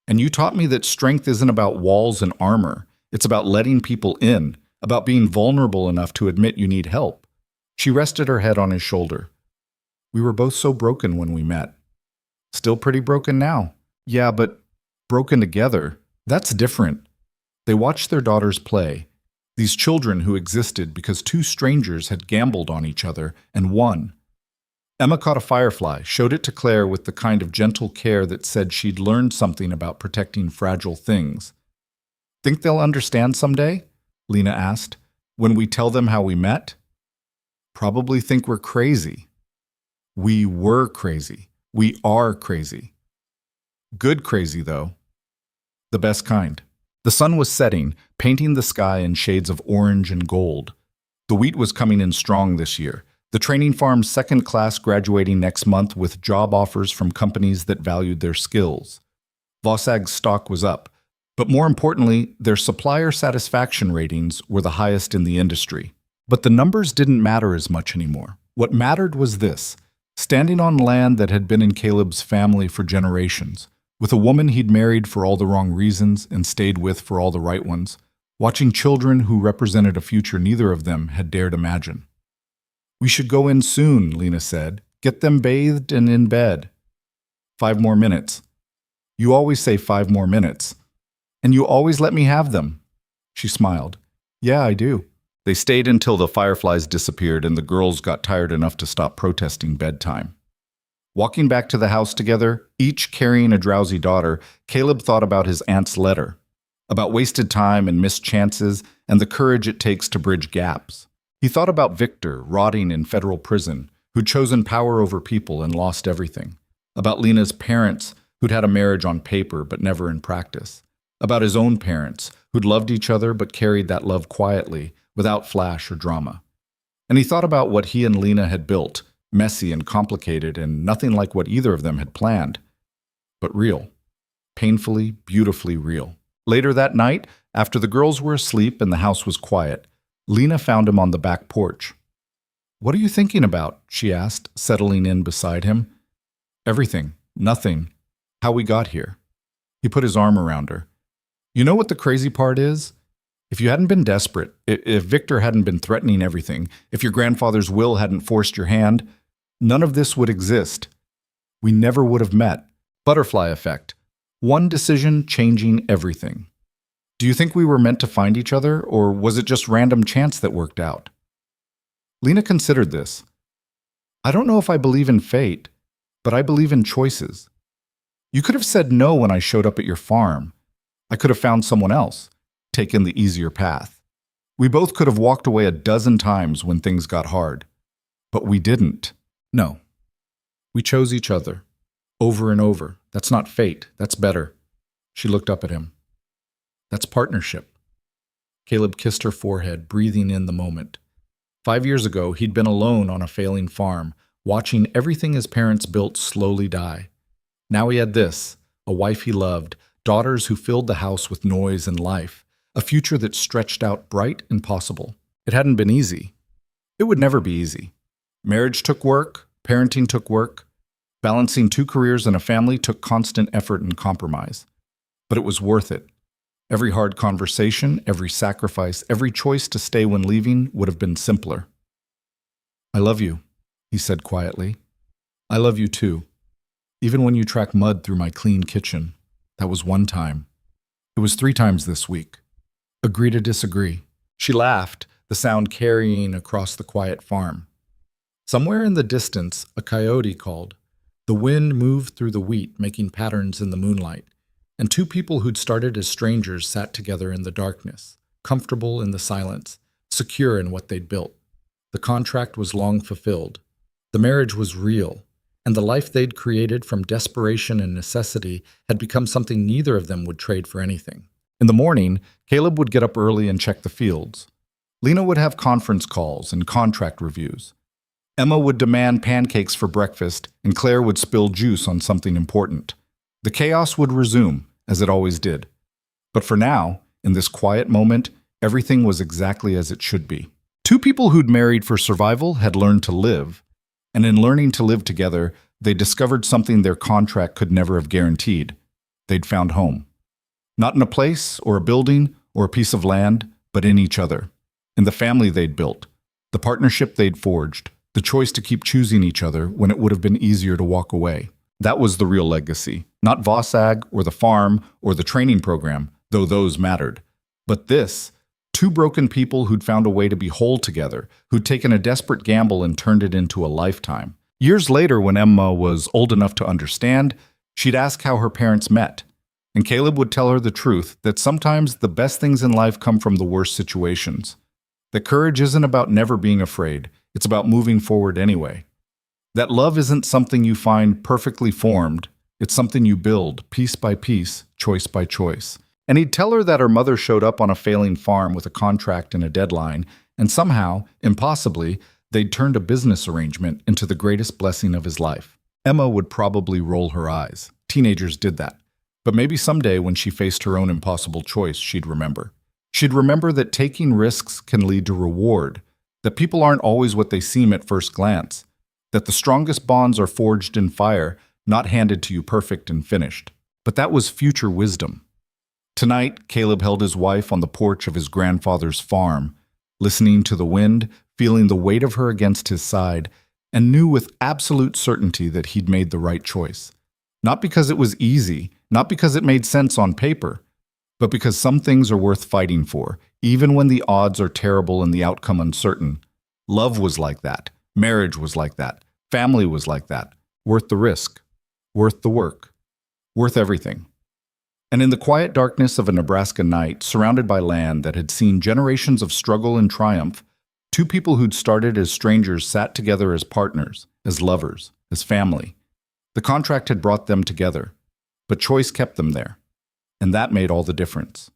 And you taught me that strength isn't about walls and armor. It's about letting people in, about being vulnerable enough to admit you need help." She rested her head on his shoulder. "We were both so broken when we met. Still pretty broken now." "Yeah, but broken together, that's different." They watched their daughters play, these children who existed because 2 strangers had gambled on each other and won. Emma caught a firefly, showed it to Claire with the kind of gentle care that said she'd learned something about protecting fragile things. "Think they'll understand someday?" Lena asked. "When we tell them how we met?" "Probably think we're crazy." "We were crazy. We are crazy. Good crazy, though. The best kind." The sun was setting, painting the sky in shades of orange and gold. The wheat was coming in strong this year. The training farm's 2nd class graduating next month with job offers from companies that valued their skills. Vossag's stock was up, but more importantly, their supplier satisfaction ratings were the highest in the industry. But the numbers didn't matter as much anymore. What mattered was this: standing on land that had been in Caleb's family for generations, with a woman he'd married for all the wrong reasons and stayed with for all the right ones, watching children who represented a future neither of them had dared imagine. "We should go in soon," Lena said. "Get them bathed and in bed." 5 more minutes. "You always say 5 more minutes. And you always let me have them." She smiled. "Yeah, I do." They stayed until the fireflies disappeared and the girls got tired enough to stop protesting bedtime. Walking back to the house together, each carrying a drowsy daughter, Caleb thought about his aunt's letter, about wasted time and missed chances and the courage it takes to bridge gaps. He thought about Victor, rotting in federal prison, who'd chosen power over people and lost everything, about Lena's parents, who'd had a marriage on paper but never in practice, about his own parents, who'd loved each other but carried that love quietly, without flash or drama. And he thought about what he and Lena had built, messy and complicated and nothing like what either of them had planned, but real, painfully, beautifully real. Later that night, after the girls were asleep and the house was quiet, Lena found him on the back porch. "What are you thinking about?" she asked, settling in beside him. "Everything. Nothing. How we got here." He put his arm around her. "You know what the crazy part is? If you hadn't been desperate, if Victor hadn't been threatening everything, if your grandfather's will hadn't forced your hand, none of this would exist. We never would have met. Butterfly effect. One decision changing everything. Do you think we were meant to find each other, or was it just random chance that worked out?" Lena considered this. "I don't know if I believe in fate, but I believe in choices. You could have said no when I showed up at your farm. I could have found someone else, taken the easier path. We both could have walked away a dozen times when things got hard. But we didn't. No. We chose each other. Over and over. That's not fate. That's better. She looked up at him. That's partnership. Caleb kissed her forehead, breathing in the moment. 5 years ago, he'd been alone on a failing farm, watching everything his parents built slowly die. Now he had this, a wife he loved, daughters who filled the house with noise and life, a future that stretched out bright and possible. It hadn't been easy. It would never be easy. Marriage took work, parenting took work, balancing 2 careers and a family took constant effort and compromise. But it was worth it. Every hard conversation, every sacrifice, every choice to stay when leaving would have been simpler. I love you, he said quietly. I love you too. Even when you track mud through my clean kitchen. That was one time. It was 3 times this week. Agree to disagree. She laughed, the sound carrying across the quiet farm. Somewhere in the distance, a coyote called. The wind moved through the wheat, making patterns in the moonlight, and 2 people who'd started as strangers sat together in the darkness, comfortable in the silence, secure in what they'd built. The contract was long fulfilled. The marriage was real, and the life they'd created from desperation and necessity had become something neither of them would trade for anything. In the morning, Caleb would get up early and check the fields. Lena would have conference calls and contract reviews. Emma would demand pancakes for breakfast, and Claire would spill juice on something important. The chaos would resume, as it always did. But for now, in this quiet moment, everything was exactly as it should be. 2 people who'd married for survival had learned to live, and in learning to live together, they discovered something their contract could never have guaranteed. They'd found home. Not in a place or a building or a piece of land, but in each other. In the family they'd built, the partnership they'd forged, the choice to keep choosing each other when it would have been easier to walk away. That was the real legacy. Not Vossag or the farm or the training program, though those mattered. But this, 2 broken people who'd found a way to be whole together, who'd taken a desperate gamble and turned it into a lifetime. Years later, when Emma was old enough to understand, she'd ask how her parents met. And Caleb would tell her the truth, that sometimes the best things in life come from the worst situations. That courage isn't about never being afraid, it's about moving forward anyway. That love isn't something you find perfectly formed, it's something you build, piece by piece, choice by choice. And he'd tell her that her mother showed up on a failing farm with a contract and a deadline, and somehow, impossibly, they'd turned a business arrangement into the greatest blessing of his life. Emma would probably roll her eyes. Teenagers did that. But maybe someday when she faced her own impossible choice, she'd remember. She'd remember that taking risks can lead to reward, that people aren't always what they seem at first glance, that the strongest bonds are forged in fire, not handed to you perfect and finished. But that was future wisdom. Tonight, Caleb held his wife on the porch of his grandfather's farm, listening to the wind, feeling the weight of her against his side, and knew with absolute certainty that he'd made the right choice. Not because it was easy, not because it made sense on paper, but because some things are worth fighting for, even when the odds are terrible and the outcome uncertain. Love was like that. Marriage was like that. Family was like that. Worth the risk. Worth the work. Worth everything. And in the quiet darkness of a Nebraska night, surrounded by land that had seen generations of struggle and triumph, 2 people who'd started as strangers sat together as partners, as lovers, as family. The contract had brought them together, but choice kept them there, and that made all the difference.